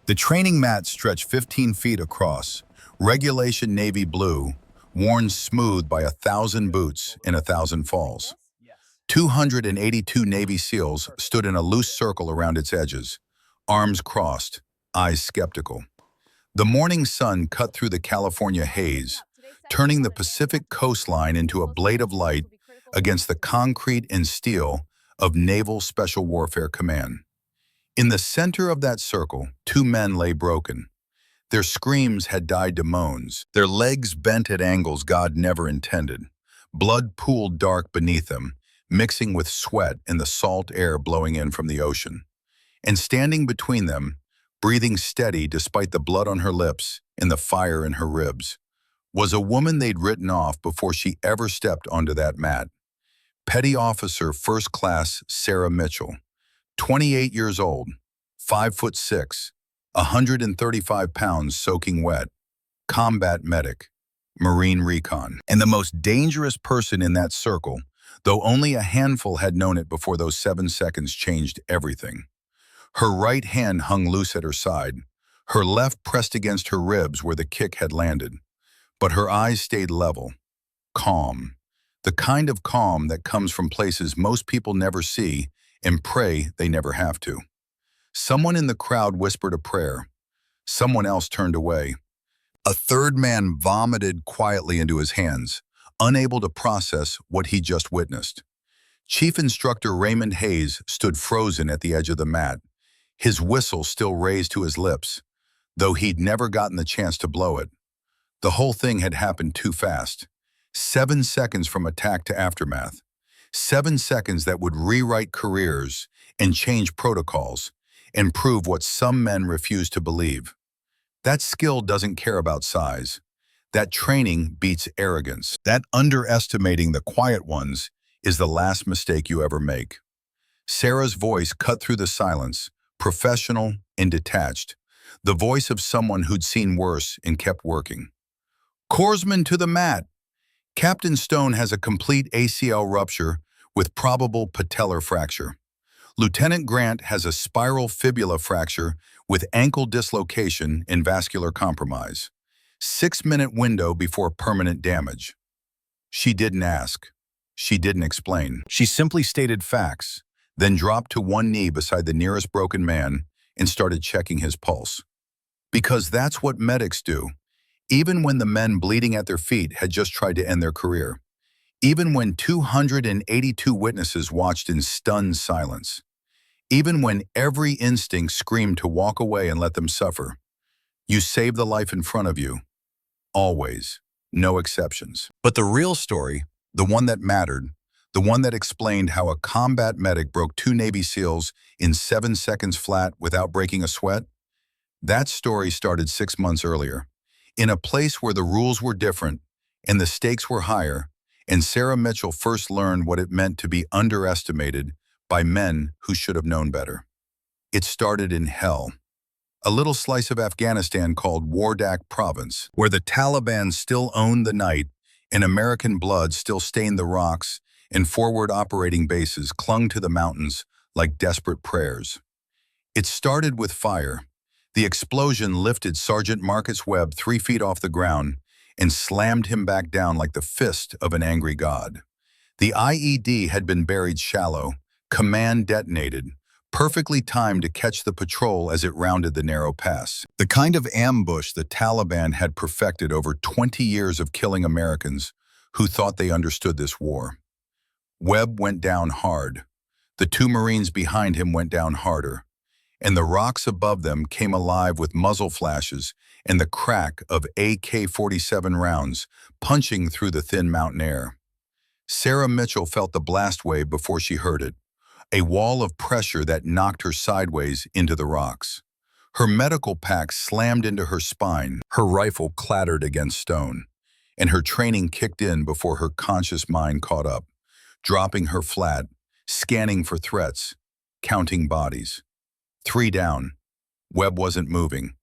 The training mat stretched 15 feet across, regulation navy blue, worn smooth by 1,000 boots in 1,000 falls. 282 Navy SEALs stood in a loose circle around its edges, arms crossed, eyes skeptical. The morning sun cut through the California haze, turning the Pacific coastline into a blade of light against the concrete and steel of Naval Special Warfare Command. In the center of that circle, two men lay broken. Their screams had died to moans, their legs bent at angles God never intended. Blood pooled dark beneath them, mixing with sweat in the salt air blowing in from the ocean. And standing between them, breathing steady despite the blood on her lips and the fire in her ribs, was a woman they'd written off before she ever stepped onto that mat. Petty Officer First Class Sarah Mitchell, 28 years old, 5'6", 135 pounds soaking wet, combat medic, Marine Recon. And the most dangerous person in that circle, though only a handful had known it before those 7 seconds changed everything. Her right hand hung loose at her side, her left pressed against her ribs where the kick had landed. But her eyes stayed level, calm, the kind of calm that comes from places most people never see and pray they never have to. Someone in the crowd whispered a prayer. Someone else turned away. A third man vomited quietly into his hands, unable to process what he just witnessed. Chief Instructor Raymond Hayes stood frozen at the edge of the mat, his whistle still raised to his lips, though he'd never gotten the chance to blow it. The whole thing had happened too fast. 7 seconds from attack to aftermath. 7 seconds that would rewrite careers and change protocols and prove what some men refuse to believe. That skill doesn't care about size. That training beats arrogance. That underestimating the quiet ones is the last mistake you ever make. Sarah's voice cut through the silence, professional and detached, the voice of someone who'd seen worse and kept working. Corpsman to the mat. Captain Stone has a complete ACL rupture with probable patellar fracture. Lieutenant Grant has a spiral fibula fracture with ankle dislocation and vascular compromise. 6-minute window before permanent damage. She didn't ask. She didn't explain. She simply stated facts, then dropped to one knee beside the nearest broken man and started checking his pulse. Because that's what medics do, even when the men bleeding at their feet had just tried to end their career. Even when 282 witnesses watched in stunned silence. Even when every instinct screamed to walk away and let them suffer. You save the life in front of you. Always. No exceptions. But the real story, the one that mattered, the one that explained how a combat medic broke 2 Navy SEALs in 7 seconds flat without breaking a sweat, that story started 6 months earlier, in a place where the rules were different and the stakes were higher, and Sarah Mitchell first learned what it meant to be underestimated by men who should have known better. It started in hell, a little slice of Afghanistan called Wardak Province, where the Taliban still owned the night and American blood still stained the rocks and forward operating bases clung to the mountains like desperate prayers. It started with fire. The explosion lifted Sergeant Marcus Webb 3 feet off the ground and slammed him back down like the fist of an angry god. The IED had been buried shallow, command detonated, perfectly timed to catch the patrol as it rounded the narrow pass. The kind of ambush the Taliban had perfected over 20 years of killing Americans who thought they understood this war. Webb went down hard. The 2 Marines behind him went down harder. And the rocks above them came alive with muzzle flashes and the crack of AK-47 rounds punching through the thin mountain air. Sarah Mitchell felt the blast wave before she heard it, a wall of pressure that knocked her sideways into the rocks. Her medical pack slammed into her spine, her rifle clattered against stone, and her training kicked in before her conscious mind caught up, dropping her flat, scanning for threats, counting bodies. 3 down. Webb wasn't moving.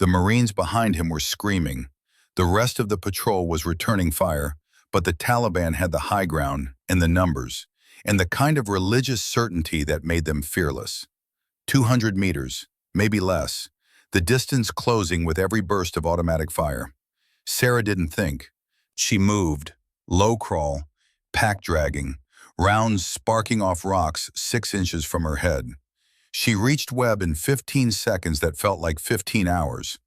The Marines behind him were screaming. The rest of the patrol was returning fire, but the Taliban had the high ground and the numbers, and the kind of religious certainty that made them fearless. 200 meters, maybe less. the distance closing with every burst of automatic fire. Sarah didn't think. She moved, low crawl, pack dragging, rounds sparking off rocks 6 inches from her head. She reached Webb in 15 seconds that felt like 15 hours.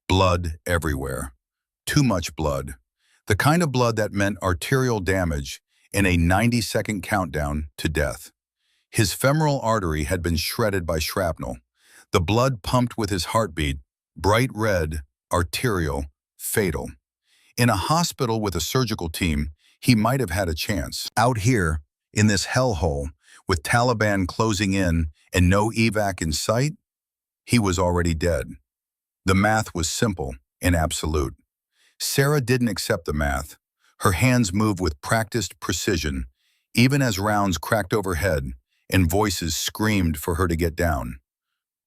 Blood everywhere. Too much blood. The kind of blood that meant arterial damage in a 90-second countdown to death. His femoral artery had been shredded by shrapnel. The blood pumped with his heartbeat, bright red, arterial, fatal. In a hospital with a surgical team, he might have had a chance. Out here, in this hellhole, with Taliban closing in and no evac in sight, he was already dead. The math was simple and absolute. Sarah didn't accept the math. Her hands moved with practiced precision, even as rounds cracked overhead and voices screamed for her to get down.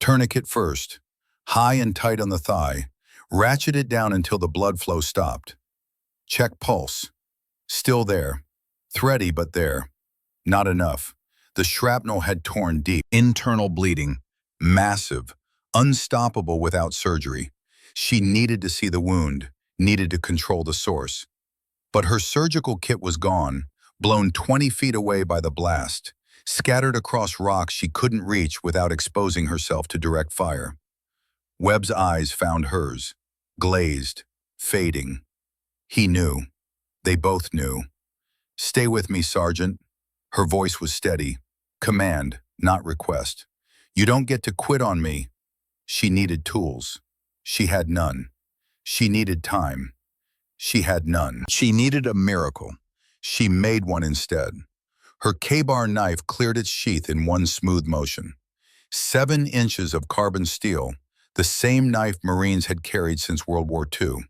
Tourniquet first, high and tight on the thigh, ratchet it down until the blood flow stopped. Check pulse. Still there. Thready, but there. Not enough. The shrapnel had torn deep. Internal bleeding. Massive. Unstoppable without surgery. She needed to see the wound, needed to control the source. But her surgical kit was gone, blown 20 feet away by the blast, scattered across rocks she couldn't reach without exposing herself to direct fire. Webb's eyes found hers, glazed, fading. He knew. They both knew. "Stay with me, Sergeant." Her voice was steady. Command, not request. "You don't get to quit on me." She needed tools. She had none. She needed time. She had none. She needed a miracle. She made one instead. Her K-bar knife cleared its sheath in one smooth motion. 7 inches of carbon steel, the same knife Marines had carried since World War II.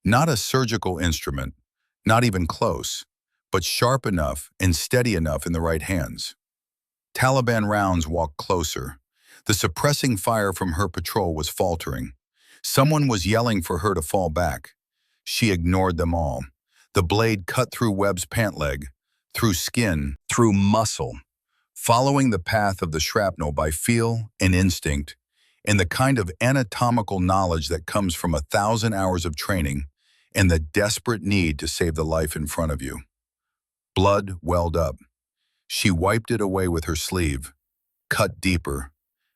Not a surgical instrument, not even close, but sharp enough and steady enough in the right hands. Taliban rounds walked closer. The suppressing fire from her patrol was faltering. Someone was yelling for her to fall back. She ignored them all. The blade cut through Webb's pant leg, through skin, through muscle, following the path of the shrapnel by feel and instinct, and the kind of anatomical knowledge that comes from 1,000 hours of training and the desperate need to save the life in front of you. Blood welled up. She wiped it away with her sleeve, cut deeper,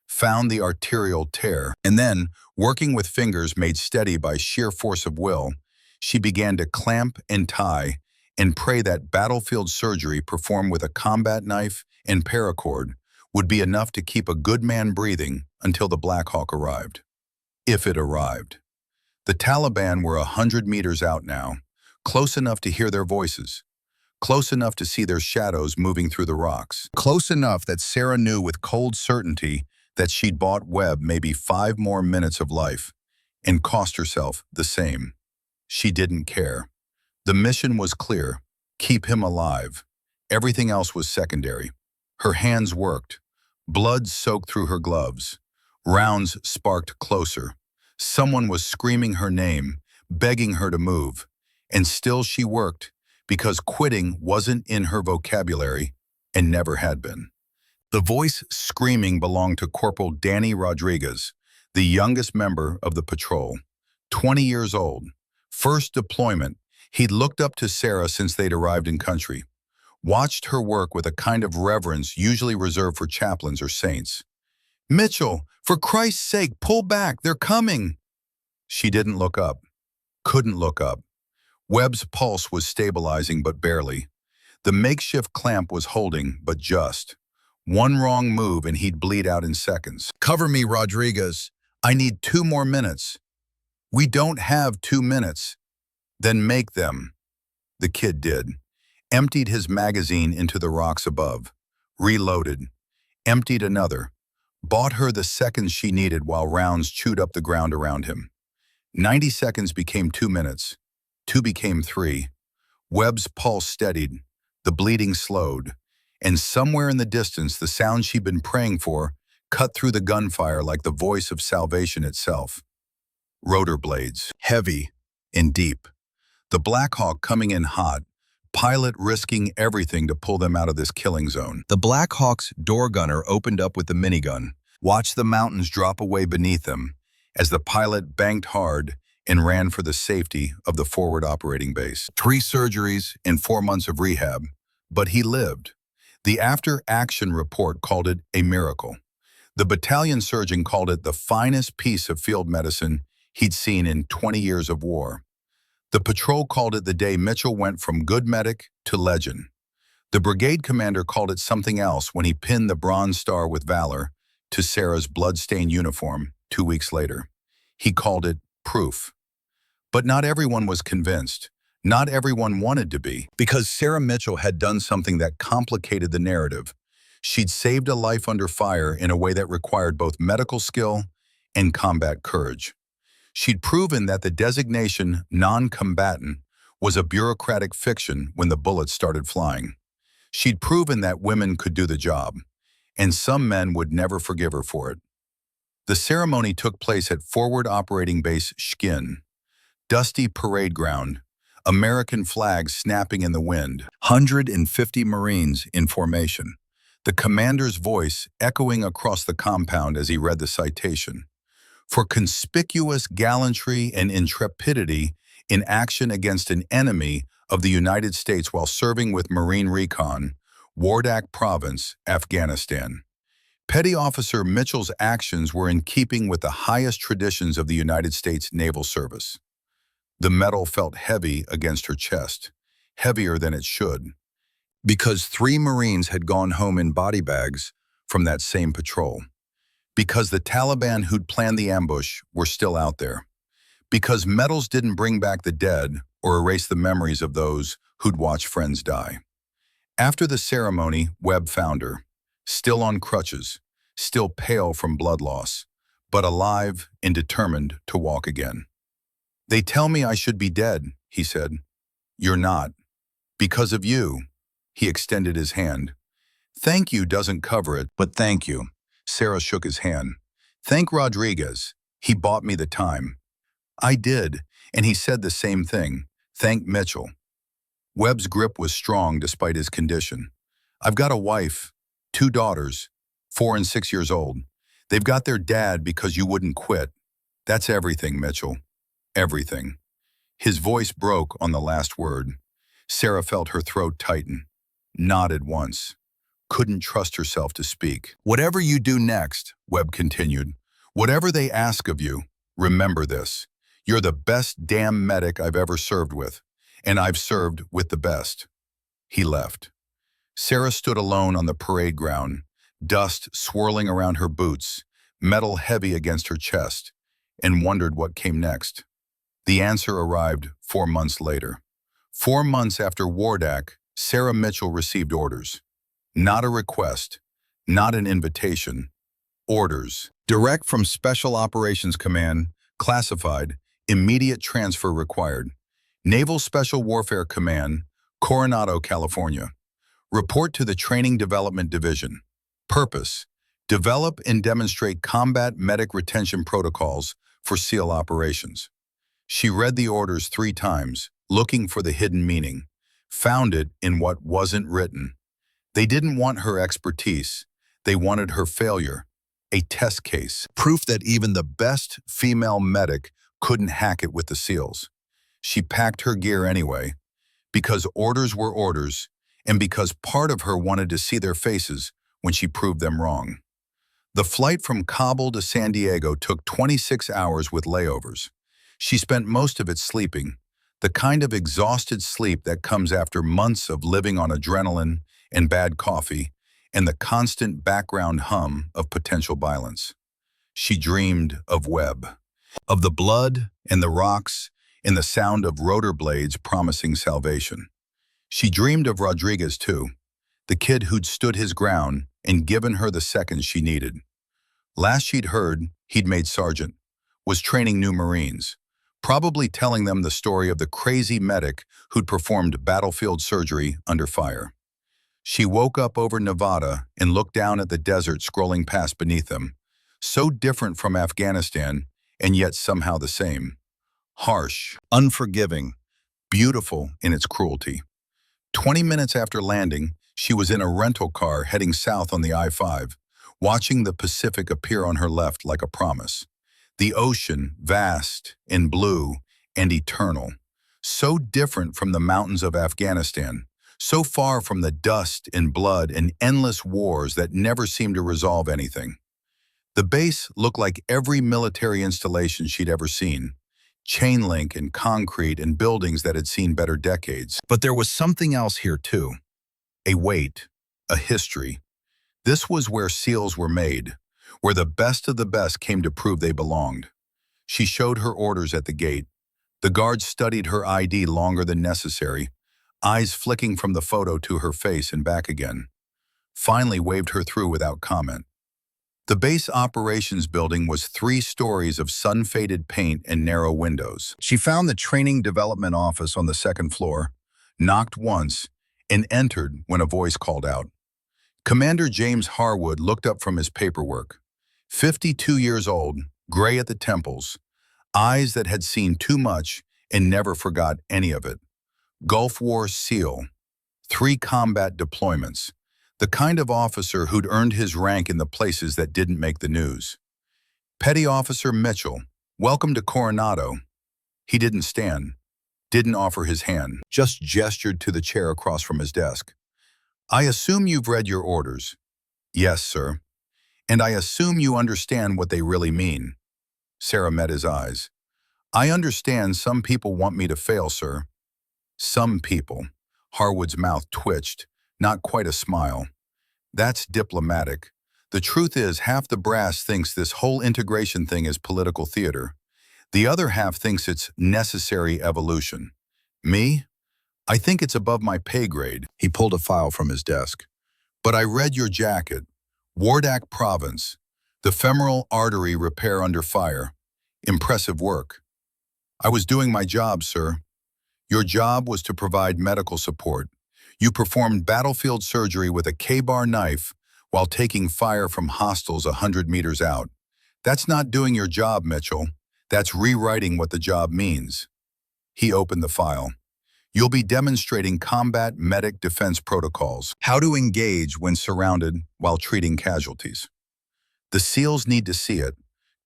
found the arterial tear, and then, working with fingers made steady by sheer force of will, she began to clamp and tie and pray that battlefield surgery performed with a combat knife and paracord would be enough to keep a good man breathing until the Black Hawk arrived. If it arrived. The Taliban were 100 meters out now, close enough to hear their voices, close enough to see their shadows moving through the rocks, close enough that Sarah knew with cold certainty that she'd bought Webb maybe 5 more minutes of life and cost herself the same. She didn't care. The mission was clear. Keep him alive. Everything else was secondary. Her hands worked. Blood soaked through her gloves. Rounds sparked closer. Someone was screaming her name, begging her to move. And still she worked, because quitting wasn't in her vocabulary and never had been. The voice screaming belonged to Corporal Danny Rodriguez, the youngest member of the patrol. 20 years old. First deployment, he'd looked up to Sarah since they'd arrived in country. Watched her work with a kind of reverence usually reserved for chaplains or saints. "Mitchell, for Christ's sake, pull back, they're coming!" She didn't look up. Couldn't look up. Webb's pulse was stabilizing, but barely. The makeshift clamp was holding, but just. One wrong move and he'd bleed out in seconds. "Cover me, Rodriguez. I need 2 more minutes." "We don't have 2 minutes." "Then make them." The kid did. Emptied his magazine into the rocks above. Reloaded. Emptied another. Bought her the seconds she needed while rounds chewed up the ground around him. 90 seconds became 2 minutes. 2 became 3. Webb's pulse steadied. The bleeding slowed. And somewhere in the distance, the sound she'd been praying for cut through the gunfire like the voice of salvation itself. Rotor blades, heavy and deep. The Black Hawk coming in hot, pilot risking everything to pull them out of this killing zone. The Black Hawk's door gunner opened up with the minigun, watched the mountains drop away beneath them, as the pilot banked hard and ran for the safety of the forward operating base. 3 surgeries and 4 months of rehab, but he lived. The after-action report called it a miracle. The battalion surgeon called it the finest piece of field medicine he'd seen in 20 years of war. The patrol called it the day Mitchell went from good medic to legend. The brigade commander called it something else when he pinned the Bronze Star with Valor to Sarah's blood-stained uniform 2 weeks later. He called it proof. But not everyone was convinced. Not everyone wanted to be, because Sarah Mitchell had done something that complicated the narrative. She'd saved a life under fire in a way that required both medical skill and combat courage. She'd proven that the designation non-combatant was a bureaucratic fiction when the bullets started flying. She'd proven that women could do the job, and some men would never forgive her for it. The ceremony took place at Forward Operating Base Shkin, dusty parade ground, American flags snapping in the wind, 150 Marines in formation, the commander's voice echoing across the compound as he read the citation. For conspicuous gallantry and intrepidity in action against an enemy of the United States while serving with Marine Recon, Wardak Province, Afghanistan. Petty Officer Mitchell's actions were in keeping with the highest traditions of the United States Naval Service. The medal felt heavy against her chest, heavier than it should, because 3 Marines had gone home in body bags from that same patrol. Because the Taliban who'd planned the ambush were still out there. Because medals didn't bring back the dead or erase the memories of those who'd watched friends die. After the ceremony, Webb found her, still on crutches, still pale from blood loss, but alive and determined to walk again. "They tell me I should be dead," he said. "You're not. Because of you." He extended his hand. "Thank you doesn't cover it, but thank you." Sarah shook his hand. "Thank Rodriguez. He bought me the time." "I did," and he said the same thing. "Thank Mitchell." Webb's grip was strong despite his condition. "I've got a wife, 2 daughters, 4 and 6 years old. They've got their dad because you wouldn't quit. That's everything, Mitchell. Everything." His voice broke on the last word. Sarah felt her throat tighten, nodded once, couldn't trust herself to speak. "Whatever you do next," Webb continued, "whatever they ask of you, remember this. You're the best damn medic I've ever served with, and I've served with the best." He left. Sarah stood alone on the parade ground, dust swirling around her boots, metal heavy against her chest, and wondered what came next. The answer arrived 4 months later. 4 months after Wardak, Sarah Mitchell received orders. Not a request, not an invitation. Orders. Direct from Special Operations Command, classified, immediate transfer required. Naval Special Warfare Command, Coronado, California. Report to the Training Development Division. Purpose: develop and demonstrate combat medic retention protocols for SEAL operations. She read the orders 3 times, looking for the hidden meaning. Found it in what wasn't written. They didn't want her expertise. They wanted her failure. A test case. Proof that even the best female medic couldn't hack it with the SEALs. She packed her gear anyway, because orders were orders, and because part of her wanted to see their faces when she proved them wrong. The flight from Kabul to San Diego took 26 hours with layovers. She spent most of it sleeping, the kind of exhausted sleep that comes after months of living on adrenaline and bad coffee and the constant background hum of potential violence. She dreamed of Webb, of the blood and the rocks and the sound of rotor blades promising salvation. She dreamed of Rodriguez too, the kid who'd stood his ground and given her the seconds she needed. Last she'd heard, he'd made sergeant, was training new Marines, probably telling them the story of the crazy medic who'd performed battlefield surgery under fire. She woke up over Nevada and looked down at the desert scrolling past beneath them, so different from Afghanistan and yet somehow the same. Harsh, unforgiving, beautiful in its cruelty. 20 minutes after landing, she was in a rental car heading south on the I-5, watching the Pacific appear on her left like a promise. The ocean, vast and blue and eternal. So different from the mountains of Afghanistan. So far from the dust and blood and endless wars that never seem to resolve anything. The base looked like every military installation she'd ever seen. Chain link and concrete and buildings that had seen better decades. But there was something else here too. A weight, a history. This was where SEALs were made, where the best of the best came to prove they belonged. She showed her orders at the gate. The guards studied her ID longer than necessary, eyes flicking from the photo to her face and back again. Finally waved her through without comment. The base operations building was 3 stories of sun-faded paint and narrow windows. She found the training development office on the 2nd floor, knocked once, and entered when a voice called out. Commander James Harwood looked up from his paperwork. 52 years old, gray at the temples, eyes that had seen too much and never forgot any of it. Gulf War SEAL, 3 combat deployments, the kind of officer who'd earned his rank in the places that didn't make the news. Petty Officer Mitchell, welcome to Coronado. He didn't stand, didn't offer his hand, just gestured to the chair across from his desk. I assume you've read your orders. Yes, sir. And I assume you understand what they really mean. Sarah met his eyes. I understand some people want me to fail, sir. Some people. Harwood's mouth twitched, not quite a smile. That's diplomatic. The truth is, half the brass thinks this whole integration thing is political theater. The other half thinks it's necessary evolution. Me? I think it's above my pay grade. He pulled a file from his desk. But I read your jacket. Wardak Province. The femoral artery repair under fire. Impressive work. I was doing my job, sir. Your job was to provide medical support. You performed battlefield surgery with a K-bar knife while taking fire from hostiles 100 meters out. That's not doing your job, Mitchell. That's rewriting what the job means. He opened the file. You'll be demonstrating combat medic defense protocols, how to engage when surrounded while treating casualties. The SEALs need to see it,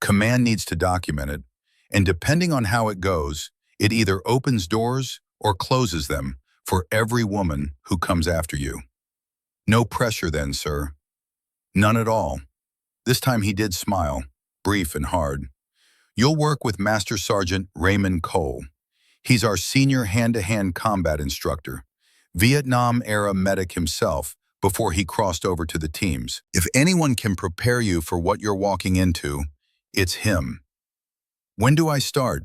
command needs to document it, and depending on how it goes, it either opens doors or closes them for every woman who comes after you. No pressure then, sir. None at all. This time he did smile, brief and hard. You'll work with Master Sergeant Raymond Cole. He's our senior hand-to-hand combat instructor, Vietnam-era medic himself before he crossed over to the teams. If anyone can prepare you for what you're walking into, it's him. When do I start?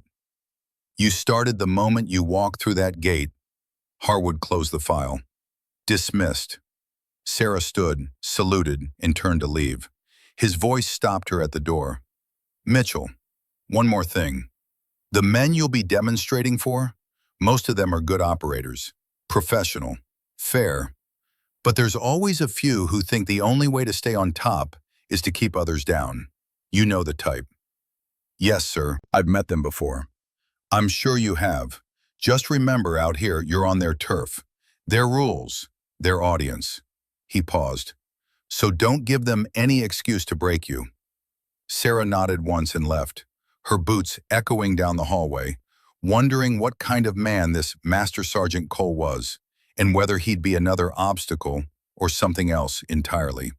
You started the moment you walked through that gate. Harwood closed the file. Dismissed. Sarah stood, saluted, and turned to leave. His voice stopped her at the door. Mitchell, one more thing. The men you'll be demonstrating for, most of them are good operators, professional, fair. But there's always a few who think the only way to stay on top is to keep others down. You know the type. Yes, sir, I've met them before. I'm sure you have. Just remember out here you're on their turf, their rules, their audience. He paused. So don't give them any excuse to break you. Sarah nodded once and left, her boots echoing down the hallway, wondering what kind of man this Master Sergeant Cole was, and whether he'd be another obstacle or something else entirely.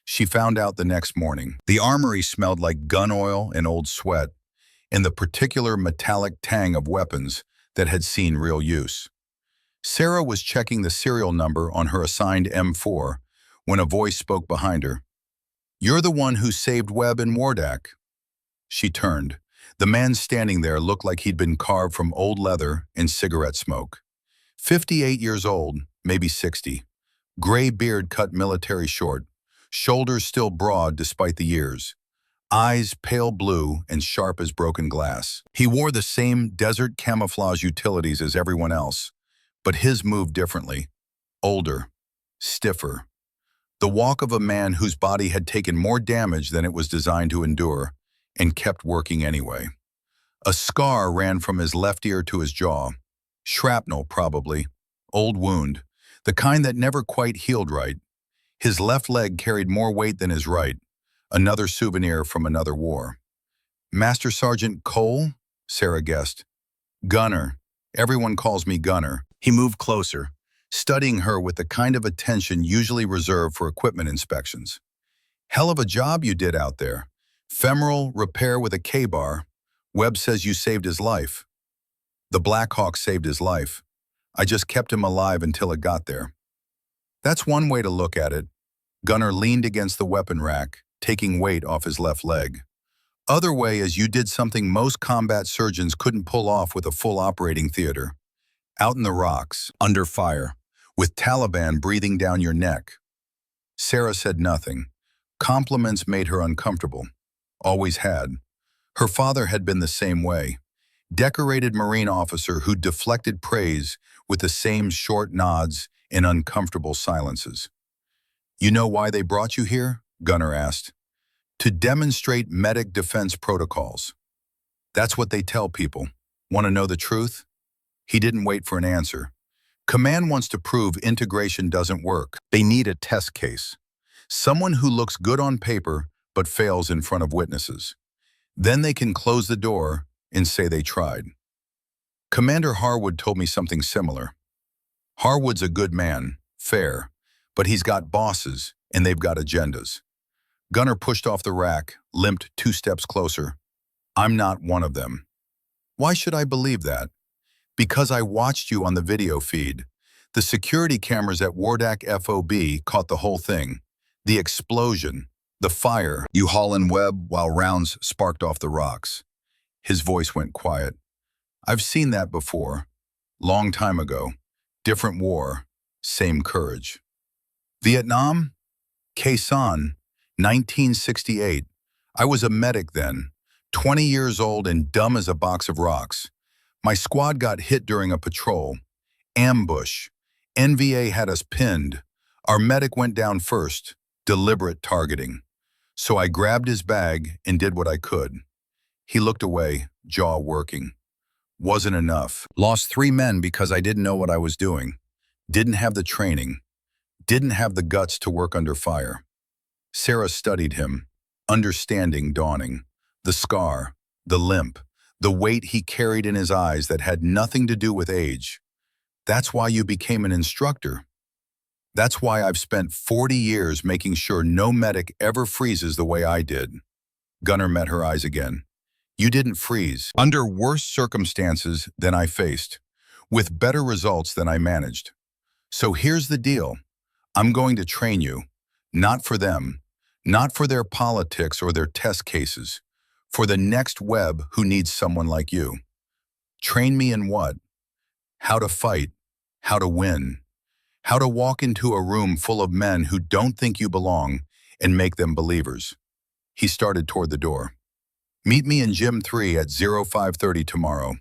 She found out the next morning. The armory smelled like gun oil and old sweat, and the particular metallic tang of weapons that had seen real use. Sarah was checking the serial number on her assigned M4 when a voice spoke behind her. You're the one who saved Webb and Wardak. She turned. The man standing there looked like he'd been carved from old leather and cigarette smoke. 58 years old, maybe 60. Gray beard cut military short, shoulders still broad despite the years. Eyes pale blue and sharp as broken glass. He wore the same desert camouflage utilities as everyone else, but his moved differently. Older, stiffer. The walk of a man whose body had taken more damage than it was designed to endure, and kept working anyway. A scar ran from his left ear to his jaw. Shrapnel, probably. Old wound. The kind that never quite healed right. His left leg carried more weight than his right. Another souvenir from another war. Master Sergeant Cole? Sarah guessed. Gunner. Everyone calls me Gunner. He moved closer, studying her with the kind of attention usually reserved for equipment inspections. Hell of a job you did out there. Femoral repair with a K-bar. Webb says you saved his life. The Black Hawk saved his life. I just kept him alive until it got there. That's one way to look at it. Gunner leaned against the weapon rack, taking weight off his left leg. Other way is you did something most combat surgeons couldn't pull off with a full operating theater. Out in the rocks, under fire, with Taliban breathing down your neck. Sarah said nothing. Compliments made her uncomfortable. Always had. Her father had been the same way. Decorated Marine officer who deflected praise with the same short nods and uncomfortable silences. You know why they brought you here? Gunner asked. To demonstrate medic defense protocols. That's what they tell people. Want to know the truth? He didn't wait for an answer. Command wants to prove integration doesn't work. They need a test case. Someone who looks good on paper but fails in front of witnesses. Then they can close the door and say they tried. Commander Harwood told me something similar. Harwood's a good man, fair, but he's got bosses and they've got agendas. Gunner pushed off the rack, limped 2 steps closer. I'm not one of them. Why should I believe that? Because I watched you on the video feed. The security cameras at Wardak FOB caught the whole thing. The explosion, the fire. You haul in Webb while rounds sparked off the rocks. His voice went quiet. I've seen that before. Long time ago. Different war. Same courage. Vietnam? Khe Sanh, 1968. I was a medic then, 20 years old and dumb as a box of rocks. My squad got hit during a patrol. Ambush. NVA had us pinned. Our medic went down first. Deliberate targeting. So I grabbed his bag and did what I could. He looked away, jaw working. Wasn't enough. Lost 3 men because I didn't know what I was doing. Didn't have the training. Didn't have the guts to work under fire. Sarah studied him, understanding dawning. The scar, the limp, the weight he carried in his eyes that had nothing to do with age. That's why you became an instructor. That's why I've spent 40 years making sure no medic ever freezes the way I did. Gunner met her eyes again. You didn't freeze. Under worse circumstances than I faced, with better results than I managed. So here's the deal. I'm going to train you, not for them, not for their politics or their test cases, for the next Webb who needs someone like you. Train me in what? How to fight, how to win, how to walk into a room full of men who don't think you belong and make them believers. He started toward the door. Meet me in Gym 3 at 05:30 tomorrow.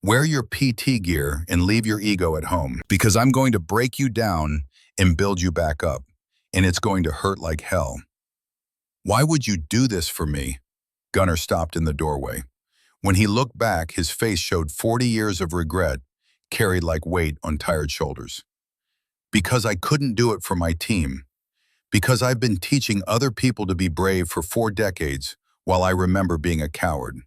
Wear your PT gear and leave your ego at home, because I'm going to break you down and build you back up, and it's going to hurt like hell. Why would you do this for me? Gunner stopped in the doorway. When he looked back, his face showed 40 years of regret, carried like weight on tired shoulders. Because I couldn't do it for my team. Because I've been teaching other people to be brave for 4 decades, while I remember being a coward.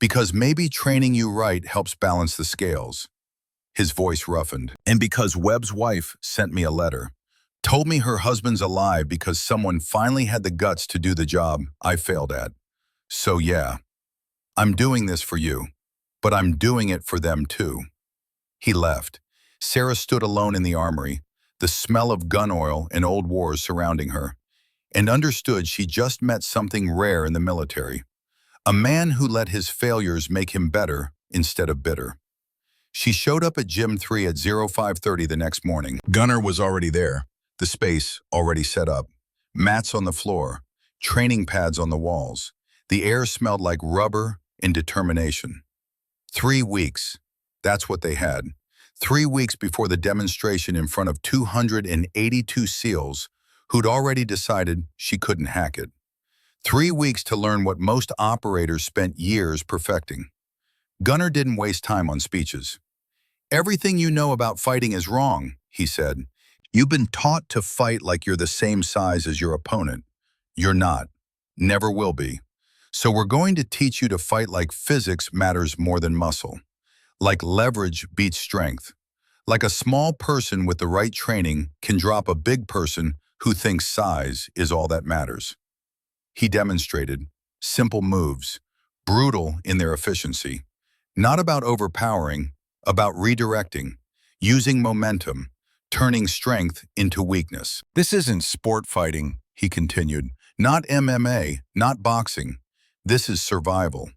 Because maybe training you right helps balance the scales. His voice roughened. And because Webb's wife sent me a letter. Told me her husband's alive because someone finally had the guts to do the job I failed at. So yeah, I'm doing this for you, but I'm doing it for them too. He left. Sarah stood alone in the armory, the smell of gun oil and old wars surrounding her, and understood she just met something rare in the military. A man who let his failures make him better instead of bitter. She showed up at Gym 3 at 05:30 the next morning. Gunner was already there, the space already set up. Mats on the floor, training pads on the walls. The air smelled like rubber and determination. 3 weeks, that's what they had. 3 weeks before the demonstration in front of 282 SEALs who'd already decided she couldn't hack it. 3 weeks to learn what most operators spent years perfecting. Gunner didn't waste time on speeches. Everything you know about fighting is wrong, he said. You've been taught to fight like you're the same size as your opponent. You're not. Never will be. So we're going to teach you to fight like physics matters more than muscle, like leverage beats strength, like a small person with the right training can drop a big person who thinks size is all that matters. He demonstrated simple moves, brutal in their efficiency, not about overpowering, about redirecting, using momentum, turning strength into weakness. This isn't sport fighting, he continued, not MMA, not boxing. This is survival.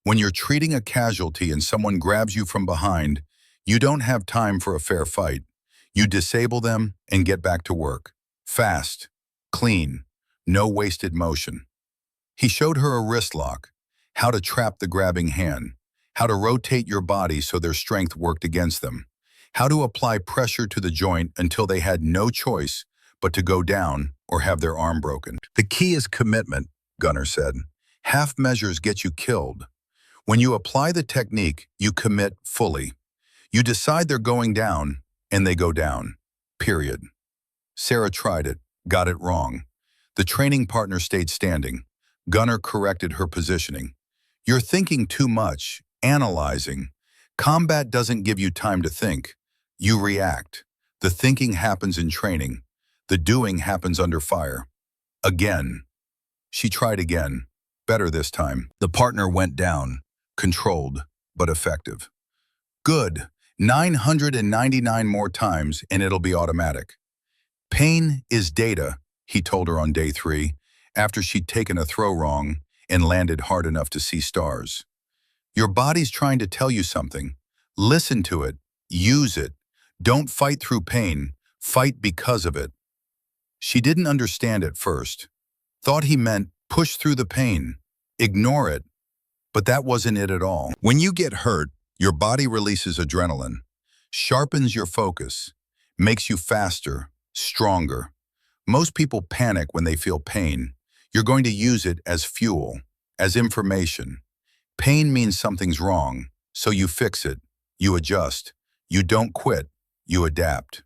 When you're treating a casualty and someone grabs you from behind, you don't have time for a fair fight. You disable them and get back to work. Fast, clean, no wasted motion. He showed her a wrist lock, how to trap the grabbing hand, how to rotate your body so their strength worked against them, how to apply pressure to the joint until they had no choice but to go down or have their arm broken. The key is commitment, Gunnar said. Half measures get you killed. When you apply the technique, you commit fully. You decide they're going down, and they go down. Period. Sarah tried it, got it wrong. The training partner stayed standing. Gunnar corrected her positioning. You're thinking too much, analyzing. Combat doesn't give you time to think. You react. The thinking happens in training. The doing happens under fire. Again. She tried again. Better this time. The partner went down. Controlled, but effective. Good. 999 more times and it'll be automatic. Pain is data, he told her on day 3, after she'd taken a throw wrong and landed hard enough to see stars. Your body's trying to tell you something. Listen to it. Use it. Don't fight through pain. Fight because of it. She didn't understand at first. Thought he meant push through the pain. Ignore it. But that wasn't it at all. When you get hurt, your body releases adrenaline, sharpens your focus, makes you faster, stronger. Most people panic when they feel pain. You're going to use it as fuel, as information. Pain means something's wrong, so you fix it, you adjust. You don't quit, you adapt.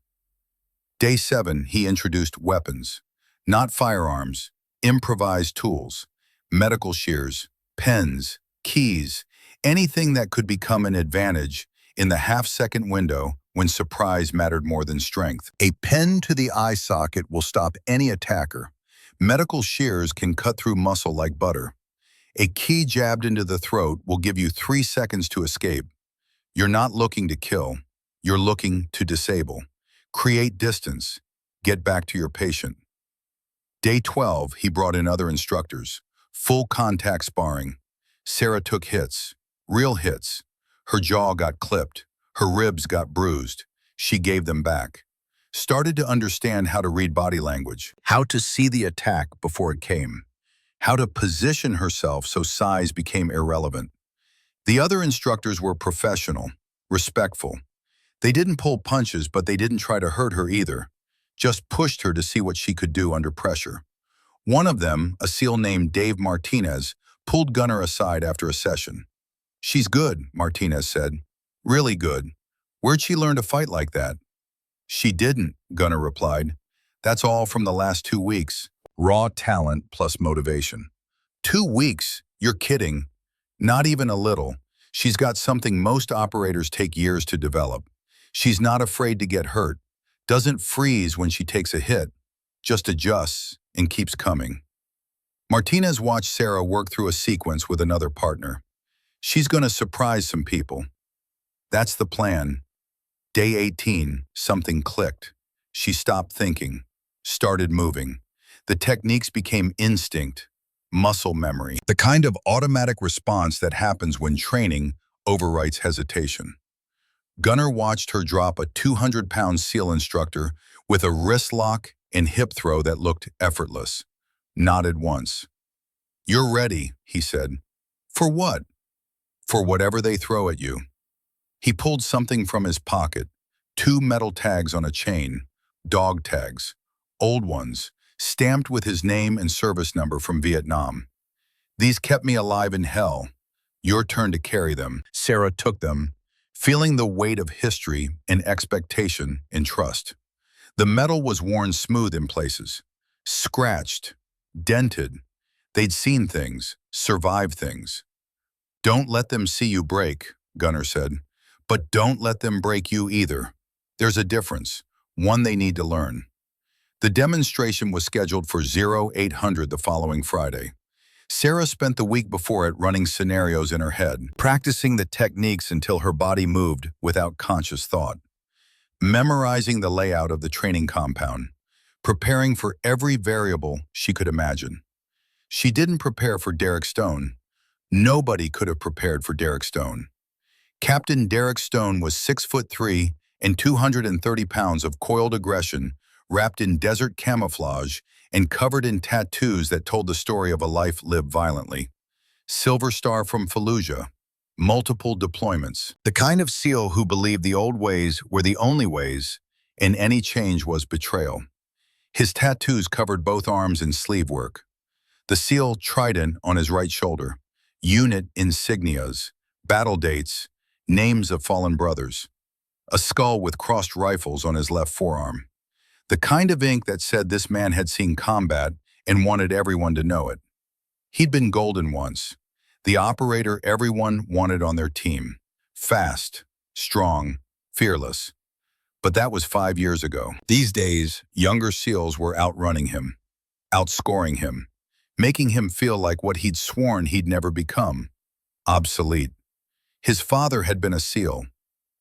Day 7, he introduced weapons, not firearms, improvised tools, medical shears, pens, keys, anything that could become an advantage in the half-second window when surprise mattered more than strength. A pen to the eye socket will stop any attacker. Medical shears can cut through muscle like butter. A key jabbed into the throat will give you 3 seconds to escape. You're not looking to kill. You're looking to disable. Create distance. Get back to your patient. Day 12, he brought in other instructors. Full contact sparring. Sarah took hits. Real hits. Her jaw got clipped. Her ribs got bruised. She gave them back. Started to understand how to read body language. How to see the attack before it came. How to position herself so size became irrelevant. The other instructors were professional, respectful. They didn't pull punches, but they didn't try to hurt her either. Just pushed her to see what she could do under pressure. One of them, a SEAL named Dave Martinez, pulled Gunnar aside after a session. She's good, Martinez said. Really good. Where'd she learn to fight like that? She didn't, Gunnar replied. That's all from the last 2 weeks. Raw talent plus motivation. 2 weeks? You're kidding. Not even a little. She's got something most operators take years to develop. She's not afraid to get hurt. Doesn't freeze when she takes a hit. Just adjusts and keeps coming. Martinez watched Sarah work through a sequence with another partner. She's going to surprise some people. That's the plan. Day 18, something clicked. She stopped thinking, started moving. The techniques became instinct, muscle memory, the kind of automatic response that happens when training overwrites hesitation. Gunnar watched her drop a 200-pound SEAL instructor with a wrist lock and hip throw that looked effortless. Nodded once. You're ready, he said. For what? For whatever they throw at you. He pulled something from his pocket, 2 metal tags on a chain, dog tags, old ones, stamped with his name and service number from Vietnam. These kept me alive in hell. Your turn to carry them. Sarah took them, feeling the weight of history and expectation and trust. The metal was worn smooth in places, scratched, dented. They'd seen things, survived things. "Don't let them see you break," Gunner said. "But don't let them break you either. There's a difference, one they need to learn." The demonstration was scheduled for 0800 the following Friday. Sarah spent the week before it running scenarios in her head, practicing the techniques until her body moved without conscious thought, memorizing the layout of the training compound, preparing for every variable she could imagine. She didn't prepare for Derek Stone. Nobody could have prepared for Derek Stone. Captain Derek Stone was 6'3" and 230 pounds of coiled aggression, wrapped in desert camouflage and covered in tattoos that told the story of a life lived violently. Silver Star from Fallujah. Multiple deployments. The kind of SEAL who believed the old ways were the only ways, and any change was betrayal. His tattoos covered both arms and sleeve work. The SEAL Trident on his right shoulder, unit insignias, battle dates, names of fallen brothers. A skull with crossed rifles on his left forearm. The kind of ink that said this man had seen combat and wanted everyone to know it. He'd been golden once, the operator everyone wanted on their team. Fast, strong, fearless. But that was 5 years ago. These days, younger SEALs were outrunning him, outscoring him, making him feel like what he'd sworn he'd never become. Obsolete. His father had been a SEAL.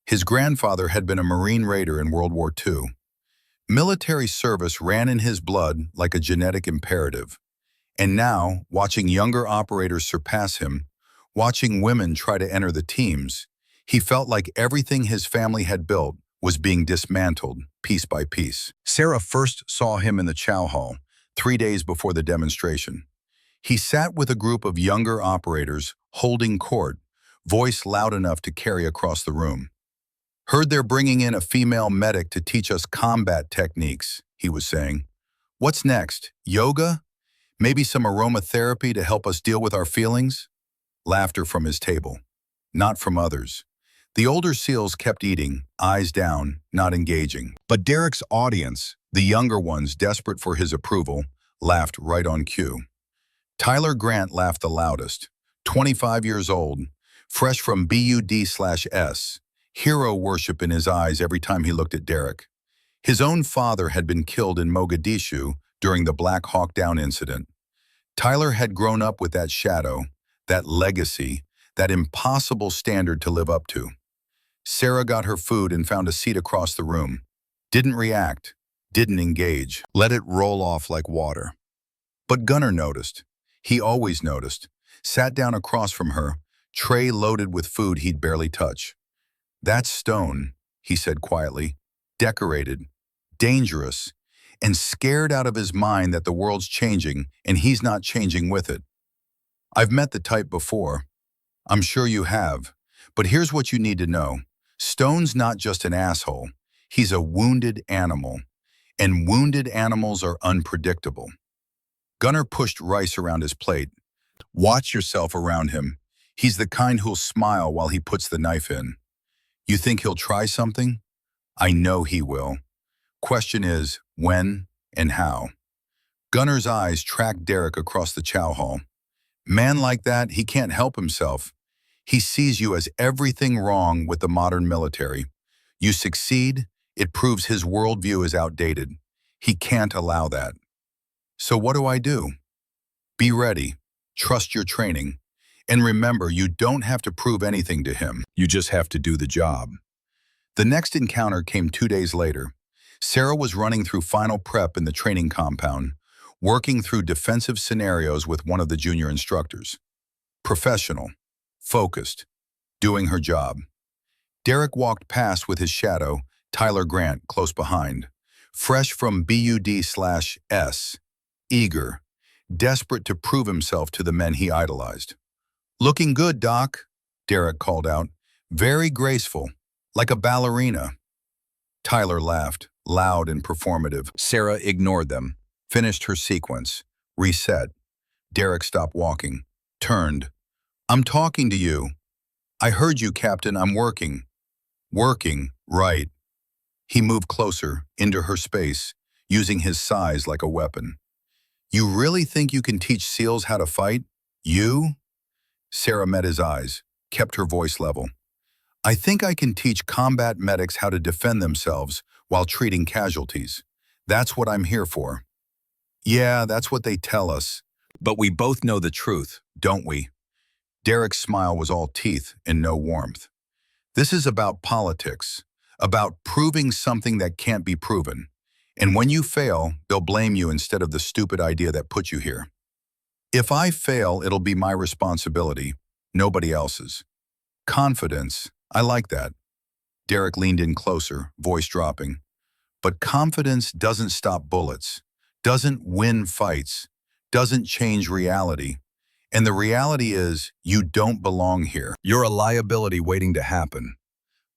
His grandfather had been a Marine raider in World War II. Military service ran in his blood like a genetic imperative. And now, watching younger operators surpass him, watching women try to enter the teams, he felt like everything his family had built was being dismantled piece by piece. Sarah first saw him in the chow hall, 3 days before the demonstration. He sat with a group of younger operators, holding court, voice loud enough to carry across the room. "Heard they're bringing in a female medic to teach us combat techniques," he was saying. "What's next? Yoga? Maybe some aromatherapy to help us deal with our feelings?" Laughter from his table, not from others. The older SEALs kept eating, eyes down, not engaging. But Derek's audience, the younger ones desperate for his approval, laughed right on cue. Tyler Grant laughed the loudest, 25 years old, fresh from BUD/S, hero worship in his eyes every time he looked at Derek. His own father had been killed in Mogadishu during the Black Hawk Down incident. Tyler had grown up with that shadow, that legacy, that impossible standard to live up to. Sarah got her food and found a seat across the room. Didn't react, didn't engage, let it roll off like water. But Gunner noticed. He always noticed. Sat down across from her, tray loaded with food he'd barely touch. "That's Stone," he said quietly. "Decorated, dangerous, and scared out of his mind that the world's changing and he's not changing with it. I've met the type before. I'm sure you have. But here's what you need to know. Stone's not just an asshole. He's a wounded animal. And wounded animals are unpredictable." Gunner pushed rice around his plate. "Watch yourself around him. He's the kind who'll smile while he puts the knife in. You think he'll try something? I know he will. Question is, when and how?" Gunner's eyes tracked Derek across the chow hall. "Man like that, he can't help himself. He sees you as everything wrong with the modern military. You succeed, it proves his worldview is outdated. He can't allow that. So what do? Be ready, trust your training, and remember you don't have to prove anything to him. You just have to do the job." The next encounter came 2 days later. Sarah was running through final prep in the training compound, working through defensive scenarios with one of the junior instructors. Professional, focused, doing her job. Derek walked past with his shadow, Tyler Grant, close behind, fresh from BUD/S, eager, desperate to prove himself to the men he idolized. "Looking good, Doc," Derek called out. "Very graceful, like a ballerina." Tyler laughed, loud and performative. Sarah ignored them, finished her sequence, reset. Derek stopped walking, turned. "I'm talking to you. I heard you, Captain, I'm working." "Working, right." He moved closer, into her space, using his size like a weapon. You really think you can teach SEALs how to fight? You? Sarah met his eyes, kept her voice level. I think I can teach combat medics how to defend themselves while treating casualties. That's what I'm here for. Yeah, that's what they tell us. But we both know the truth, don't we? Derek's smile was all teeth and no warmth. This is about politics, about proving something that can't be proven. And when you fail, they'll blame you instead of the stupid idea that put you here. If I fail, it'll be my responsibility, nobody else's. Confidence, I like that. Derek leaned in closer, voice dropping. But confidence doesn't stop bullets, doesn't win fights, doesn't change reality. And the reality is, you don't belong here. You're a liability waiting to happen.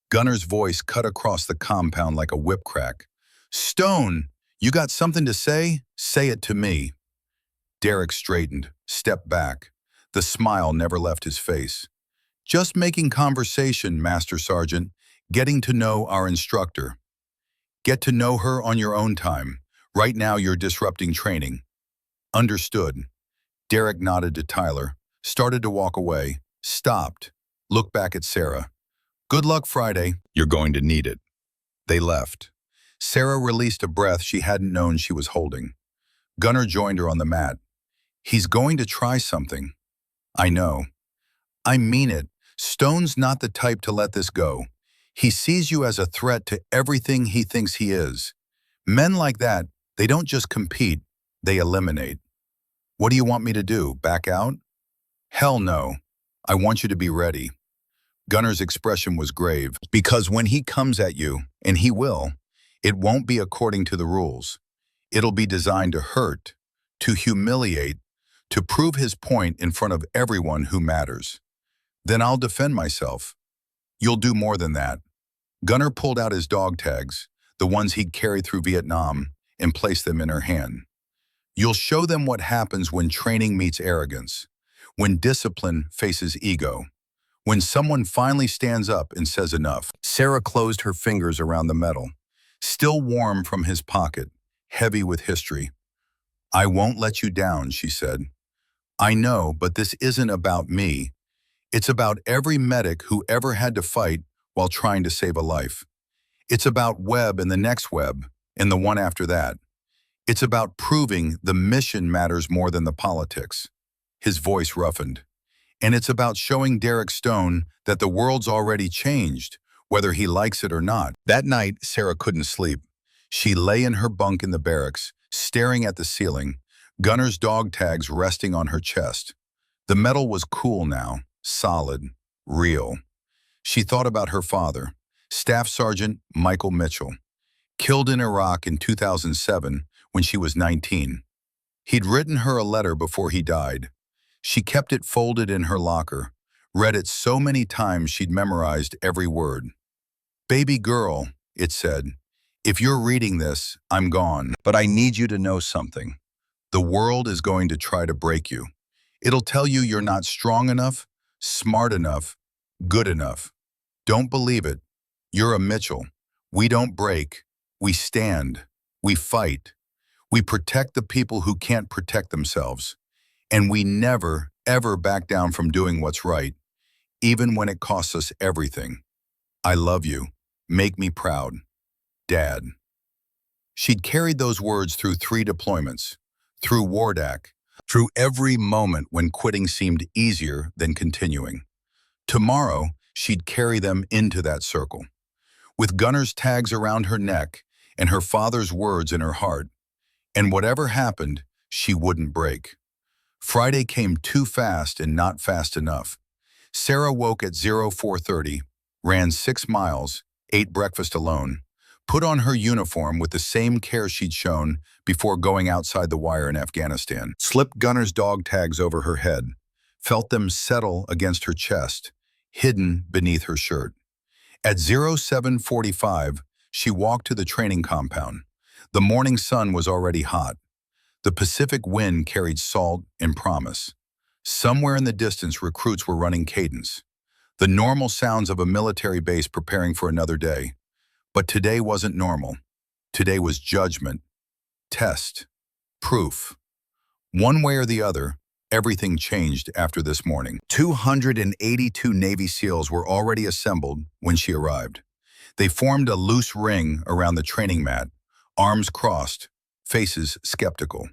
Gunner's voice cut across the compound like a whip crack. Stone, you got something to say? Say it to me. Derek straightened, stepped back. The smile never left his face. Just making conversation, Master Sergeant, getting to know our instructor. Get to know her on your own time. Right now you're disrupting training. Understood. Derek nodded to Tyler, started to walk away, stopped, looked back at Sarah. Good luck Friday. You're going to need it. They left. Sarah released a breath she hadn't known she was holding. Gunner joined her on the mat. He's going to try something. I know. I mean it. Stone's not the type to let this go. He sees you as a threat to everything he thinks he is. Men like that, they don't just compete, they eliminate. What do you want me to do, back out? Hell no. I want you to be ready. Gunner's expression was grave, because when he comes at you, and he will, it won't be according to the rules. It'll be designed to hurt, to humiliate, to prove his point in front of everyone who matters. Then I'll defend myself. You'll do more than that. Gunner pulled out his dog tags, the ones he'd carried through Vietnam, and placed them in her hand. You'll show them what happens when training meets arrogance, when discipline faces ego, when someone finally stands up and says enough. Sarah closed her fingers around the metal, still warm from his pocket, heavy with history. I won't let you down, she said. I know, but this isn't about me. It's about every medic who ever had to fight while trying to save a life. It's about Webb and the next Webb, and the one after that. It's about proving the mission matters more than the politics. His voice roughened. And it's about showing Derek Stone that the world's already changed, whether he likes it or not. That night, Sarah couldn't sleep. She lay in her bunk in the barracks, staring at the ceiling, Gunner's dog tags resting on her chest. The metal was cool now, solid, real. She thought about her father, Staff Sergeant Michael Mitchell, killed in Iraq in 2007 when she was 19. He'd written her a letter before he died. She kept it folded in her locker, read it so many times she'd memorized every word. Baby girl, it said, if you're reading this, I'm gone, but I need you to know something. The world is going to try to break you. It'll tell you you're not strong enough, smart enough, good enough. Don't believe it. You're a Mitchell. We don't break. We stand. We fight. We protect the people who can't protect themselves. And we never, ever back down from doing what's right, even when it costs us everything. I love you. Make me proud. Dad. She'd carried those words through 3 deployments, through Wardak, through every moment when quitting seemed easier than continuing. Tomorrow, she'd carry them into that circle, with Gunner's tags around her neck and her father's words in her heart. And whatever happened, she wouldn't break. Friday came too fast and not fast enough. Sarah woke at 04:30, ran 6 miles, ate breakfast alone, put on her uniform with the same care she'd shown before going outside the wire in Afghanistan, slipped Gunner's dog tags over her head, felt them settle against her chest, hidden beneath her shirt. At 07:45, she walked to the training compound. The morning sun was already hot. The Pacific wind carried salt and promise. Somewhere in the distance, recruits were running cadence, the normal sounds of a military base preparing for another day. But today wasn't normal. Today was judgment, test, proof. One way or the other, everything changed after this morning. 282 Navy SEALs were already assembled when she arrived. They formed a loose ring around the training mat, arms crossed, faces skeptical.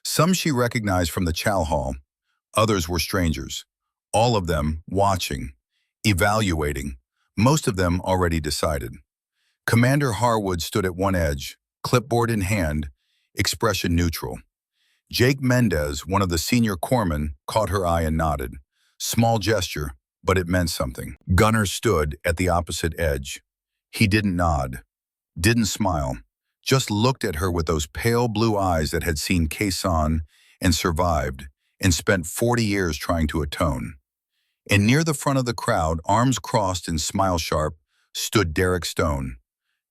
Some she recognized from the chow hall, others were strangers. All of them watching, evaluating, most of them already decided. Commander Harwood stood at one edge, clipboard in hand, expression neutral. Jake Mendez, one of the senior corpsmen, caught her eye and nodded. Small gesture, but it meant something. Gunner stood at the opposite edge. He didn't nod, didn't smile, just looked at her with those pale blue eyes that had seen Quezon and survived and spent 40 years trying to atone. And near the front of the crowd, arms crossed and smile sharp, stood Derek Stone,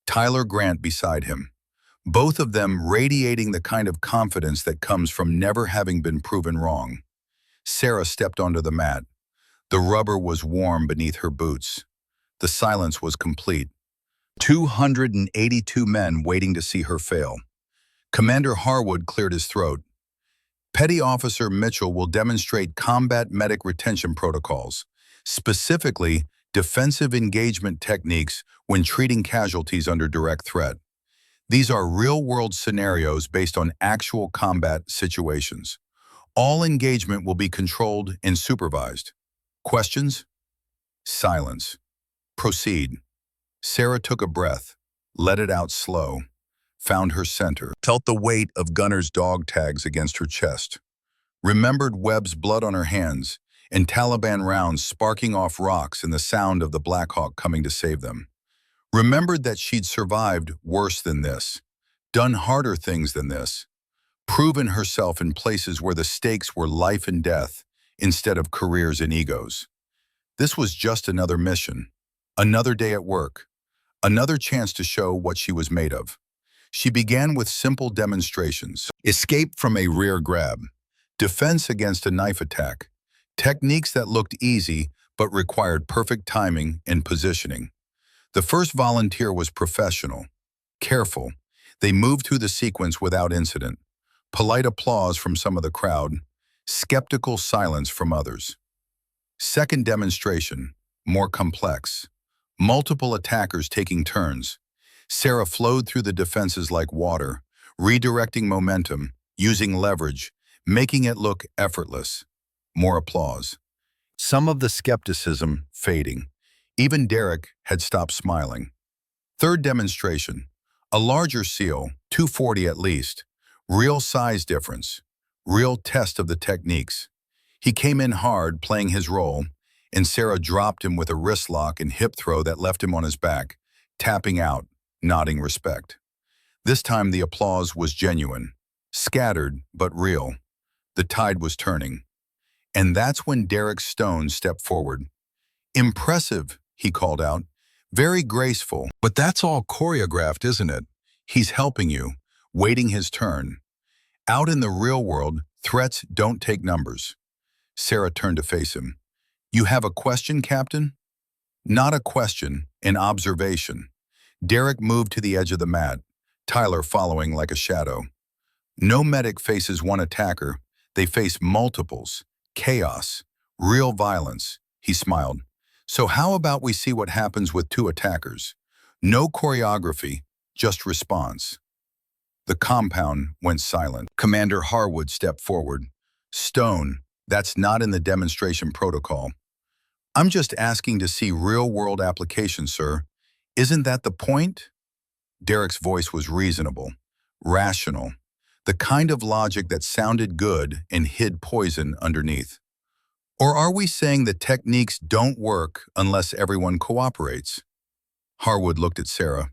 Tyler Grant beside him. Both of them radiating the kind of confidence that comes from never having been proven wrong. Sarah stepped onto the mat. The rubber was warm beneath her boots. The silence was complete. 282 men waiting to see her fail. Commander Harwood cleared his throat. Petty Officer Mitchell will demonstrate combat medic retention protocols, specifically defensive engagement techniques when treating casualties under direct threat. These are real-world scenarios based on actual combat situations. All engagement will be controlled and supervised. Questions? Silence. Proceed. Sarah took a breath, let it out slow, found her center, felt the weight of Gunner's dog tags against her chest, remembered Webb's blood on her hands and Taliban rounds sparking off rocks and the sound of the Black Hawk coming to save them. Remembered that she'd survived worse than this, done harder things than this, proven herself in places where the stakes were life and death instead of careers and egos. This was just another mission, another day at work, another chance to show what she was made of. She began with simple demonstrations: escape from a rear grab, defense against a knife attack, techniques that looked easy but required perfect timing and positioning. The first volunteer was professional, careful. They moved through the sequence without incident. Polite applause from some of the crowd, skeptical silence from others. Second demonstration, more complex. Multiple attackers taking turns. Sarah flowed through the defenses like water, redirecting momentum, using leverage, making it look effortless. More applause. Some of the skepticism fading. Even Derek had stopped smiling. Third demonstration, a larger SEAL, 240 at least, real size difference, real test of the techniques. He came in hard, playing his role, and Sarah dropped him with a wrist lock and hip throw that left him on his back, tapping out, nodding respect. This time the applause was genuine, scattered but real. The tide was turning. And that's when Derek Stone stepped forward. Impressive, he called out. Very graceful. But that's all choreographed, isn't it? He's helping you, waiting his turn. Out in the real world, threats don't take numbers. Sarah turned to face him. You have a question, Captain? Not a question, an observation. Derek moved to the edge of the mat, Tyler following like a shadow. No medic faces one attacker. They face multiples. Chaos. Real violence. He smiled. So how about we see what happens with two attackers? No choreography, just response. The compound went silent. Commander Harwood stepped forward. Stone, that's not in the demonstration protocol. I'm just asking to see real-world application, sir. Isn't that the point? Derek's voice was reasonable, rational, the kind of logic that sounded good and hid poison underneath. Or are we saying that techniques don't work unless everyone cooperates? Harwood looked at Sarah.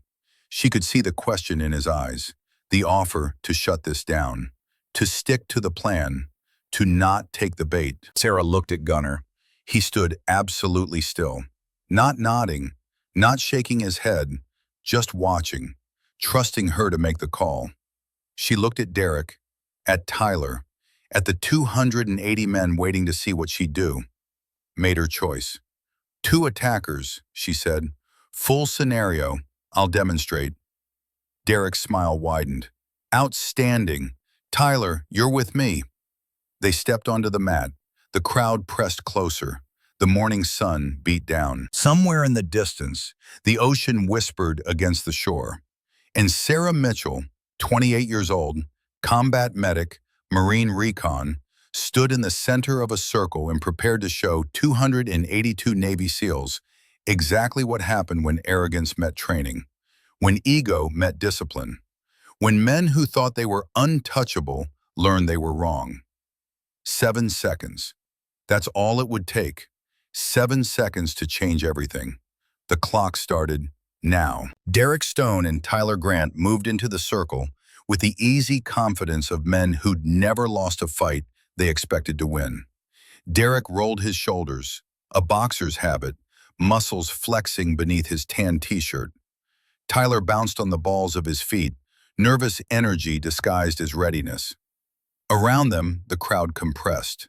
She could see the question in his eyes, the offer to shut this down, to stick to the plan, to not take the bait. Sarah looked at Gunner. He stood absolutely still, not nodding, not shaking his head, just watching, trusting her to make the call. She looked at Derek, at Tyler, at the 280 men waiting to see what she'd do. Made her choice. Two attackers, she said. Full scenario, I'll demonstrate. Derek's smile widened. Outstanding. Tyler, you're with me. They stepped onto the mat. The crowd pressed closer. The morning sun beat down. Somewhere in the distance, the ocean whispered against the shore. And Sarah Mitchell, 28 years old, combat medic, Marine recon, stood in the center of a circle and prepared to show 282 Navy SEALs exactly what happened when arrogance met training, when ego met discipline, when men who thought they were untouchable learned they were wrong. 7 seconds. That's all it would take. 7 seconds to change everything. The clock started now. Derek Stone and Tyler Grant moved into the circle with the easy confidence of men who'd never lost a fight they expected to win. Derek rolled his shoulders, a boxer's habit, muscles flexing beneath his tan t-shirt. Tyler bounced on the balls of his feet, nervous energy disguised as readiness. Around them, the crowd compressed.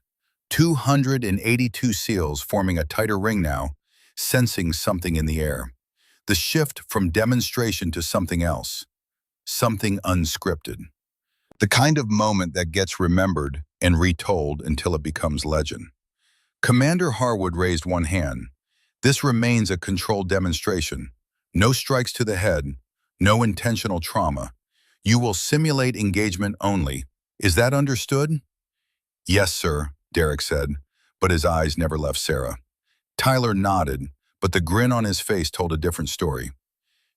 282 SEALs forming a tighter ring now, sensing something in the air. The shift from demonstration to something else. Something unscripted. The kind of moment that gets remembered and retold until it becomes legend. Commander Harwood raised one hand. This remains a controlled demonstration. No strikes to the head, no intentional trauma. You will simulate engagement only. Is that understood? Yes, sir, Derek said, but his eyes never left Sarah. Tyler nodded, but the grin on his face told a different story.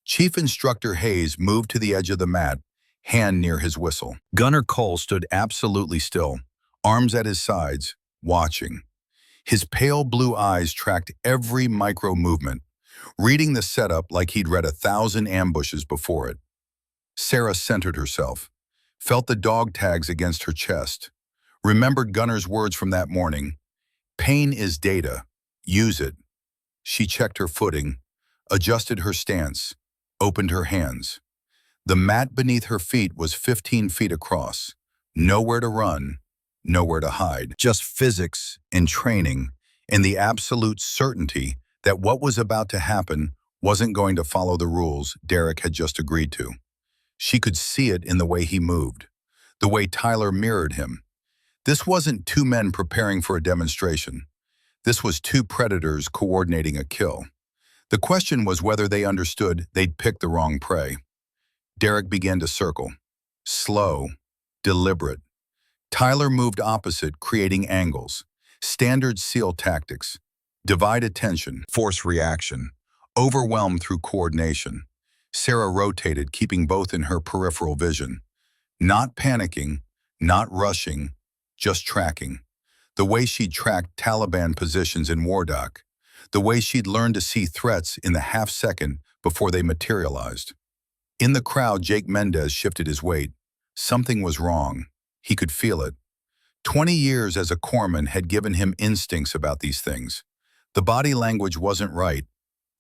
Chief Instructor Hayes moved to the edge of the mat, hand near his whistle. Gunner Cole stood absolutely still, arms at his sides, watching. His pale blue eyes tracked every micro movement, reading the setup like he'd read 1,000 ambushes before it. Sarah centered herself, felt the dog tags against her chest, remembered Gunner's words from that morning. Pain is data. Use it. She checked her footing, adjusted her stance, opened her hands. The mat beneath her feet was 15 feet across. Nowhere to run, nowhere to hide. Just physics and training and the absolute certainty that what was about to happen wasn't going to follow the rules Derek had just agreed to. She could see it in the way he moved, the way Tyler mirrored him. This wasn't two men preparing for a demonstration. This was two predators coordinating a kill. The question was whether they understood they'd picked the wrong prey. Derek began to circle. Slow, deliberate. Tyler moved opposite, creating angles. Standard SEAL tactics. Divide attention, force reaction. Overwhelm through coordination. Sarah rotated, keeping both in her peripheral vision. Not panicking, not rushing, just tracking. The way she'd tracked Taliban positions in Wardak. The way she'd learned to see threats in the half second before they materialized. In the crowd, Jake Mendez shifted his weight. Something was wrong. He could feel it. 20 years as a corpsman had given him instincts about these things. The body language wasn't right.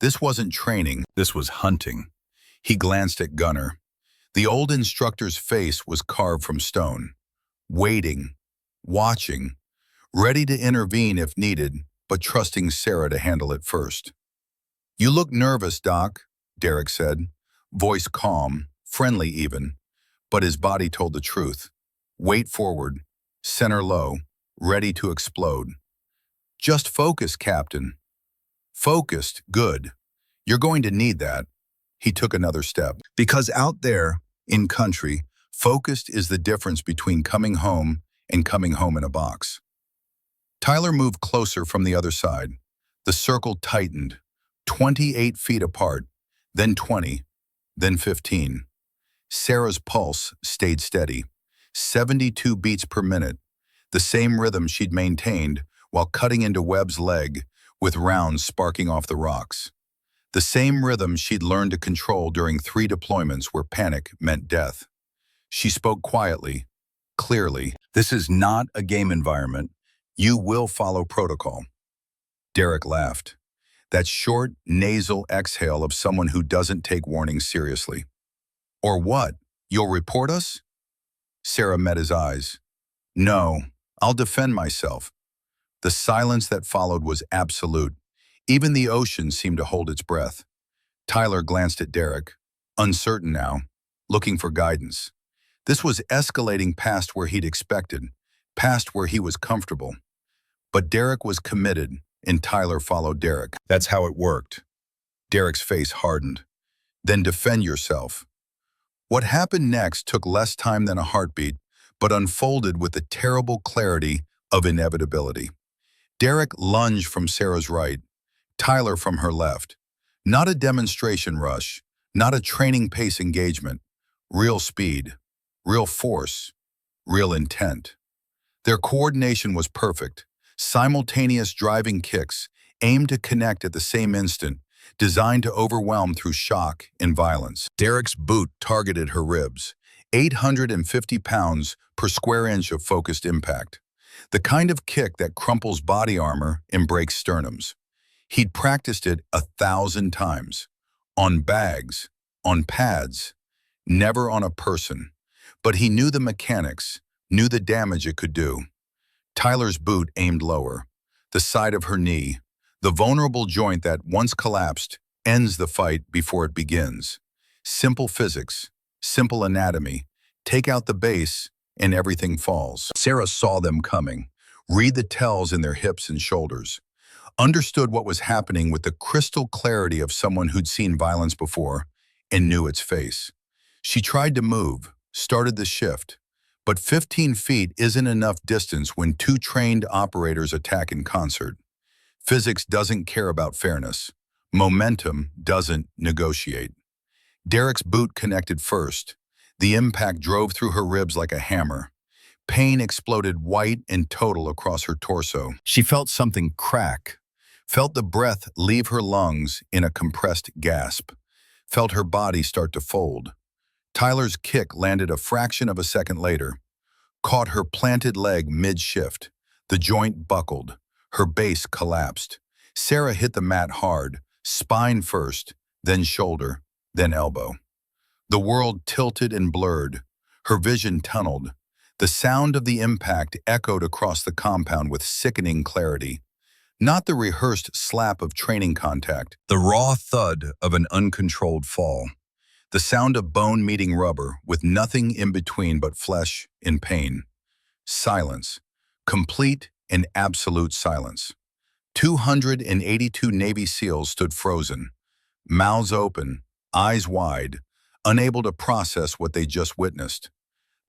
This wasn't training, this was hunting. He glanced at Gunner. The old instructor's face was carved from stone. Waiting, watching, ready to intervene if needed, but trusting Sarah to handle it first. You look nervous, Doc, Derek said, voice calm, friendly even, but his body told the truth. Weight forward, center low, ready to explode. Just focus, Captain. Focused, good. You're going to need that. He took another step. Because out there, in country, focused is the difference between coming home and coming home in a box. Tyler moved closer from the other side. The circle tightened, 28 feet apart, then 20, then 15. Sarah's pulse stayed steady, 72 beats per minute, the same rhythm she'd maintained while cutting into Webb's leg with rounds sparking off the rocks. The same rhythm she'd learned to control during 3 deployments where panic meant death. She spoke quietly, clearly. This is not a game environment. You will follow protocol. Derek laughed. That short, nasal exhale of someone who doesn't take warnings seriously. Or what? You'll report us? Sarah met his eyes. No, I'll defend myself. The silence that followed was absolute. Even the ocean seemed to hold its breath. Tyler glanced at Derek, uncertain now, looking for guidance. This was escalating past where he'd expected. past where he was comfortable. But Derek was committed, and Tyler followed Derek. That's how it worked. Derek's face hardened. Then defend yourself. What happened next took less time than a heartbeat, but unfolded with the terrible clarity of inevitability. Derek lunged from Sarah's right, Tyler from her left. Not a demonstration rush, not a training pace engagement. Real speed, real force, real intent. Their coordination was perfect. Simultaneous driving kicks, aimed to connect at the same instant, designed to overwhelm through shock and violence. Derek's boot targeted her ribs, 850 pounds per square inch of focused impact. The kind of kick that crumples body armor and breaks sternums. He'd practiced it 1,000 times. On bags, on pads, never on a person. But he knew the mechanics, knew the damage it could do. Tyler's boot aimed lower, the side of her knee, the vulnerable joint that, once collapsed, ends the fight before it begins. Simple physics, simple anatomy. Take out the base, and everything falls. Sarah saw them coming, read the tells in their hips and shoulders, understood what was happening with the crystal clarity of someone who'd seen violence before and knew its face. She tried to move, started the shift, but 15 feet isn't enough distance when two trained operators attack in concert. Physics doesn't care about fairness. Momentum doesn't negotiate. Derek's boot connected first. The impact drove through her ribs like a hammer. Pain exploded white and total across her torso. She felt something crack, felt the breath leave her lungs in a compressed gasp, felt her body start to fold. Tyler's kick landed a fraction of a second later, caught her planted leg mid-shift. The joint buckled, her base collapsed. Sarah hit the mat hard, spine first, then shoulder, then elbow. The world tilted and blurred, her vision tunneled. The sound of the impact echoed across the compound with sickening clarity. Not the rehearsed slap of training contact, the raw thud of an uncontrolled fall. The sound of bone meeting rubber with nothing in between but flesh and pain. Silence. Complete and absolute silence. 282 Navy SEALs stood frozen, mouths open, eyes wide, unable to process what they just witnessed.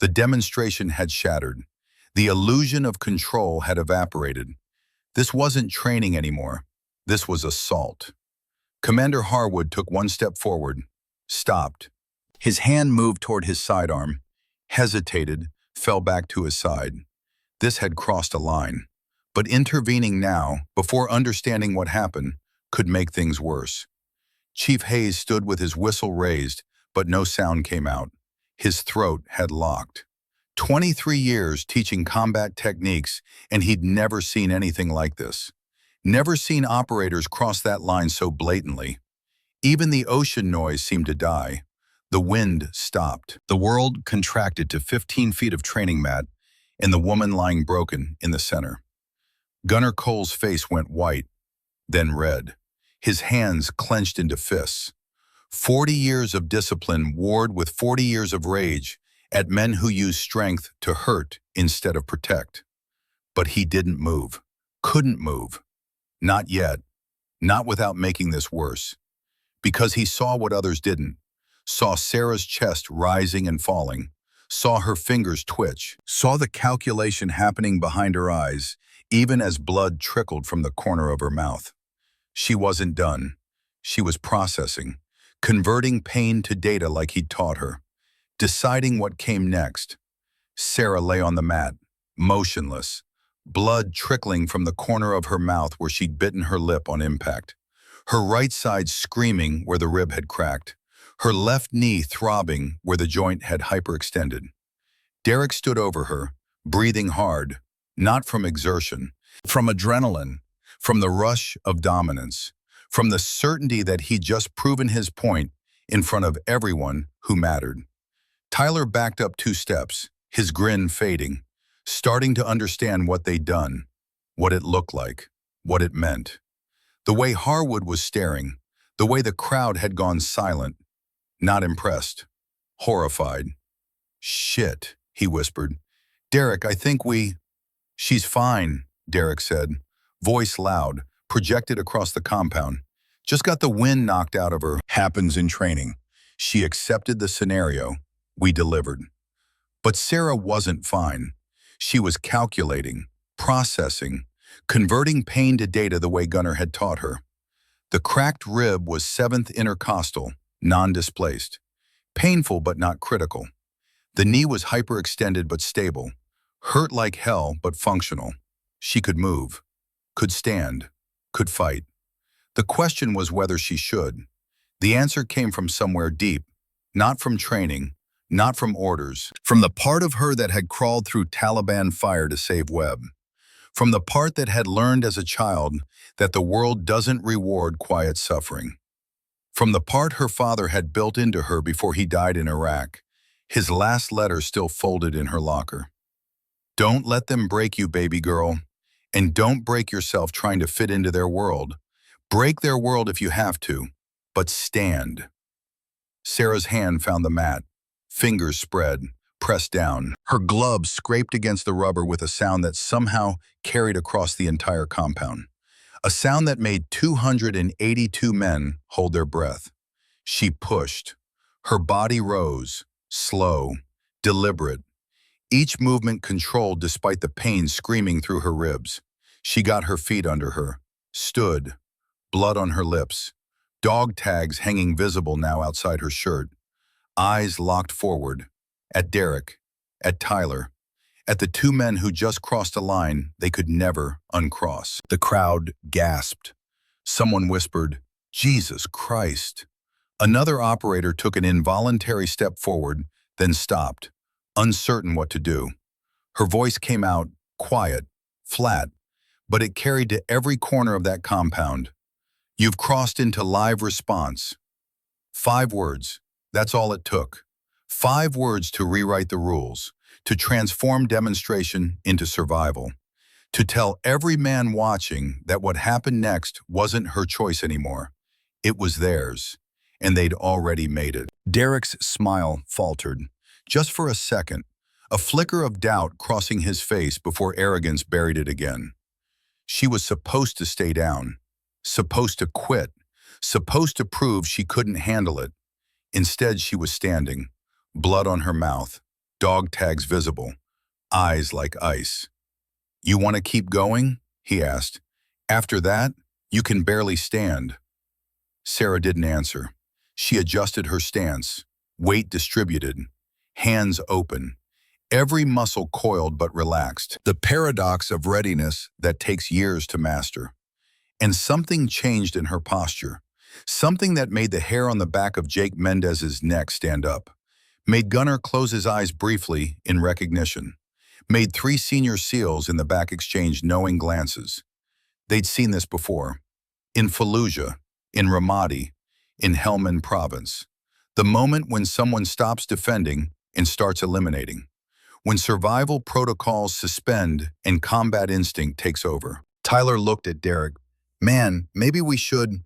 The demonstration had shattered. The illusion of control had evaporated. This wasn't training anymore. This was assault. Commander Harwood took one step forward, stopped. His hand moved toward his sidearm, hesitated, fell back to his side. This had crossed a line. But intervening now, before understanding what happened, could make things worse. Chief Hayes stood with his whistle raised, but no sound came out. His throat had locked. 23 years teaching combat techniques, and he'd never seen anything like this. Never seen operators cross that line so blatantly. Even the ocean noise seemed to die. The wind stopped. The world contracted to 15 feet of training mat, and the woman lying broken in the center. Gunner Cole's face went white, then red. His hands clenched into fists. 40 years of discipline warred with 40 years of rage at men who used strength to hurt instead of protect. But he didn't move, couldn't move. Not yet, not without making this worse. Because he saw what others didn't, saw Sarah's chest rising and falling, saw her fingers twitch, saw the calculation happening behind her eyes, even as blood trickled from the corner of her mouth. She wasn't done. She was processing, converting pain to data like he'd taught her, deciding what came next. Sarah lay on the mat, motionless, blood trickling from the corner of her mouth where she'd bitten her lip on impact, her right side screaming where the rib had cracked, her left knee throbbing where the joint had hyperextended. Derek stood over her, breathing hard, not from exertion, from adrenaline, from the rush of dominance, from the certainty that he'd just proven his point in front of everyone who mattered. Tyler backed up 2 steps, his grin fading, starting to understand what they'd done, what it looked like, what it meant. The way Harwood was staring, the way the crowd had gone silent, not impressed, horrified. "Shit," he whispered. "Derek, I think we..." "She's fine," Derek said, voice loud, projected across the compound. "Just got the wind knocked out of her." Happens in training. She accepted the scenario. We delivered. But Sarah wasn't fine. She was calculating, processing, converting pain to data the way Gunnar had taught her. The cracked rib was 7th intercostal, non-displaced. Painful but not critical. The knee was hyperextended but stable. Hurt like hell but functional. She could move, could stand, could fight. The question was whether she should. The answer came from somewhere deep, not from training, not from orders, from the part of her that had crawled through Taliban fire to save Webb, from the part that had learned as a child that the world doesn't reward quiet suffering, from the part her father had built into her before he died in Iraq, his last letter still folded in her locker. "Don't let them break you, baby girl, and don't break yourself trying to fit into their world. Break their world if you have to, but stand." Sarah's hand found the mat, fingers spread, pressed down. Her gloves scraped against the rubber with a sound that somehow carried across the entire compound. A sound that made 282 men hold their breath. She pushed. Her body rose, slow, deliberate. Each movement controlled despite the pain screaming through her ribs. She got her feet under her, stood, blood on her lips, dog tags hanging visible now outside her shirt, eyes locked forward, at Derek, at Tyler, at the two men who just crossed a line they could never uncross. The crowd gasped. Someone whispered, "Jesus Christ." Another operator took an involuntary step forward, then stopped, uncertain what to do. Her voice came out, quiet, flat, but it carried to every corner of that compound. "You've crossed into live response." 5 words, that's all it took. 5 words to rewrite the rules, to transform demonstration into survival, to tell every man watching that what happened next wasn't her choice anymore. It was theirs, and they'd already made it. Derek's smile faltered, just for a second, a flicker of doubt crossing his face before arrogance buried it again. She was supposed to stay down, supposed to quit, supposed to prove she couldn't handle it. Instead, she was standing, blood on her mouth, dog tags visible, eyes like ice. "You want to keep going?" he asked. "After that, you can barely stand." Sarah didn't answer. She adjusted her stance, weight distributed, hands open, every muscle coiled but relaxed. The paradox of readiness that takes years to master. And something changed in her posture, something that made the hair on the back of Jake Mendez's neck stand up, made Gunnar close his eyes briefly in recognition, made 3 senior SEALs in the back exchange knowing glances. They'd seen this before, in Fallujah, in Ramadi, in Helmand Province. The moment when someone stops defending and starts eliminating. When survival protocols suspend and combat instinct takes over. Tyler looked at Derek. "Man, maybe we should."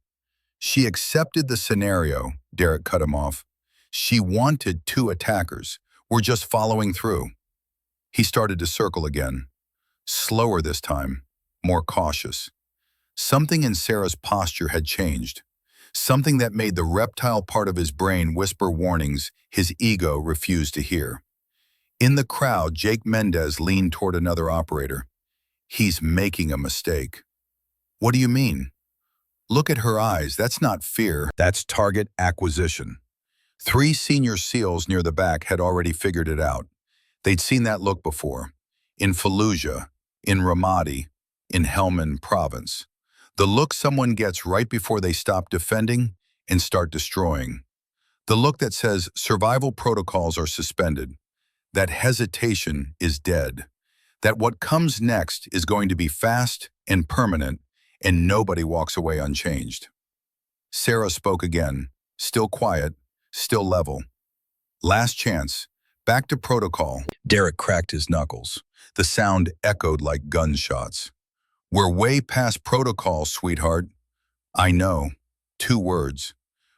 She accepted the scenario, Derek cut him off. She wanted 2 attackers. We're just following through. He started to circle again. Slower this time, more cautious. Something in Sarah's posture had changed. Something that made the reptile part of his brain whisper warnings his ego refused to hear. In the crowd, Jake Mendez leaned toward another operator. "He's making a mistake." "What do you mean?" "Look at her eyes. That's not fear. That's target acquisition." 3 senior SEALs near the back had already figured it out. They'd seen that look before. In Fallujah, in Ramadi, in Helmand Province. The look someone gets right before they stop defending and start destroying. The look that says survival protocols are suspended. That hesitation is dead. That what comes next is going to be fast and permanent, and nobody walks away unchanged. Sarah spoke again, still quiet, still level. "Last chance, back to protocol." Derek cracked his knuckles. The sound echoed like gunshots. "We're way past protocol, sweetheart." "I know." 2 words.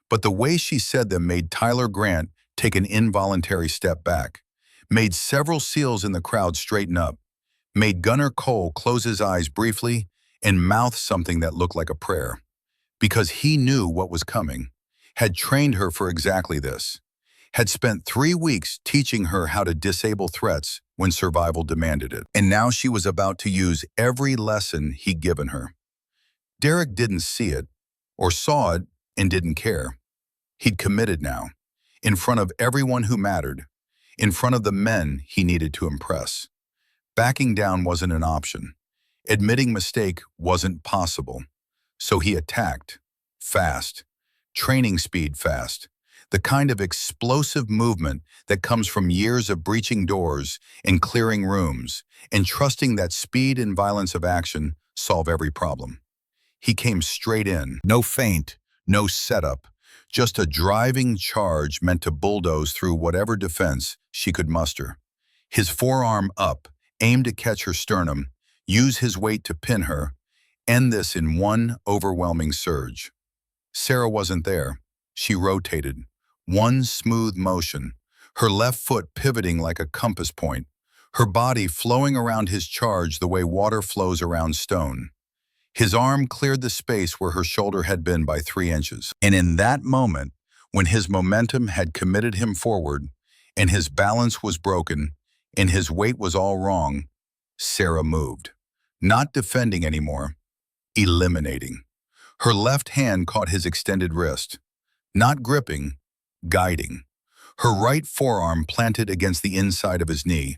But the way she said them made Tyler Grant take an involuntary step back, made several SEALs in the crowd straighten up, made Gunner Cole close his eyes briefly and mouth something that looked like a prayer, because he knew what was coming, had trained her for exactly this, had spent 3 weeks teaching her how to disable threats when survival demanded it. And now she was about to use every lesson he'd given her. Derek didn't see it, or saw it and didn't care. He'd committed now, in front of everyone who mattered, in front of the men he needed to impress. Backing down wasn't an option. Admitting mistake wasn't possible. So he attacked, fast, training speed fast, the kind of explosive movement that comes from years of breaching doors and clearing rooms and trusting that speed and violence of action solve every problem. He came straight in, no feint, no setup, just a driving charge meant to bulldoze through whatever defense she could muster. His forearm up, aimed to catch her sternum, use his weight to pin her, end this in one overwhelming surge. Sarah wasn't there. She rotated. One smooth motion, her left foot pivoting like a compass point, her body flowing around his charge the way water flows around stone. His arm cleared the space where her shoulder had been by 3 inches. And in that moment, when his momentum had committed him forward, and his balance was broken, and his weight was all wrong, Sarah moved. Not defending anymore, eliminating. Her left hand caught his extended wrist. Not gripping, guiding. Her right forearm planted against the inside of his knee.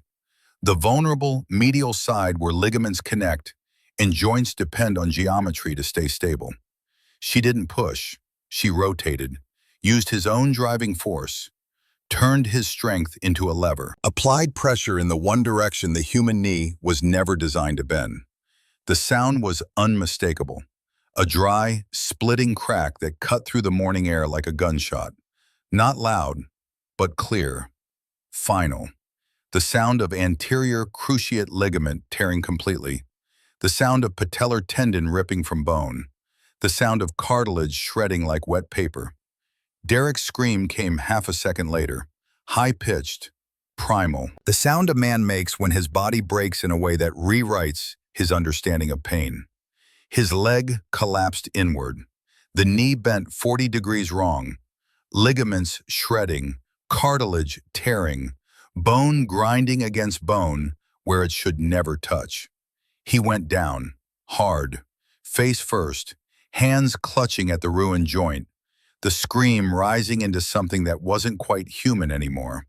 The vulnerable medial side where ligaments connect and joints depend on geometry to stay stable. She didn't push. She rotated, used his own driving force, turned his strength into a lever. Applied pressure in the one direction the human knee was never designed to bend. The sound was unmistakable. A dry, splitting crack that cut through the morning air like a gunshot. Not loud, but clear. Final. The sound of anterior cruciate ligament tearing completely. The sound of patellar tendon ripping from bone. The sound of cartilage shredding like wet paper. Derek's scream came half a second later. High-pitched, primal. The sound a man makes when his body breaks in a way that rewrites his understanding of pain. His leg collapsed inward. The knee bent 40 degrees wrong. Ligaments shredding, cartilage tearing, bone grinding against bone where it should never touch. He went down, hard, face first, hands clutching at the ruined joint, the scream rising into something that wasn't quite human anymore.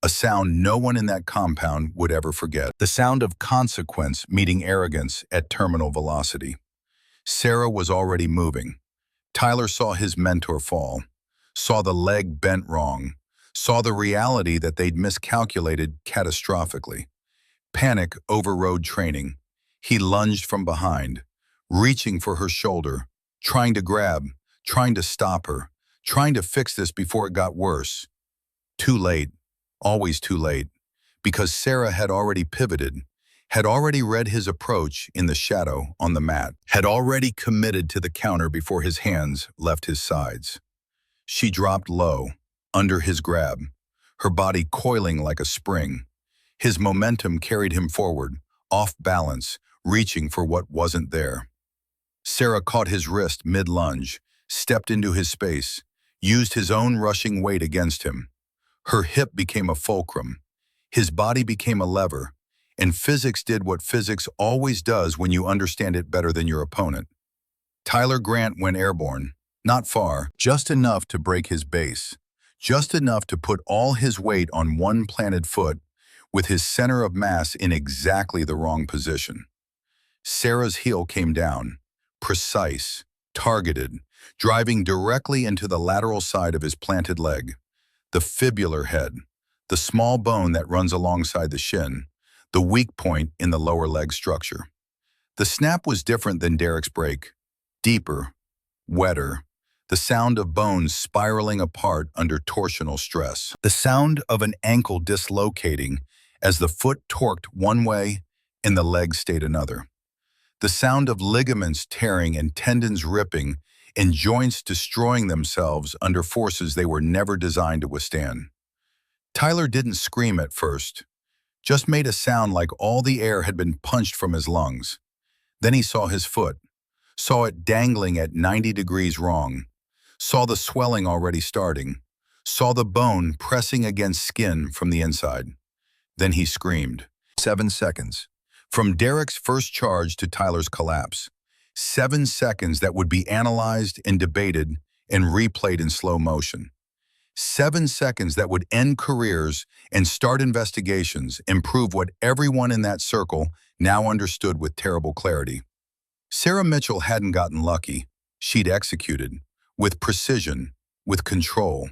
A sound no one in that compound would ever forget. The sound of consequence meeting arrogance at terminal velocity. Sarah was already moving. Tyler saw his mentor fall, saw the leg bent wrong, saw the reality that they'd miscalculated catastrophically. Panic overrode training. He lunged from behind, reaching for her shoulder, trying to grab, trying to stop her, trying to fix this before it got worse. Too late, always too late, because Sarah had already pivoted, had already read his approach in the shadow on the mat, had already committed to the counter before his hands left his sides. She dropped low, under his grab, her body coiling like a spring. His momentum carried him forward, off balance, reaching for what wasn't there. Sarah caught his wrist mid-lunge, stepped into his space, used his own rushing weight against him. Her hip became a fulcrum. His body became a lever, and physics did what physics always does when you understand it better than your opponent. Tyler Grant went airborne, not far, just enough to break his base, just enough to put all his weight on one planted foot, with his center of mass in exactly the wrong position. Sarah's heel came down, precise, targeted, driving directly into the lateral side of his planted leg, the fibular head, the small bone that runs alongside the shin, the weak point in the lower leg structure. The snap was different than Derek's break, deeper, wetter, the sound of bones spiraling apart under torsional stress, the sound of an ankle dislocating as the foot torqued one way and the leg stayed another. The sound of ligaments tearing and tendons ripping and joints destroying themselves under forces they were never designed to withstand. Tyler didn't scream at first, just made a sound like all the air had been punched from his lungs. Then he saw his foot, saw it dangling at 90 degrees wrong, saw the swelling already starting, saw the bone pressing against skin from the inside. Then he screamed. 7 seconds. From Derek's first charge to Tyler's collapse. 7 seconds that would be analyzed and debated and replayed in slow motion. 7 seconds that would end careers and start investigations and prove what everyone in that circle now understood with terrible clarity. Sarah Mitchell hadn't gotten lucky. She'd executed, with precision, with control,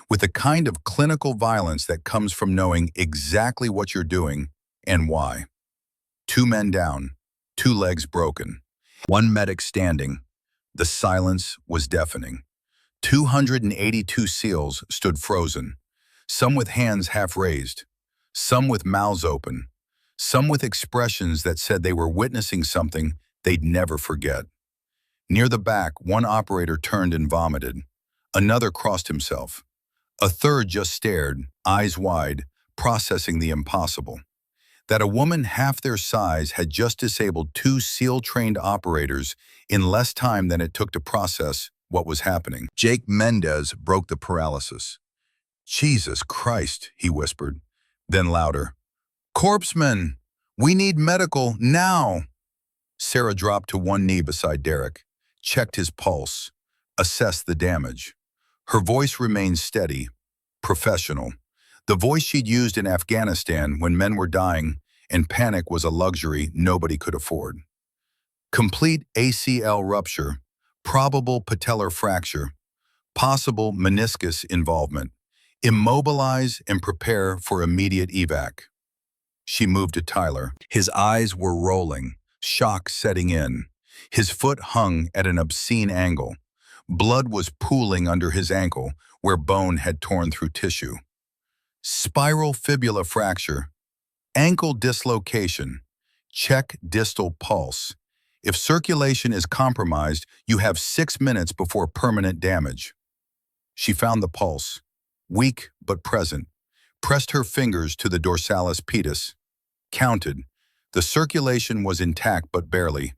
with the kind of clinical violence that comes from knowing exactly what you're doing and why. 2 men down, 2 legs broken, 1 medic standing. The silence was deafening. 282 SEALs stood frozen, some with hands half raised, some with mouths open, some with expressions that said they were witnessing something they'd never forget. Near the back, one operator turned and vomited. Another crossed himself. A third just stared, eyes wide, processing the impossible. That a woman half their size had just disabled 2 SEAL-trained operators in less time than it took to process what was happening. Jake Mendez broke the paralysis. "Jesus Christ," he whispered. Then louder, "Corpseman! We need medical, now!" Sarah dropped to one knee beside Derek, checked his pulse, assessed the damage. Her voice remained steady, professional. The voice she'd used in Afghanistan when men were dying and panic was a luxury nobody could afford. Complete ACL rupture, probable patellar fracture, possible meniscus involvement. Immobilize and prepare for immediate evac. She moved to Tyler. His eyes were rolling, shock setting in. His foot hung at an obscene angle. Blood was pooling under his ankle where bone had torn through tissue. Spiral fibula fracture, ankle dislocation, check distal pulse. If circulation is compromised, you have 6 minutes before permanent damage. She found the pulse, weak but present, pressed her fingers to the dorsalis pedis, counted. The circulation was intact but barely.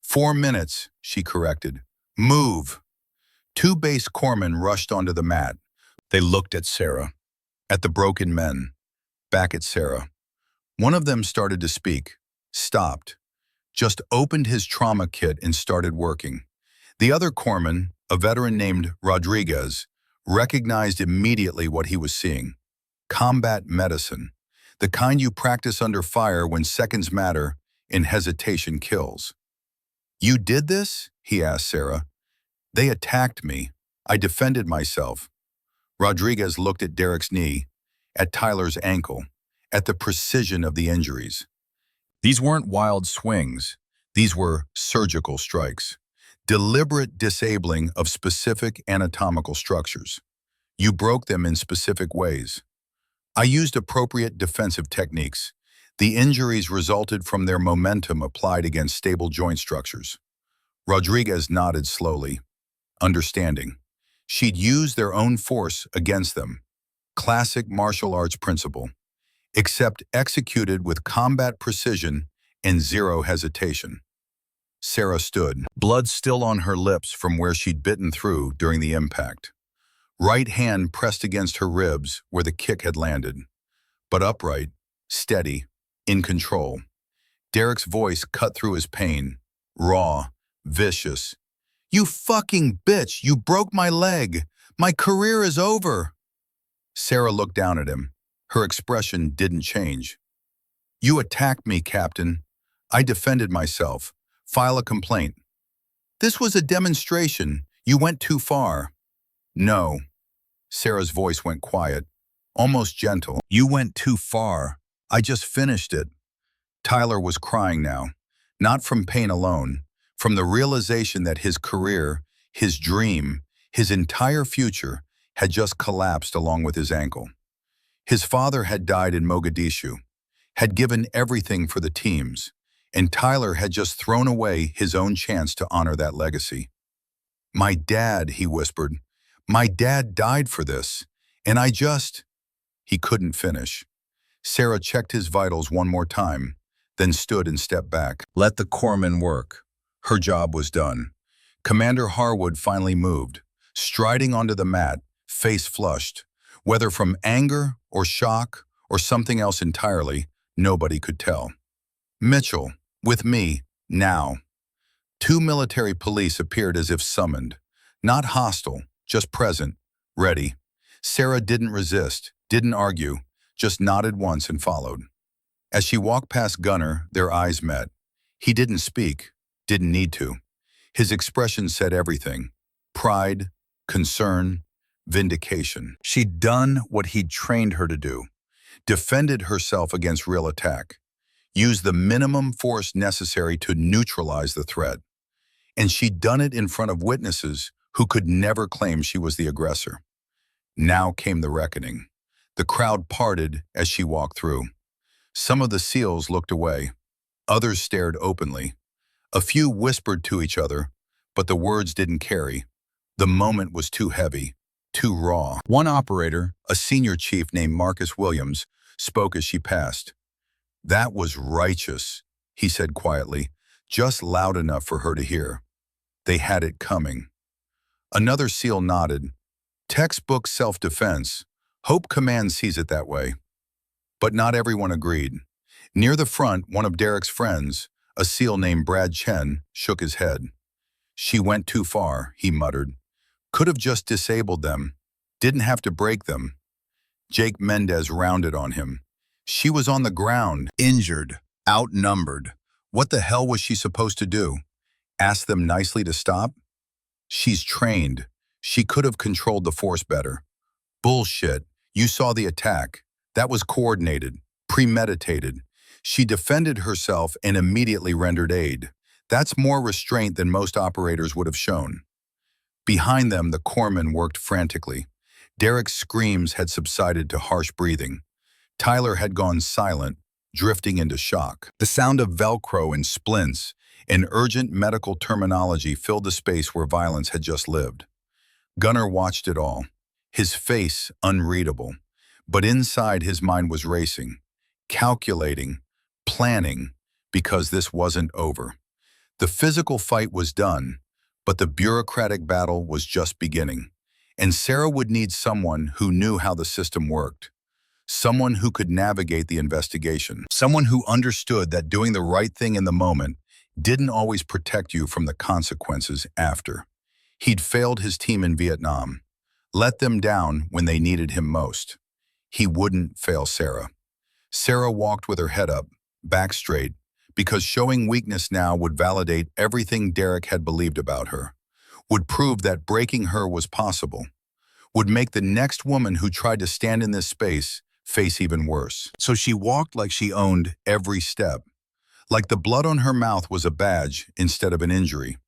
4 minutes, she corrected. Move. 2 base corpsmen rushed onto the mat. They looked at Sarah, at the broken men, back at Sarah. One of them started to speak, stopped, just opened his trauma kit and started working. The other corpsman, a veteran named Rodriguez, recognized immediately what he was seeing. Combat medicine, the kind you practice under fire when seconds matter and hesitation kills. "You did this?" he asked Sarah. "They attacked me. I defended myself." Rodriguez looked at Derek's knee, at Tyler's ankle, at the precision of the injuries. These weren't wild swings. These were surgical strikes. Deliberate disabling of specific anatomical structures. You broke them in specific ways. I used appropriate defensive techniques. The injuries resulted from their momentum applied against stable joint structures. Rodriguez nodded slowly, understanding. She'd used their own force against them. Classic martial arts principle, except executed with combat precision and zero hesitation. Sarah stood, blood still on her lips from where she'd bitten through during the impact. Right hand pressed against her ribs where the kick had landed, but upright, steady, in control. Derek's voice cut through his pain, raw, vicious. "You fucking bitch, you broke my leg. My career is over." Sarah looked down at him. Her expression didn't change. "You attacked me, Captain. I defended myself. File a complaint." "This was a demonstration. You went too far." "No." Sarah's voice went quiet, almost gentle. "You went too far. I just finished it." Tyler was crying now, not from pain alone, from the realization that his career, his dream, his entire future had just collapsed along with his ankle. His father had died in Mogadishu, had given everything for the teams, and Tyler had just thrown away his own chance to honor that legacy. "My dad," he whispered, "my dad died for this, and I just—" He couldn't finish. Sarah checked his vitals one more time, then stood and stepped back. Let the corpsman work. Her job was done. Commander Harwood finally moved, striding onto the mat, face flushed. Whether from anger or shock or something else entirely, nobody could tell. Mitchell, with me, now. Two military police appeared as if summoned. Not hostile, just present, ready. Sarah didn't resist, didn't argue, just nodded once and followed. As she walked past Gunnar, their eyes met. He didn't speak, didn't need to. His expression said everything. Pride, concern, vindication. She'd done what he'd trained her to do. Defended herself against real attack. Used the minimum force necessary to neutralize the threat. And she'd done it in front of witnesses who could never claim she was the aggressor. Now came the reckoning. The crowd parted as she walked through. Some of the SEALs looked away. Others stared openly. A few whispered to each other, but the words didn't carry. The moment was too heavy, too raw. One operator, a senior chief named Marcus Williams, spoke as she passed. "That was righteous," he said quietly, just loud enough for her to hear. They had it coming. Another SEAL nodded. "Textbook self-defense. Hope Command sees it that way." But not everyone agreed. Near the front, one of Derek's friends, a SEAL named Brad Chen, shook his head. "She went too far," he muttered. "Could have just disabled them. Didn't have to break them." Jake Mendez rounded on him. "She was on the ground, injured, outnumbered. What the hell was she supposed to do? Ask them nicely to stop? She's trained. She could have controlled the force better." "Bullshit. You saw the attack. That was coordinated, premeditated. She defended herself and immediately rendered aid. That's more restraint than most operators would have shown." Behind them, the corpsman worked frantically. Derek's screams had subsided to harsh breathing. Tyler had gone silent, drifting into shock. The sound of Velcro and splints and urgent medical terminology filled the space where violence had just lived. Gunnar watched it all, his face unreadable. But inside his mind was racing, calculating, planning, because this wasn't over. The physical fight was done, but the bureaucratic battle was just beginning. And Sarah would need someone who knew how the system worked. Someone who could navigate the investigation. Someone who understood that doing the right thing in the moment didn't always protect you from the consequences after. He'd failed his team in Vietnam, let them down when they needed him most. He wouldn't fail Sarah. Sarah walked with her head up, back straight, because showing weakness now would validate everything Derek had believed about her, would prove that breaking her was possible, would make the next woman who tried to stand in this space face even worse. So she walked like she owned every step, like the blood on her mouth was a badge instead of an injury,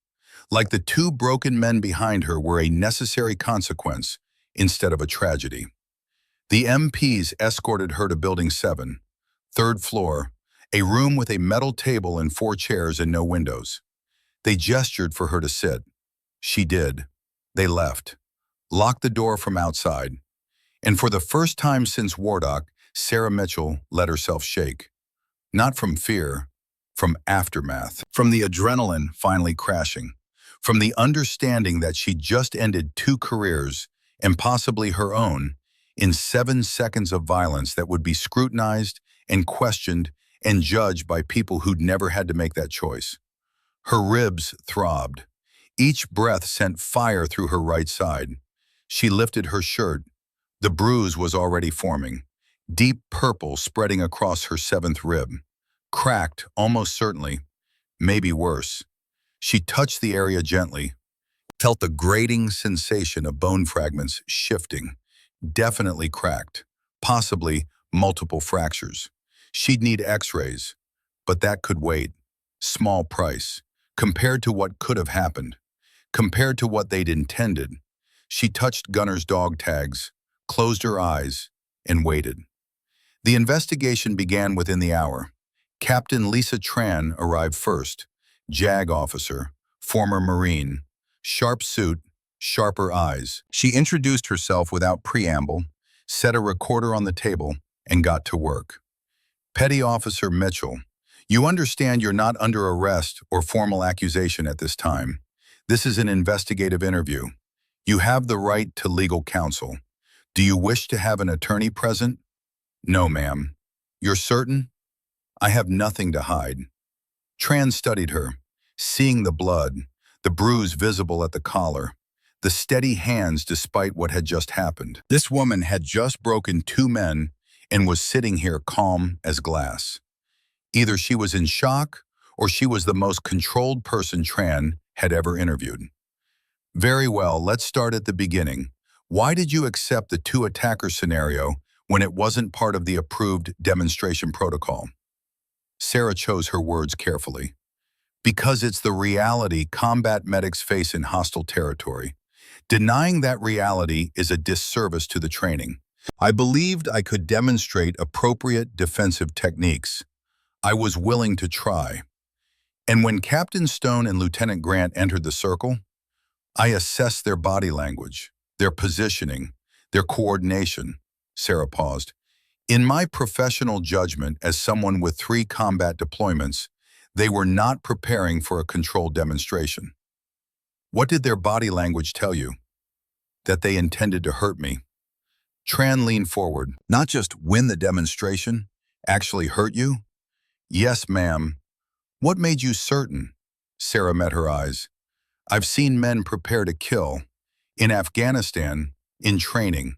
like the two broken men behind her were a necessary consequence instead of a tragedy. The MPs escorted her to Building 7, third floor, a room with a metal table and 4 chairs and no windows. They gestured for her to sit. She did. They left, locked the door from outside. And for the first time since Wardock, Sarah Mitchell let herself shake. Not from fear, from aftermath, from the adrenaline finally crashing, from the understanding that she'd just ended 2 careers, and possibly her own, in 7 seconds of violence that would be scrutinized and questioned and judged by people who'd never had to make that choice. Her ribs throbbed. Each breath sent fire through her right side. She lifted her shirt. The bruise was already forming, deep purple spreading across her 7th rib. Cracked, almost certainly, maybe worse. She touched the area gently, felt the grating sensation of bone fragments shifting. Definitely cracked, possibly multiple fractures. She'd need x-rays, but that could wait. Small price, compared to what could have happened, compared to what they'd intended. She touched Gunnar's dog tags, closed her eyes, and waited. The investigation began within the hour. Captain Lisa Tran arrived first, JAG officer, former Marine, sharp suit, sharper eyes. She introduced herself without preamble, set a recorder on the table, and got to work. Petty Officer Mitchell, you understand you're not under arrest or formal accusation at this time. This is an investigative interview. You have the right to legal counsel. Do you wish to have an attorney present? No, ma'am. You're certain? I have nothing to hide. Tran studied her, seeing the blood, the bruise visible at the collar, the steady hands despite what had just happened. This woman had just broken two men and was sitting here calm as glass. Either she was in shock or she was the most controlled person Tran had ever interviewed. Very well, let's start at the beginning. Why did you accept the two-attacker scenario when it wasn't part of the approved demonstration protocol? Sarah chose her words carefully. Because it's the reality combat medics face in hostile territory. Denying that reality is a disservice to the training. I believed I could demonstrate appropriate defensive techniques. I was willing to try. And when Captain Stone and Lieutenant Grant entered the circle, I assessed their body language, their positioning, their coordination. Sarah paused. In my professional judgment as someone with 3 combat deployments, they were not preparing for a controlled demonstration. What did their body language tell you? That they intended to hurt me. Tran leaned forward. Not just win the demonstration, actually hurt you? Yes, ma'am. What made you certain? Sarah met her eyes. I've seen men prepare to kill. In Afghanistan, in training.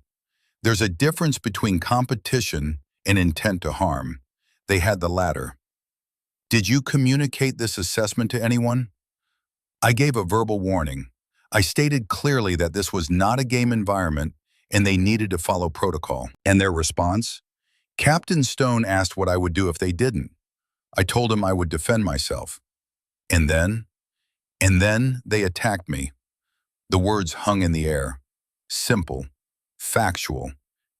There's a difference between competition and intent to harm. They had the latter. Did you communicate this assessment to anyone? I gave a verbal warning. I stated clearly that this was not a game environment and they needed to follow protocol. And their response? Captain Stone asked what I would do if they didn't. I told him I would defend myself. And then they attacked me. The words hung in the air. Simple, factual,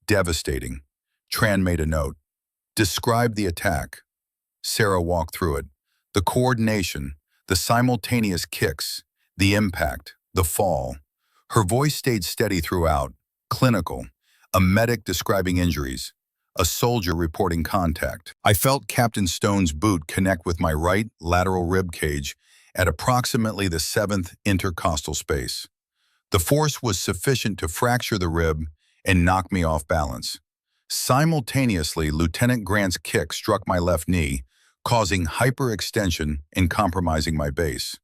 devastating. Tran made a note. Describe the attack. Sarah walked through it. The coordination, the simultaneous kicks, the impact, the fall. Her voice stayed steady throughout, clinical, a medic describing injuries, a soldier reporting contact. I felt Captain Stone's boot connect with my right lateral rib cage at approximately the 7th intercostal space. The force was sufficient to fracture the rib and knock me off balance. Simultaneously, Lieutenant Grant's kick struck my left knee, causing hyperextension and compromising my base.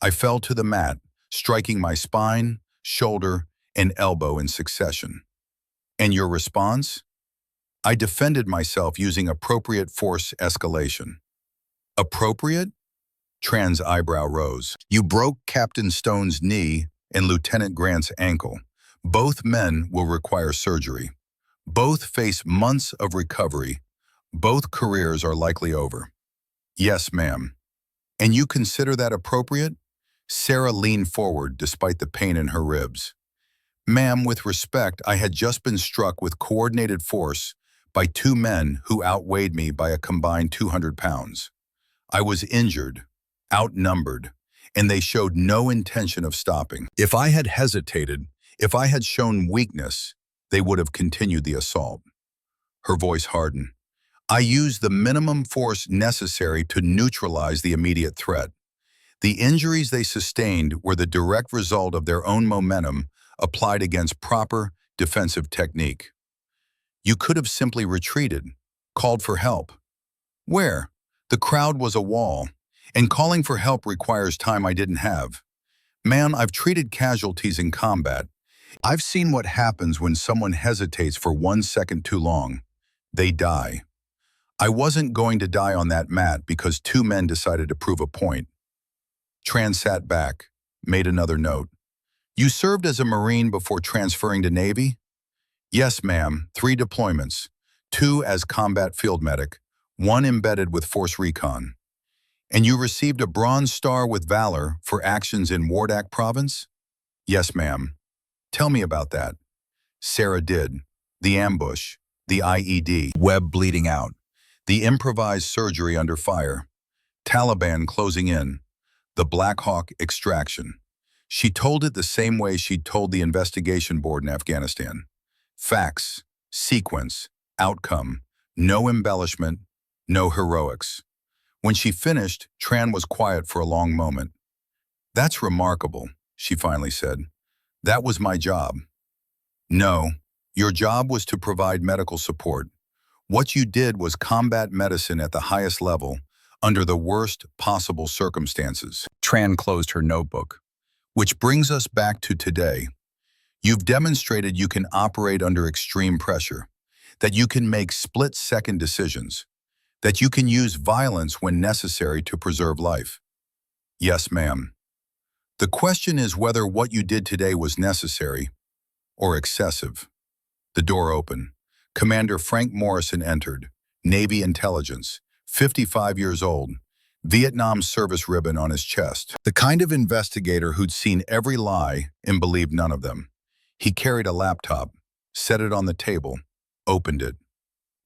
I fell to the mat, striking my spine, shoulder, and elbow in succession. And your response? I defended myself using appropriate force escalation. Appropriate? Tran's eyebrow rose. You broke Captain Stone's knee and Lieutenant Grant's ankle. Both men will require surgery. Both face months of recovery. Both careers are likely over. Yes, ma'am. And you consider that appropriate? Sarah leaned forward despite the pain in her ribs. Ma'am, with respect, I had just been struck with coordinated force by 2 men who outweighed me by a combined 200 pounds. I was injured, outnumbered, and they showed no intention of stopping. If I had hesitated, if I had shown weakness, they would have continued the assault. Her voice hardened. I used the minimum force necessary to neutralize the immediate threat. The injuries they sustained were the direct result of their own momentum applied against proper defensive technique. You could have simply retreated, called for help. Where? The crowd was a wall, and calling for help requires time I didn't have. Ma'am, I've treated casualties in combat. I've seen what happens when someone hesitates for 1 second too long. They die. I wasn't going to die on that mat because 2 men decided to prove a point. Tran sat back, made another note. You served as a Marine before transferring to Navy? Yes, ma'am, 3 deployments, 2 as combat field medic, 1 embedded with Force Recon. And you received a Bronze Star with Valor for actions in Wardak Province? Yes, ma'am. Tell me about that. Sarah did. The ambush, the IED, web bleeding out, the improvised surgery under fire, Taliban closing in, the Black Hawk extraction. She told it the same way she'd told the investigation board in Afghanistan. Facts, sequence, outcome, no embellishment, No heroics. When she finished, Tran was quiet for a long moment. "That's remarkable," she finally said. "That was my job." "No, your job was to provide medical support. What you did was combat medicine at the highest level, under the worst possible circumstances." Tran closed her notebook. "Which brings us back to today. You've demonstrated you can operate under extreme pressure, that you can make split-second decisions, that you can use violence when necessary to preserve life." "Yes, ma'am. The question is whether what you did today was necessary or excessive." The door opened. Commander Frank Morrison entered, Navy Intelligence, 55 years old, Vietnam service ribbon on his chest. The kind of investigator who'd seen every lie and believed none of them. He carried a laptop, set it on the table, opened it.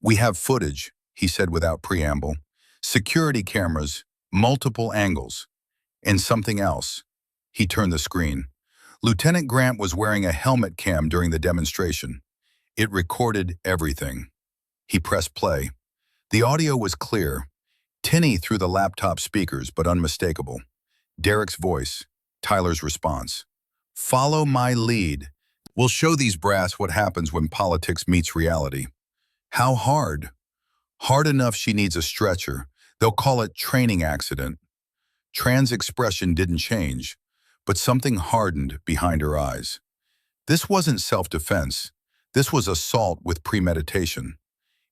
"We have footage," he said without preamble. "Security cameras, multiple angles, and something else." He turned the screen. Lieutenant Grant was wearing a helmet cam during the demonstration. It recorded everything. He pressed play. The audio was clear, tinny through the laptop speakers, but unmistakable. Derek's voice, Tyler's response. "Follow my lead. We'll show these brass what happens when politics meets reality." "How hard?" "Hard enough she needs a stretcher. They'll call it training accident." Tran's expression didn't change, but something hardened behind her eyes. This wasn't self-defense. This was assault with premeditation.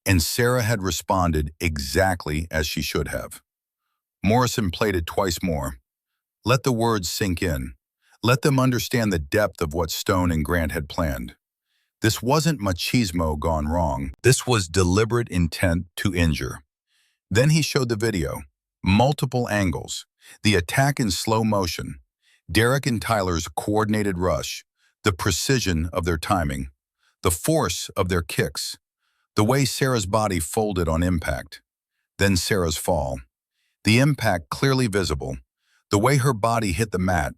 And Sarah had responded exactly as she should have. Morrison played it twice more. Let the words sink in. Let them understand the depth of what Stone and Grant had planned. This wasn't machismo gone wrong. This was deliberate intent to injure. Then he showed the video. Multiple angles. The attack in slow motion. Derek and Tyler's coordinated rush. The precision of their timing. The force of their kicks. The way Sarah's body folded on impact. Then Sarah's fall. The impact clearly visible. The way her body hit the mat.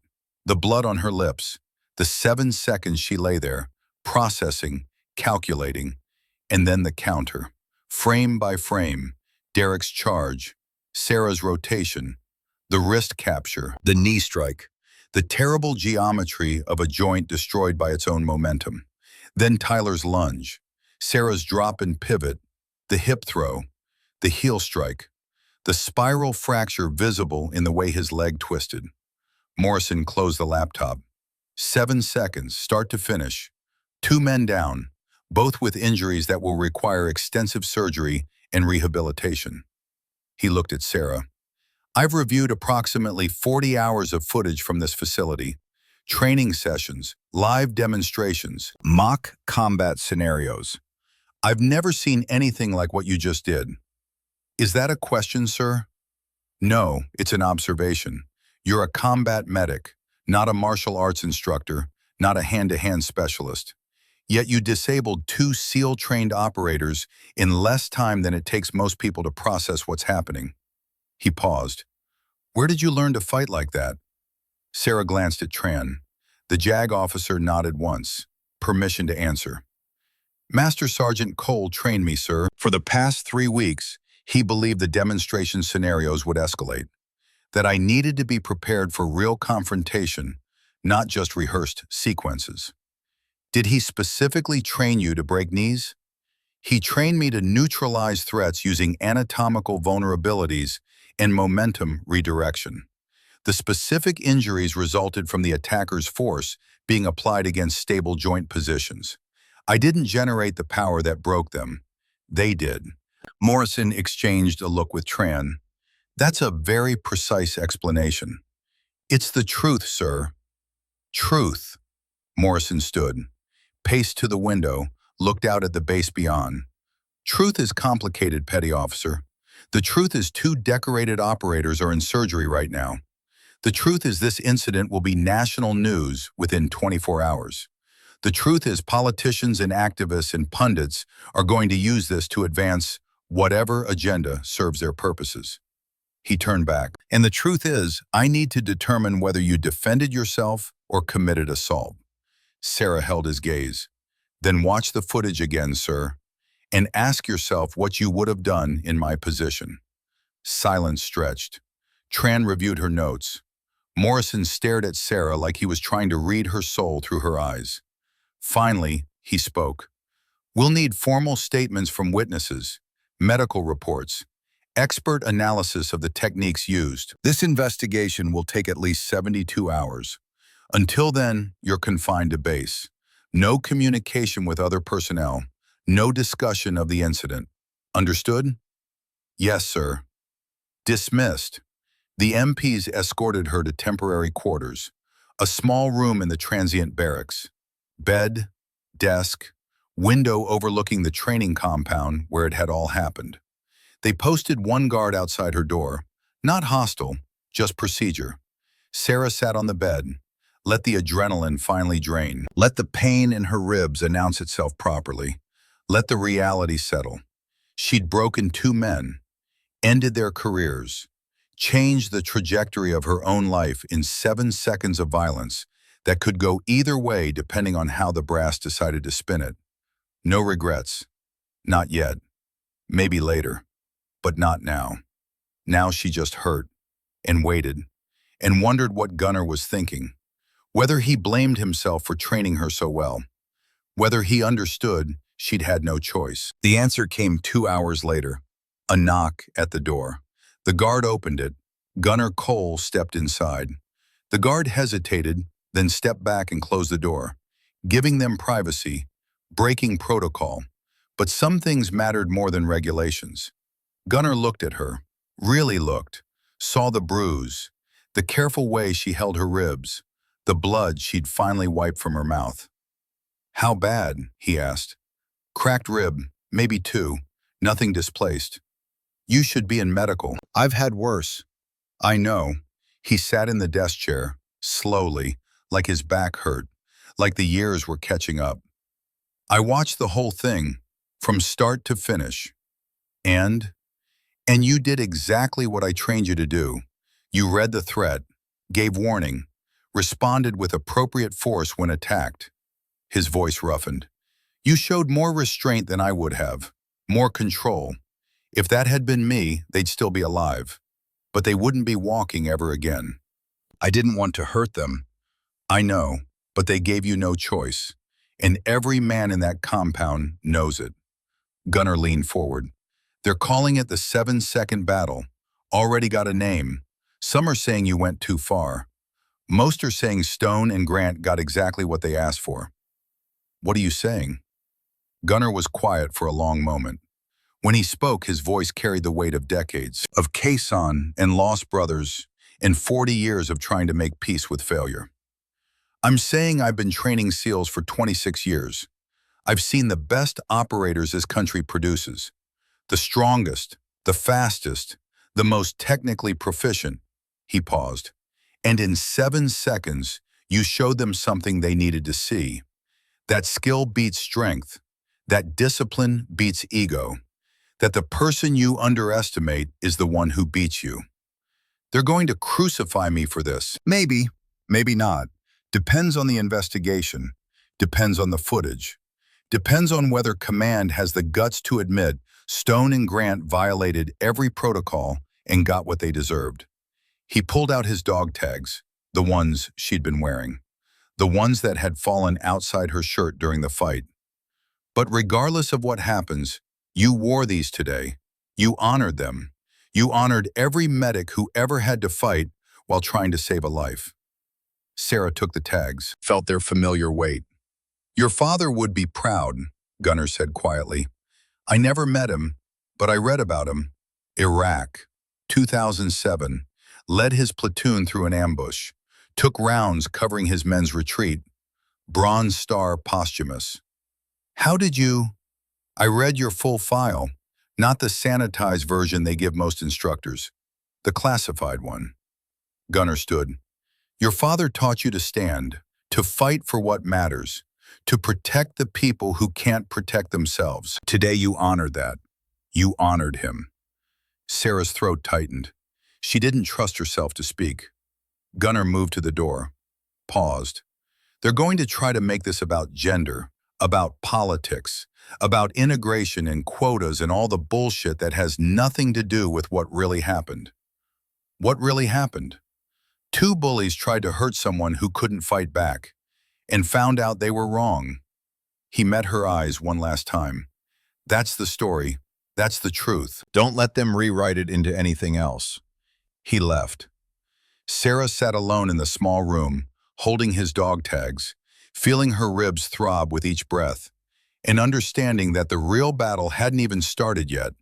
The blood on her lips. The 7 seconds she lay there, processing, calculating. And then the counter. Frame by frame. Derek's charge. Sarah's rotation. The wrist capture. The knee strike. The terrible geometry of a joint destroyed by its own momentum. Then Tyler's lunge, Sarah's drop and pivot, the hip throw, the heel strike, the spiral fracture visible in the way his leg twisted. Morrison closed the laptop. 7 seconds, start to finish. 2 men down, both with injuries that will require extensive surgery and rehabilitation. He looked at Sarah. "I've reviewed approximately 40 hours of footage from this facility. Training sessions, live demonstrations, mock combat scenarios. I've never seen anything like what you just did." "Is that a question, sir?" "No, it's an observation. You're a combat medic, not a martial arts instructor, not a hand-to-hand specialist. Yet you disabled 2 SEAL-trained operators in less time than it takes most people to process what's happening." He paused. "Where did you learn to fight like that?" Sarah glanced at Tran. The JAG officer nodded once. Permission to answer. "Master Sergeant Cole trained me, sir. For the past 3 weeks, he believed the demonstration scenarios would escalate. That I needed to be prepared for real confrontation, not just rehearsed sequences." "Did he specifically train you to break knees?" "He trained me to neutralize threats using anatomical vulnerabilities and momentum redirection. The specific injuries resulted from the attacker's force being applied against stable joint positions. I didn't generate the power that broke them. They did." Morrison exchanged a look with Tran. "That's a very precise explanation." "It's the truth, sir." "Truth." Morrison stood, paced to the window, looked out at the base beyond. "Truth is complicated, petty officer. The truth is 2 decorated operators are in surgery right now. The truth is this incident will be national news within 24 hours. The truth is politicians and activists and pundits are going to use this to advance whatever agenda serves their purposes." He turned back. "And the truth is, I need to determine whether you defended yourself or committed assault." Sarah held his gaze. "Then watch the footage again, sir. and ask yourself what you would have done in my position." Silence stretched. Tran reviewed her notes. Morrison stared at Sarah like he was trying to read her soul through her eyes. Finally, he spoke. "We'll need formal statements from witnesses, medical reports, expert analysis of the techniques used. This investigation will take at least 72 hours. Until then, you're confined to base. No communication with other personnel. No discussion of the incident. Understood?" "Yes, sir." Dismissed. The MPs escorted her to temporary quarters, a small room in the transient barracks. Bed, desk, window overlooking the training compound where it had all happened. They posted one guard outside her door, not hostile, just procedure. Sarah sat on the bed. Let the adrenaline finally drain. Let the pain in her ribs announce itself properly. Let the reality settle. She'd broken two men, ended their careers, changed the trajectory of her own life in 7 seconds of violence that could go either way depending on how the brass decided to spin it. No regrets. Not yet. Maybe later. But not now. Now she just hurt, and waited, and wondered what Gunnar was thinking. Whether he blamed himself for training her so well. Whether he understood she'd had no choice. The answer came 2 hours later. A knock at the door. The guard opened it. Gunnar Cole stepped inside. The guard hesitated, then stepped back and closed the door, giving them privacy, breaking protocol. But some things mattered more than regulations. Gunnar looked at her, really looked, saw the bruise, the careful way she held her ribs, the blood she'd finally wiped from her mouth. "How bad?" he asked. "Cracked rib, maybe 2, nothing displaced. You should be in medical." "I've had worse." "I know." He sat in the desk chair, slowly, like his back hurt, like the years were catching up. "I watched the whole thing, from start to finish. And you did exactly what I trained you to do. You read the threat, gave warning, responded with appropriate force when attacked." His voice roughened. "You showed more restraint than I would have, more control. If that had been me, they'd still be alive. But they wouldn't be walking ever again. I didn't want to hurt them. I know, but they gave you no choice. And every man in that compound knows it." Gunnar leaned forward. "They're calling it the 7-second battle. Already got a name. Some are saying you went too far. Most are saying Stone and Grant got exactly what they asked for." "What are you saying?" Gunnar was quiet for a long moment. When he spoke, his voice carried the weight of decades, of caisson and lost brothers, and 40 years of trying to make peace with failure. "I'm saying I've been training SEALs for 26 years. I've seen the best operators this country produces. The strongest, the fastest, the most technically proficient." He paused. "And in 7 seconds, you showed them something they needed to see. That skill beats strength. That discipline beats ego. That the person you underestimate is the one who beats you. They're going to crucify me for this. Maybe, maybe not. Depends on the investigation. Depends on the footage. Depends on whether command has the guts to admit Stone and Grant violated every protocol and got what they deserved." He pulled out his dog tags, the ones she'd been wearing, the ones that had fallen outside her shirt during the fight. "But regardless of what happens, you wore these today. You honored them. You honored every medic who ever had to fight while trying to save a life." Sarah took the tags, felt their familiar weight. "Your father would be proud," Gunnar said quietly. "I never met him, but I read about him. Iraq, 2007, led his platoon through an ambush, took rounds covering his men's retreat. Bronze Star posthumous. How did you—" "I read your full file, not the sanitized version they give most instructors, the classified one." Gunnar stood. "Your father taught you to stand, to fight for what matters, to protect the people who can't protect themselves. Today you honored that. You honored him." Sarah's throat tightened. She didn't trust herself to speak. Gunnar moved to the door, paused. "They're going to try to make this about gender, about politics, about integration and quotas and all the bullshit that has nothing to do with what really happened. What really happened? Two bullies tried to hurt someone who couldn't fight back and found out they were wrong. He met her eyes one last time. That's the story. That's the truth. Don't let them rewrite it into anything else. He left. Sarah sat alone in the small room, holding his dog tags, feeling her ribs throb with each breath, and understanding that the real battle hadn't even started yet.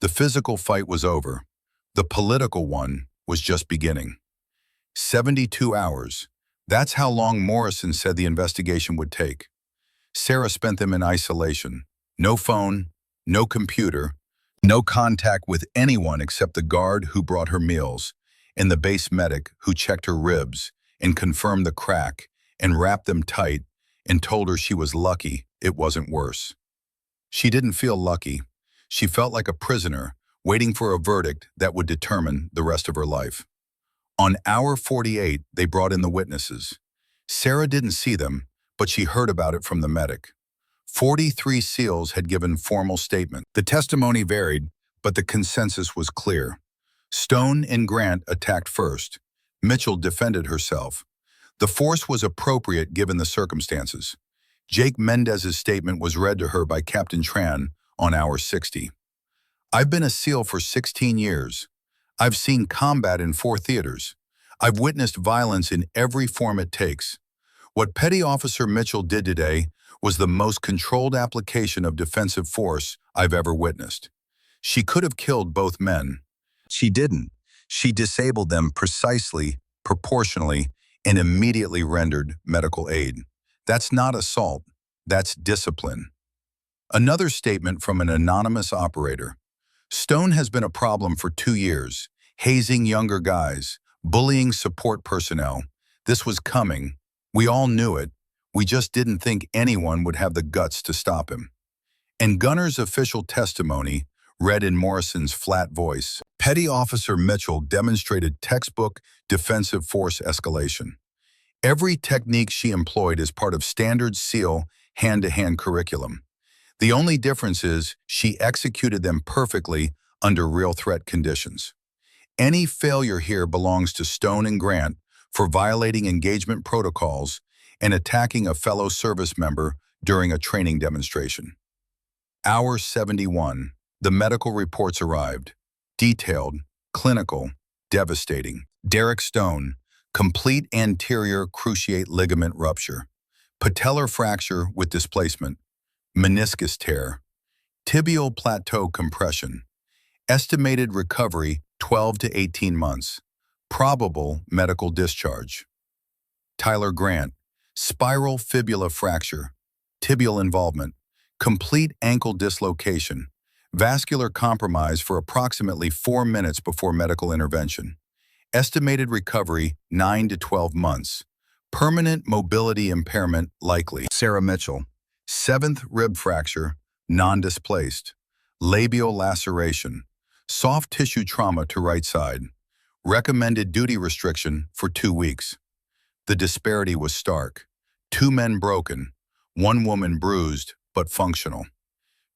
The physical fight was over. The political one was just beginning. 72 hours. That's how long Morrison said the investigation would take. Sarah spent them in isolation. No phone, no computer, no contact with anyone except the guard who brought her meals, and the base medic who checked her ribs and confirmed the crack and wrapped them tight and told her she was lucky it wasn't worse. She didn't feel lucky. She felt like a prisoner waiting for a verdict that would determine the rest of her life. On hour 48, they brought in the witnesses. Sarah didn't see them, but she heard about it from the medic. 43 SEALs had given formal statements. The testimony varied, but the consensus was clear. Stone and Grant attacked first. Mitchell defended herself. The force was appropriate given the circumstances. Jake Mendez's statement was read to her by Captain Tran on hour 60. I've been a SEAL for 16 years. I've seen combat in 4 theaters. I've witnessed violence in every form it takes. What Petty Officer Mitchell did today was the most controlled application of defensive force I've ever witnessed. She could have killed both men. She didn't. She disabled them precisely, proportionally, and immediately rendered medical aid. That's not assault. That's discipline. Another statement from an anonymous operator. Stone has been a problem for 2 years, hazing younger guys, bullying support personnel. This was coming. We all knew it. We just didn't think anyone would have the guts to stop him. And Gunner's official testimony, read in Morrison's flat voice. Petty Officer Mitchell demonstrated textbook defensive force escalation. Every technique she employed is part of standard SEAL hand-to-hand curriculum. The only difference is she executed them perfectly under real threat conditions. Any failure here belongs to Stone and Grant for violating engagement protocols and attacking a fellow service member during a training demonstration. Hour 71. The medical reports arrived. Detailed, clinical, devastating. Derek Stone, complete anterior cruciate ligament rupture, patellar fracture with displacement, meniscus tear, tibial plateau compression, estimated recovery 12 to 18 months, probable medical discharge. Tyler Grant, spiral fibula fracture, tibial involvement, complete ankle dislocation, vascular compromise for approximately 4 minutes before medical intervention. Estimated recovery 9 to 12 months. Permanent mobility impairment likely. Sarah Mitchell, 7th rib fracture, non-displaced. Labial laceration, soft tissue trauma to right side. Recommended duty restriction for 2 weeks. The disparity was stark. 2 men broken, 1 woman bruised but functional.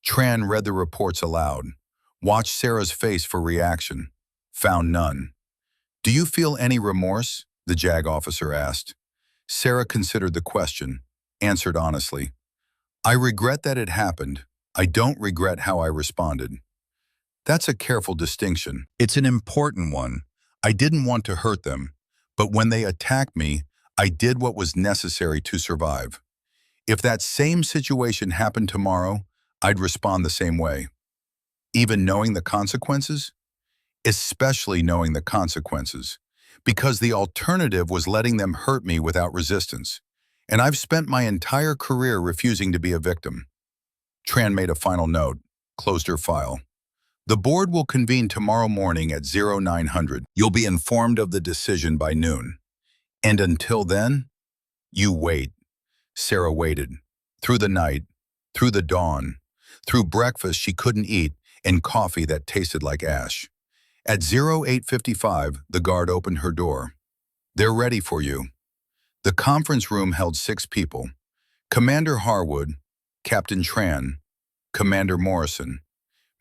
Tran read the reports aloud, watched Sarah's face for reaction, found none. Do you feel any remorse? The JAG officer asked. Sarah considered the question, answered honestly. I regret that it happened. I don't regret how I responded. That's a careful distinction. It's an important one. I didn't want to hurt them, but when they attacked me, I did what was necessary to survive. If that same situation happened tomorrow, I'd respond the same way. Even knowing the consequences? Especially knowing the consequences, because the alternative was letting them hurt me without resistance, and I've spent my entire career refusing to be a victim. Tran made a final note, closed her file. The board will convene tomorrow morning at 0900. You'll be informed of the decision by noon. And until then, you wait. Sarah waited. Through the night, through the dawn, through breakfast she couldn't eat, and coffee that tasted like ash. At 0855, the guard opened her door. They're ready for you. The conference room held 6 people. Commander Harwood, Captain Tran, Commander Morrison,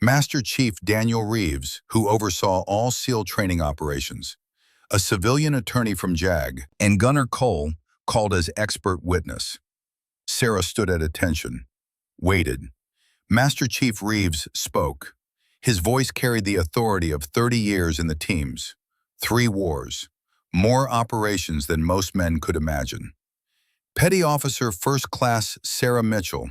Master Chief Daniel Reeves, who oversaw all SEAL training operations, a civilian attorney from JAG, and Gunner Cole, called as expert witness. Sarah stood at attention, waited. Master Chief Reeves spoke. His voice carried the authority of 30 years in the teams, 3 wars, more operations than most men could imagine. Petty Officer First Class Sarah Mitchell.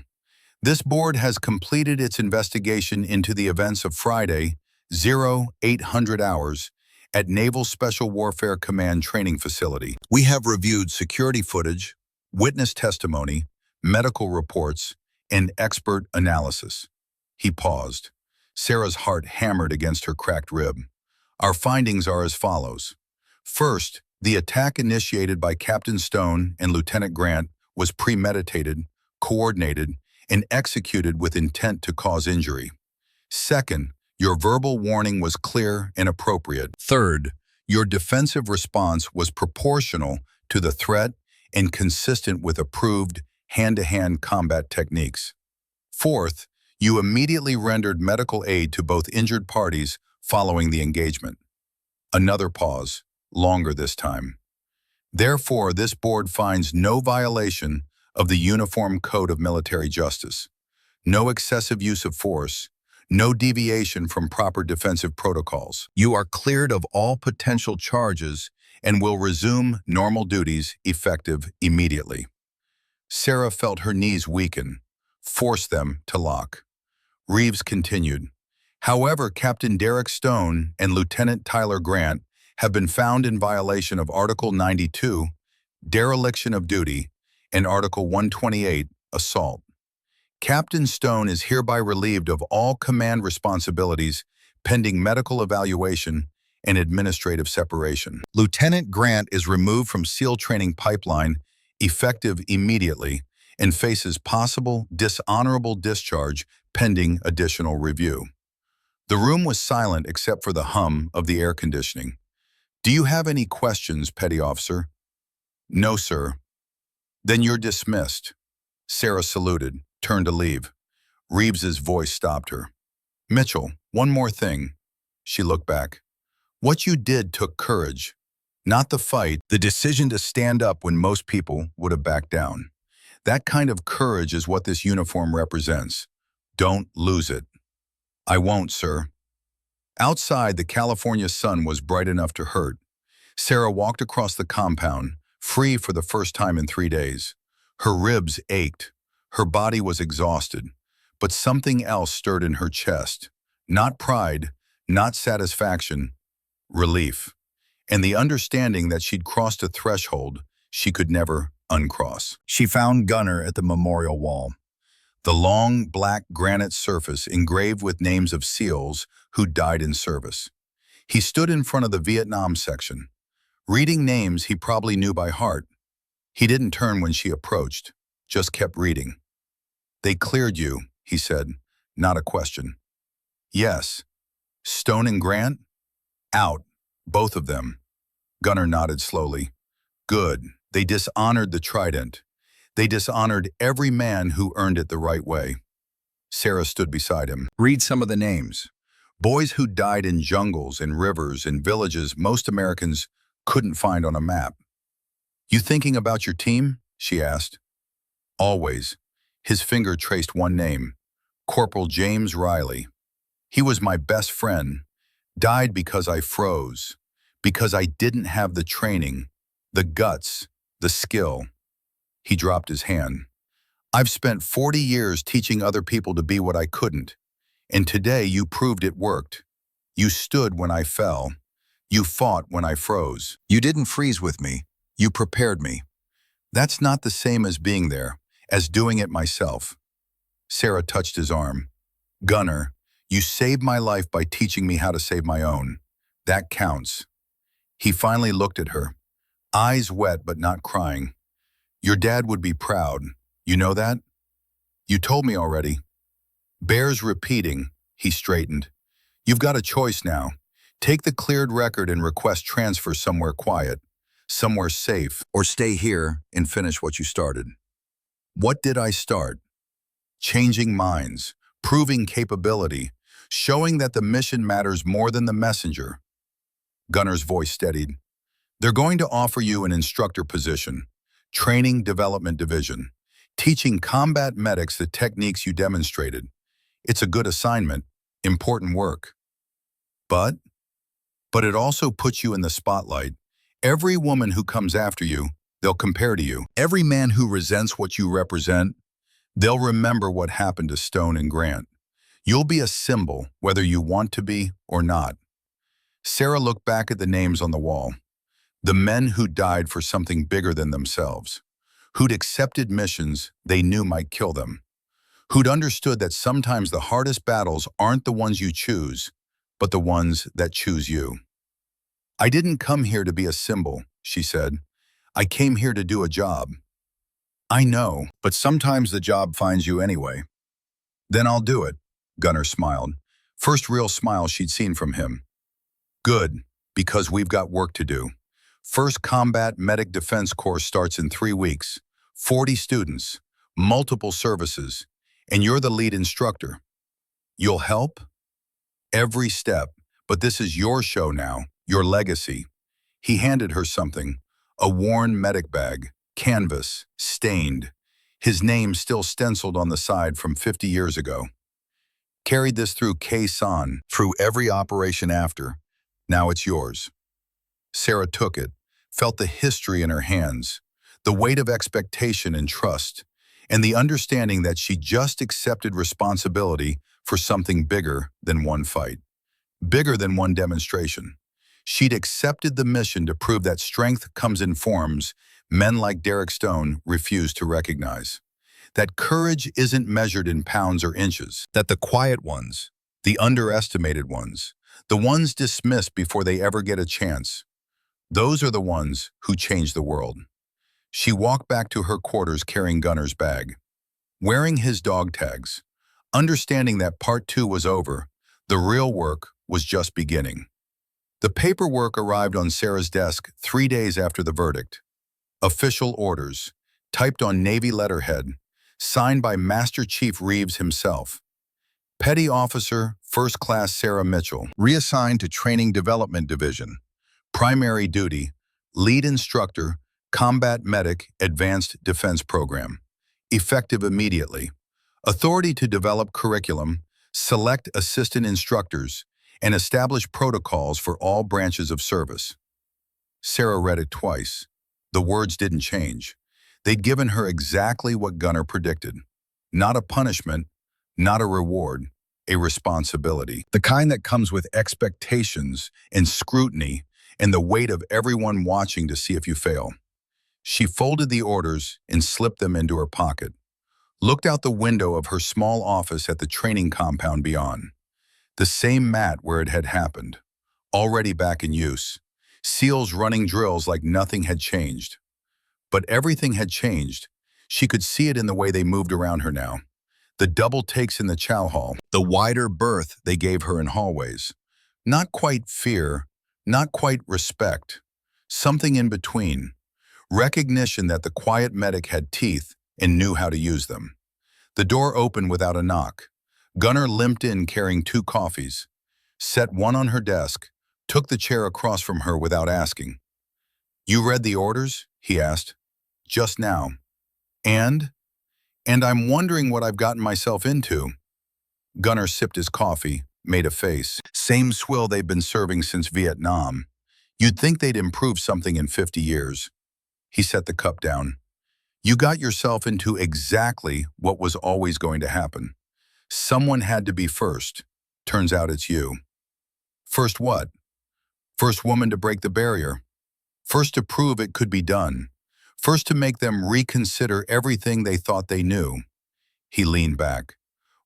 This board has completed its investigation into the events of Friday, 0800 hours, at Naval Special Warfare Command Training Facility. We have reviewed security footage, witness testimony, medical reports, and expert analysis. He paused. Sarah's heart hammered against her cracked rib. Our findings are as follows. First, the attack initiated by Captain Stone and Lieutenant Grant was premeditated, coordinated, and executed with intent to cause injury. Second, your verbal warning was clear and appropriate. Third, your defensive response was proportional to the threat and consistent with approved hand-to-hand combat techniques. Fourth, you immediately rendered medical aid to both injured parties following the engagement. Another pause, longer this time. Therefore, this board finds no violation of the Uniform Code of Military Justice, no excessive use of force, no deviation from proper defensive protocols. You are cleared of all potential charges and will resume normal duties effective immediately. Sarah felt her knees weaken, forced them to lock. Reeves continued, however, Captain Derek Stone and Lieutenant Tyler Grant have been found in violation of Article 92, dereliction of duty, and Article 128, assault. Captain Stone is hereby relieved of all command responsibilities pending medical evaluation and administrative separation. Lieutenant Grant is removed from SEAL training pipeline effective immediately and faces possible dishonorable discharge pending additional review. The room was silent except for the hum of the air conditioning. Do you have any questions, Petty Officer? No, sir. Then you're dismissed. Sarah saluted, turned to leave. Reeves's voice stopped her. Mitchell, one more thing. She looked back. What you did took courage. Not the fight, the decision to stand up when most people would have backed down. That kind of courage is what this uniform represents. Don't lose it. I won't, sir. Outside, the California sun was bright enough to hurt. Sarah walked across the compound, free for the first time in 3 days. Her ribs ached. Her body was exhausted. But something else stirred in her chest. Not pride, not satisfaction, relief. And the understanding that she'd crossed a threshold she could never uncross. She found Gunner at the memorial wall. The long, black granite surface engraved with names of SEALs who died in service. He stood in front of the Vietnam section, reading names he probably knew by heart. He didn't turn when she approached, just kept reading. They cleared you, he said, not a question. Yes. Stone and Grant? Out, both of them. Gunner nodded slowly. Good. They dishonored the Trident. They dishonored every man who earned it the right way. Sarah stood beside him. Read some of the names. Boys who died in jungles and rivers and villages most Americans couldn't find on a map. You thinking about your team? She asked. Always. His finger traced one name. Corporal James Riley. He was my best friend. Died because I froze. Because I didn't have the training, the guts, the skill. He dropped his hand. I've spent 40 years teaching other people to be what I couldn't. And today you proved it worked. You stood when I fell. You fought when I froze. You didn't freeze with me. You prepared me. That's not the same as being there, as doing it myself. Sarah touched his arm. Gunner, you saved my life by teaching me how to save my own. That counts. He finally looked at her, eyes wet but not crying. Your dad would be proud. You know that? You told me already. Bears repeating, he straightened. You've got a choice now. Take the cleared record and request transfer somewhere quiet, somewhere safe, or stay here and finish what you started. What did I start? changing minds, proving capability, showing that the mission matters more than the messenger. Gunner's voice steadied. They're going to offer you an instructor position, training development division, teaching combat medics the techniques you demonstrated. It's a good assignment, important work. But it also puts you in the spotlight. Every woman who comes after you, they'll compare to you. Every man who resents what you represent, they'll remember what happened to Stone and Grant. You'll be a symbol, whether you want to be or not. Sarah looked back at the names on the wall. The men who died for something bigger than themselves, who'd accepted missions they knew might kill them, who'd understood that sometimes the hardest battles aren't the ones you choose, but the ones that choose you. I didn't come here to be a symbol, she said. I came here to do a job. I know, but sometimes the job finds you anyway. Then I'll do it, Gunner smiled. First real smile she'd seen from him. Good, because we've got work to do. First Combat Medic Defense course starts in 3 weeks. 40 students, multiple services, and you're the lead instructor. You'll help? Every step, but this is your show now, your legacy. He handed her something, a worn medic bag, canvas, stained, his name still stenciled on the side from 50 years ago. Carried this through Khe-Sanh, through every operation after. Now it's yours. Sarah took it, felt the history in her hands, the weight of expectation and trust, and the understanding that she just accepted responsibility for something bigger than one fight, bigger than one demonstration. She'd accepted the mission to prove that strength comes in forms men like Derek Stone refuse to recognize. That courage isn't measured in pounds or inches. That the quiet ones, the underestimated ones, the ones dismissed before they ever get a chance, those are the ones who change the world. She walked back to her quarters carrying Gunner's bag, wearing his dog tags, understanding that part 2 was over, the real work was just beginning. The paperwork arrived on Sarah's desk 3 days after the verdict. Official orders, typed on Navy letterhead, signed by Master Chief Reeves himself. Petty Officer, First Class Sarah Mitchell, reassigned to Training Development Division. Primary duty, lead instructor, Combat Medic Advanced Defense Program. Effective immediately. Authority to develop curriculum, select assistant instructors, and establish protocols for all branches of service. Sarah read it twice. The words didn't change. They'd given her exactly what Gunner predicted. Not a punishment, not a reward, a responsibility. The kind that comes with expectations and scrutiny and the weight of everyone watching to see if you fail. She folded the orders and slipped them into her pocket, looked out the window of her small office at the training compound beyond. The same mat where it had happened, already back in use. SEALs running drills like nothing had changed. But everything had changed. She could see it in the way they moved around her now. The double takes in the chow hall, the wider berth they gave her in hallways. Not quite fear, not quite respect. Something in between. Recognition that the quiet medic had teeth and knew how to use them. The door opened without a knock. Gunner limped in carrying 2 coffees, set one on her desk, took the chair across from her without asking. You read the orders? He asked. Just now. And I'm wondering what I've gotten myself into. Gunner sipped his coffee, made a face. Same swill they've been serving since Vietnam. You'd think they'd improve something in 50 years. He set the cup down. You got yourself into exactly what was always going to happen. Someone had to be first. Turns out it's you. First what? First woman to break the barrier. First to prove it could be done. First to make them reconsider everything they thought they knew. He leaned back.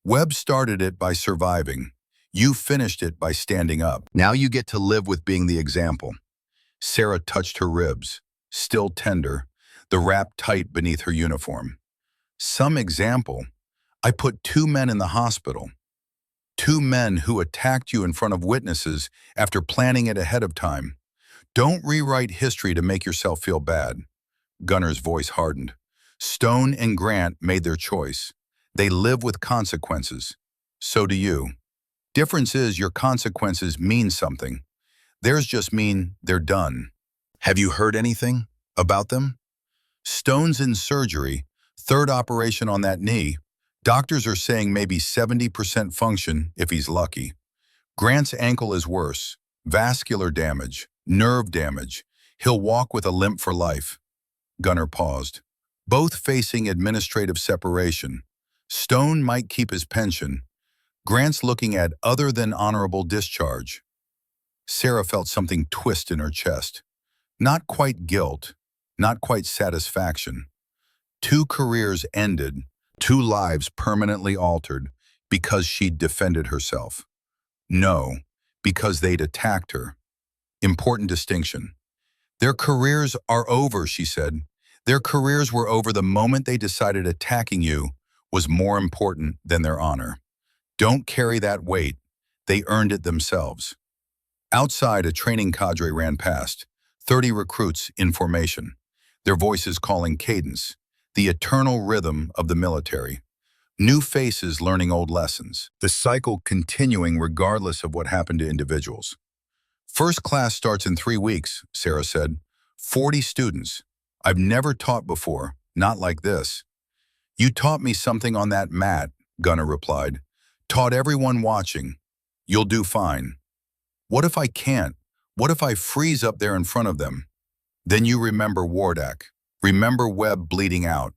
Webb started it by surviving. You finished it by standing up. Now you get to live with being the example. Sarah touched her ribs, still tender, the wrap tight beneath her uniform. Some example. I put 2 men in the hospital. 2 men who attacked you in front of witnesses after planning it ahead of time. Don't rewrite history to make yourself feel bad. Gunner's voice hardened. Stone and Grant made their choice. They live with consequences. So do you. Difference is your consequences mean something. Theirs just mean they're done. Have you heard anything about them? Stones in surgery, third operation on that knee. Doctors are saying maybe 70% function if he's lucky. Grant's ankle is worse. Vascular damage, nerve damage. He'll walk with a limp for life. Gunnar paused. Both facing administrative separation. Stone might keep his pension. Grant's looking at other than honorable discharge. Sarah felt something twist in her chest. Not quite guilt, not quite satisfaction. Two careers ended, two lives permanently altered because she'd defended herself. No, because they'd attacked her. Important distinction. Their careers are over, she said. Their careers were over the moment they decided attacking you was more important than their honor. Don't carry that weight. They earned it themselves. Outside, a training cadre ran past, 30 recruits in formation, their voices calling cadence, the eternal rhythm of the military. New faces learning old lessons, the cycle continuing regardless of what happened to individuals. First class starts in 3 weeks, Sarah said. 40 students. I've never taught before, not like this. You taught me something on that mat, Gunnar replied. Taught everyone watching. You'll do fine. What if I can't? What if I freeze up there in front of them? Then you remember Wardak. Remember Webb bleeding out.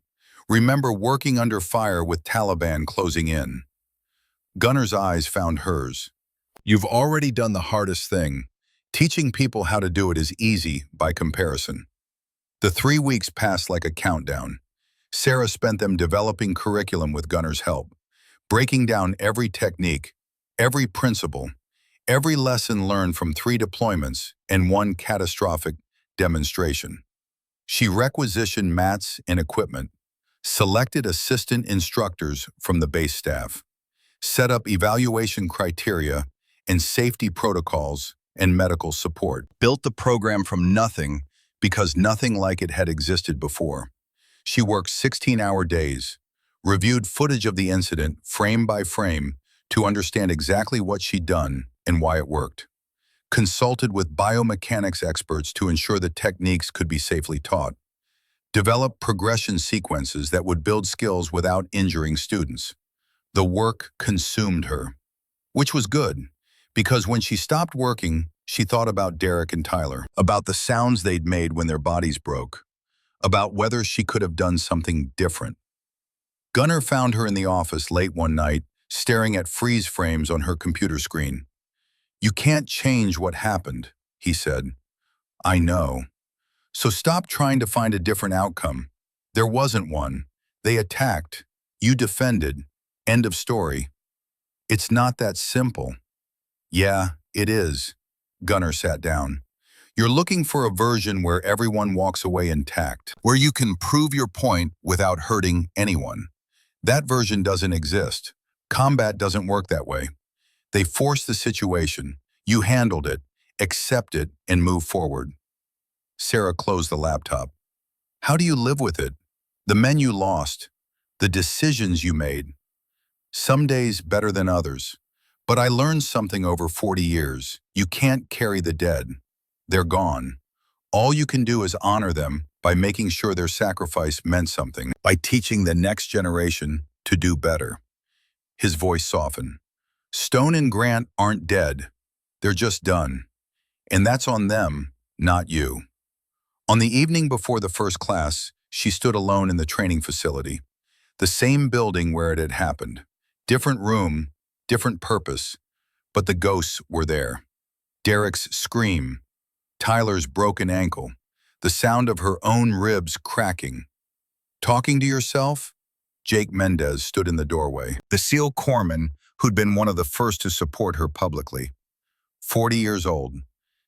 Remember working under fire with Taliban closing in. Gunnar's eyes found hers. You've already done the hardest thing. Teaching people how to do it is easy by comparison. The 3 weeks passed like a countdown. Sarah spent them developing curriculum with Gunnar's help, breaking down every technique, every principle, every lesson learned from 3 deployments and 1 catastrophic demonstration. She requisitioned mats and equipment, selected assistant instructors from the base staff, set up evaluation criteria and safety protocols and medical support, built the program from nothing because nothing like it had existed before. She worked 16-hour days, reviewed footage of the incident frame by frame to understand exactly what she'd done and why it worked, consulted with biomechanics experts to ensure the techniques could be safely taught, developed progression sequences that would build skills without injuring students. The work consumed her, which was good, because when she stopped working, she thought about Derek and Tyler, about the sounds they'd made when their bodies broke, about whether she could have done something different. Gunnar found her in the office late one night, staring at freeze frames on her computer screen. You can't change what happened, he said. I know. So stop trying to find a different outcome. There wasn't one. They attacked. You defended. End of story. It's not that simple. Yeah, it is. Gunnar sat down. You're looking for a version where everyone walks away intact, where you can prove your point without hurting anyone. That version doesn't exist. Combat doesn't work that way. They forced the situation. You handled it, accept it, and move forward. Sarah closed the laptop. How do you live with it? The men you lost, the decisions you made. Some days better than others. But I learned something over 40 years. You can't carry the dead. They're gone. All you can do is honor them by making sure their sacrifice meant something, by teaching the next generation to do better. His voice softened. Stone and Grant aren't dead. They're just done. And that's on them, not you. On the evening before the first class, she stood alone in the training facility. The same building where it had happened. Different room, different purpose, but the ghosts were there. Derek's scream, Tyler's broken ankle, the sound of her own ribs cracking. Talking to yourself? Jake Mendez stood in the doorway, the SEAL corpsman who'd been one of the first to support her publicly. 40 years old,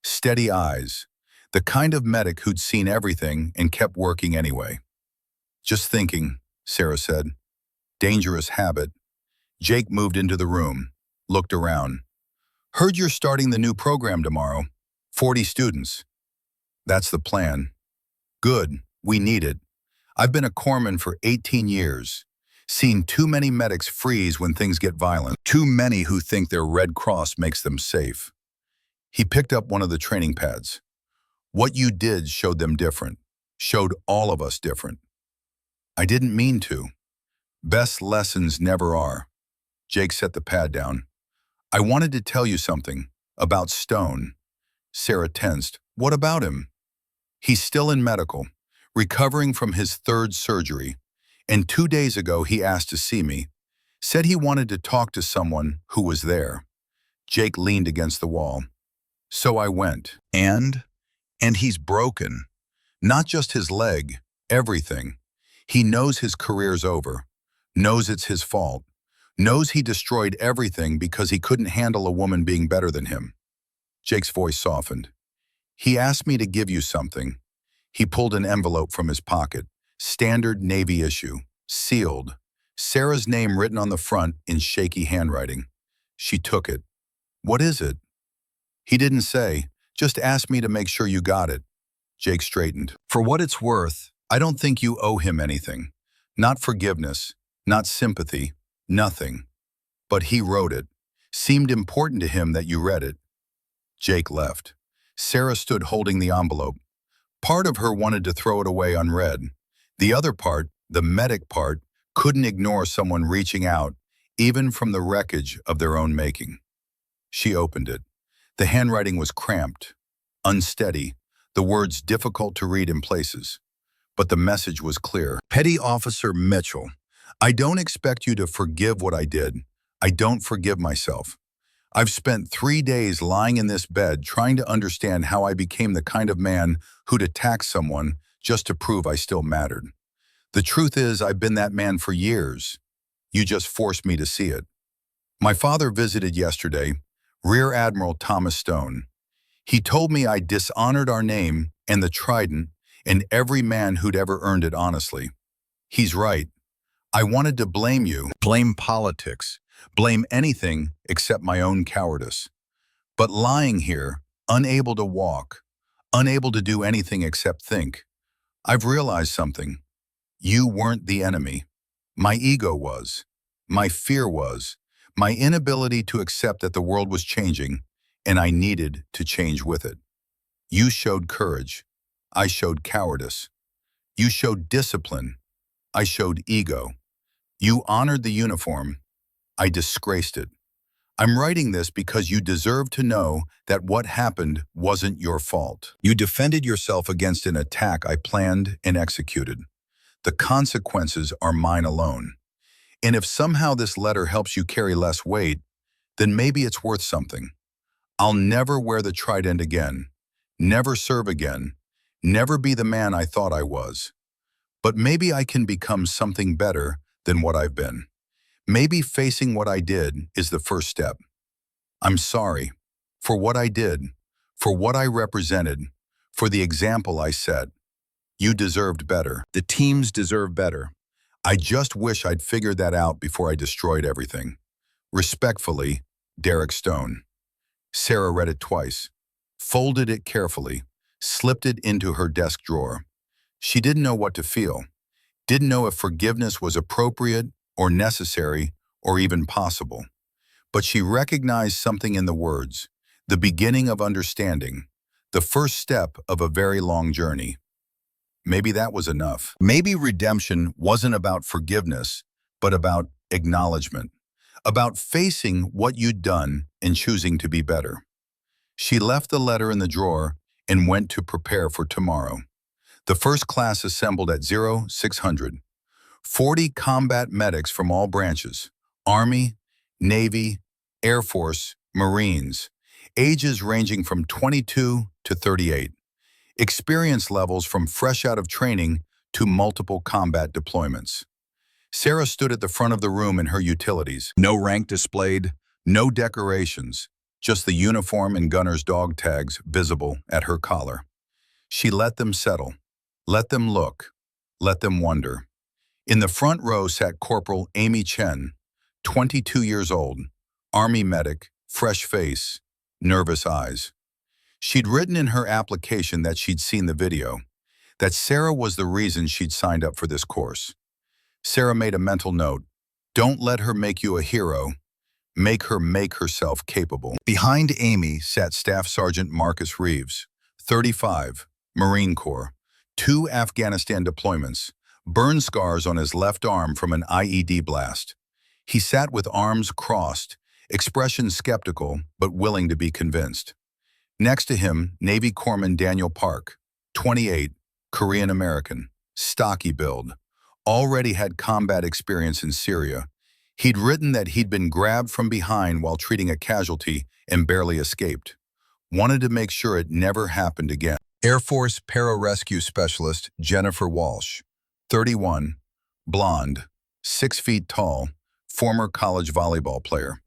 steady eyes, the kind of medic who'd seen everything and kept working anyway. Just thinking, Sarah said. Dangerous habit. Jake moved into the room, looked around. Heard you're starting the new program tomorrow. 40 students. That's the plan. Good, we need it. I've been a corpsman for 18 years. Seen too many medics freeze when things get violent. Too many who think their Red Cross makes them safe. He picked up one of the training pads. What you did showed them different. Showed all of us different. I didn't mean to. Best lessons never are. Jake set the pad down. I wanted to tell you something. About Stone. Sarah tensed. What about him? He's still in medical, recovering from his third surgery. And 2 days ago he asked to see me. Said he wanted to talk to someone who was there. Jake leaned against the wall. So I went. And he's broken. Not just his leg, everything. He knows his career's over. Knows it's his fault. Knows he destroyed everything because he couldn't handle a woman being better than him. Jake's voice softened. He asked me to give you something. He pulled an envelope from his pocket. Standard Navy issue. Sealed. Sarah's name written on the front in shaky handwriting. She took it. What is it? He didn't say. Just asked me to make sure you got it. Jake straightened. For what it's worth, I don't think you owe him anything. Not forgiveness, not sympathy, nothing. But he wrote it. Seemed important to him that you read it. Jake left. Sarah stood holding the envelope. Part of her wanted to throw it away unread. The other part, the medic part, couldn't ignore someone reaching out, even from the wreckage of their own making. She opened it. The handwriting was cramped, unsteady, the words difficult to read in places. But the message was clear. Petty Officer Mitchell, I don't expect you to forgive what I did. I don't forgive myself. I've spent 3 days lying in this bed trying to understand how I became the kind of man who'd attack someone just to prove I still mattered. The truth is, I've been that man for years. You just forced me to see it. My father visited yesterday, Rear Admiral Thomas Stone. He told me I dishonored our name and the Trident and every man who'd ever earned it honestly. He's right. I wanted to blame you, blame politics, blame anything except my own cowardice. But lying here, unable to walk, unable to do anything except think, I've realized something. You weren't the enemy. My ego was. My fear was. My inability to accept that the world was changing, and I needed to change with it. You showed courage. I showed cowardice. You showed discipline. I showed ego. You honored the uniform. I disgraced it. I'm writing this because you deserve to know that what happened wasn't your fault. You defended yourself against an attack I planned and executed. The consequences are mine alone. And if somehow this letter helps you carry less weight, then maybe it's worth something. I'll never wear the Trident again, never serve again, never be the man I thought I was. But maybe I can become something better than what I've been. Maybe facing what I did is the first step. I'm sorry for what I did, for what I represented, for the example I set. You deserved better. The teams deserve better. I just wish I'd figured that out before I destroyed everything. Respectfully, Derek Stone. Sarah read it twice, folded it carefully, slipped it into her desk drawer. She didn't know what to feel, didn't know if forgiveness was appropriate or necessary or even possible. But she recognized something in the words, the beginning of understanding, the first step of a very long journey. Maybe that was enough. Maybe redemption wasn't about forgiveness, but about acknowledgement, about facing what you'd done and choosing to be better. She left the letter in the drawer and went to prepare for tomorrow. The first class assembled at 0600. 40 combat medics from all branches, Army, Navy, Air Force, Marines, ages ranging from 22 to 38. Experience levels from fresh out of training to multiple combat deployments. Sarah stood at the front of the room in her utilities. No rank displayed, no decorations, just the uniform and gunner's dog tags visible at her collar. She let them settle, let them look, let them wonder. In the front row sat Corporal Amy Chen, 22 years old, Army medic, fresh face, nervous eyes. She'd written in her application that she'd seen the video, that Sarah was the reason she'd signed up for this course. Sarah made a mental note. Don't let her make you a hero. Make her make herself capable. Behind Amy sat Staff Sergeant Marcus Reeves, 35, Marine Corps, 2 Afghanistan deployments, burn scars on his left arm from an IED blast. He sat with arms crossed, expression skeptical but willing to be convinced. Next to him, Navy Corpsman Daniel Park, 28, Korean American, stocky build, already had combat experience in Syria. He'd written that he'd been grabbed from behind while treating a casualty and barely escaped. Wanted to make sure it never happened again. Air Force Pararescue Specialist Jennifer Walsh, 31, blonde, 6 feet tall, former college volleyball player.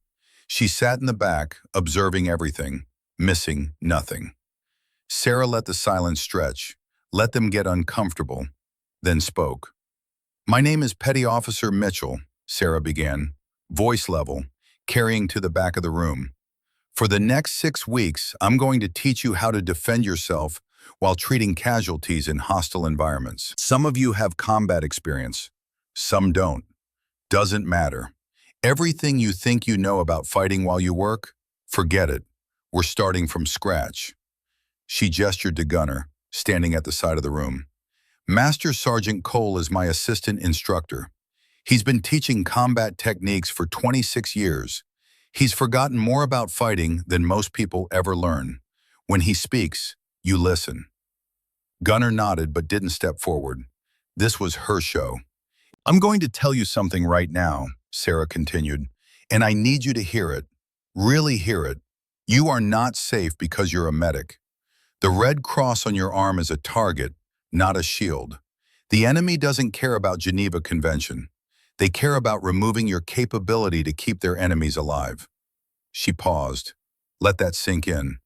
She sat in the back, observing everything, missing nothing. Sarah let the silence stretch, let them get uncomfortable, then spoke. "My name is Petty Officer Mitchell," Sarah began, voice level, carrying to the back of the room. "For the next 6 weeks, I'm going to teach you how to defend yourself while treating casualties in hostile environments. Some of you have combat experience, some don't. Doesn't matter. Everything you think you know about fighting while you work, forget it. We're starting from scratch." She gestured to Gunner, standing at the side of the room. "Master Sergeant Cole is my assistant instructor. He's been teaching combat techniques for 26 years. He's forgotten more about fighting than most people ever learn. When he speaks, you listen." Gunner nodded but didn't step forward. This was her show. "I'm going to tell you something right now," Sarah continued, "and I need you to hear it. Really hear it. You are not safe because you're a medic. The red cross on your arm is a target, not a shield. The enemy doesn't care about Geneva Convention. They care about removing your capability to keep their enemies alive." She paused. Let that sink in.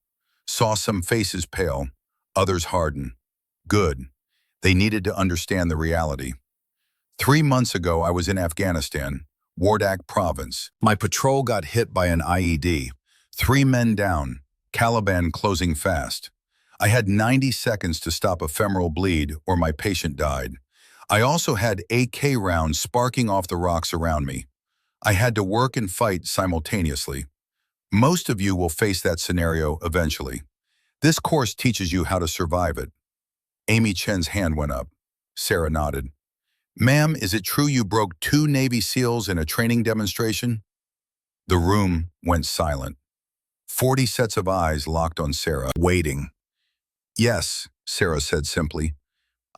Saw some faces pale, others harden. Good. They needed to understand the reality. 3 months ago, I was in Afghanistan, Wardak Province. My patrol got hit by an IED. 3 men down, Caliban closing fast. I had 90 seconds to stop a femoral bleed or my patient died. I also had AK rounds sparking off the rocks around me. I had to work and fight simultaneously. Most of you will face that scenario eventually. This course teaches you how to survive it. Amy Chen's hand went up. Sarah nodded. "Ma'am, is it true you broke 2 Navy SEALs in a training demonstration?" The room went silent. 40 sets of eyes locked on Sarah, waiting. "Yes," Sarah said simply.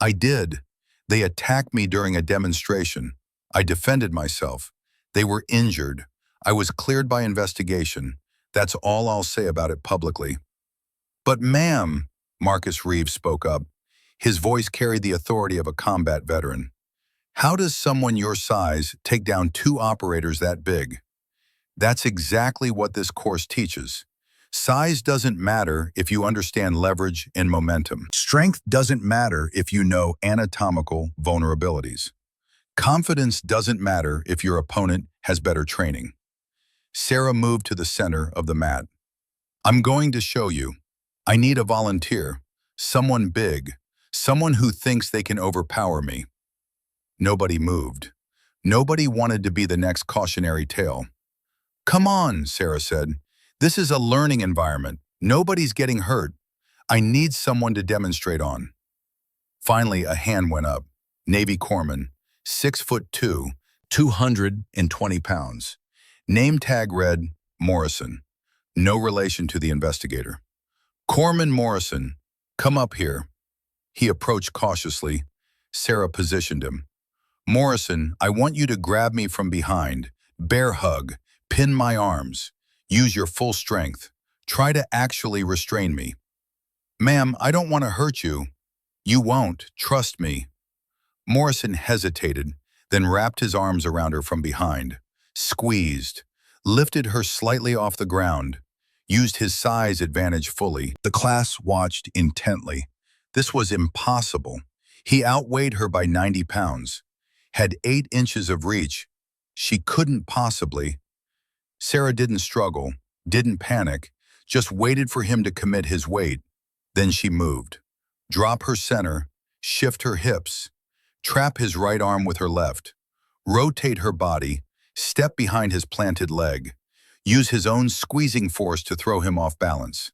"I did. They attacked me during a demonstration. I defended myself. They were injured. I was cleared by investigation. That's all I'll say about it publicly." "But ma'am," Marcus Reeves spoke up. His voice carried the authority of a combat veteran. "How does someone your size take down 2 operators that big?" That's exactly what this course teaches. Size doesn't matter if you understand leverage and momentum. Strength doesn't matter if you know anatomical vulnerabilities. Confidence doesn't matter if your opponent has better training. Sarah moved to the center of the mat. "I'm going to show you. I need a volunteer, someone big, someone who thinks they can overpower me." Nobody moved. Nobody wanted to be the next cautionary tale. "Come on," Sarah said. "This is a learning environment. Nobody's getting hurt. I need someone to demonstrate on." Finally, a hand went up. Navy Corpsman, 6'2", 220 pounds. Name tag read, Morrison. No relation to the investigator. "Corpsman Morrison, come up here." He approached cautiously. Sarah positioned him. "Morrison, I want you to grab me from behind. Bear hug. Pin my arms. Use your full strength. Try to actually restrain me." "Ma'am, I don't want to hurt you." "You won't. Trust me." Morrison hesitated, then wrapped his arms around her from behind, squeezed, lifted her slightly off the ground, used his size advantage fully. The class watched intently. This was impossible. He outweighed her by 90 pounds, had 8 inches of reach. She couldn't possibly. Sarah didn't struggle, didn't panic, just waited for him to commit his weight. Then she moved. Drop her center, shift her hips, trap his right arm with her left. rotate her body, step behind his planted leg, use his own squeezing force to throw him off balance.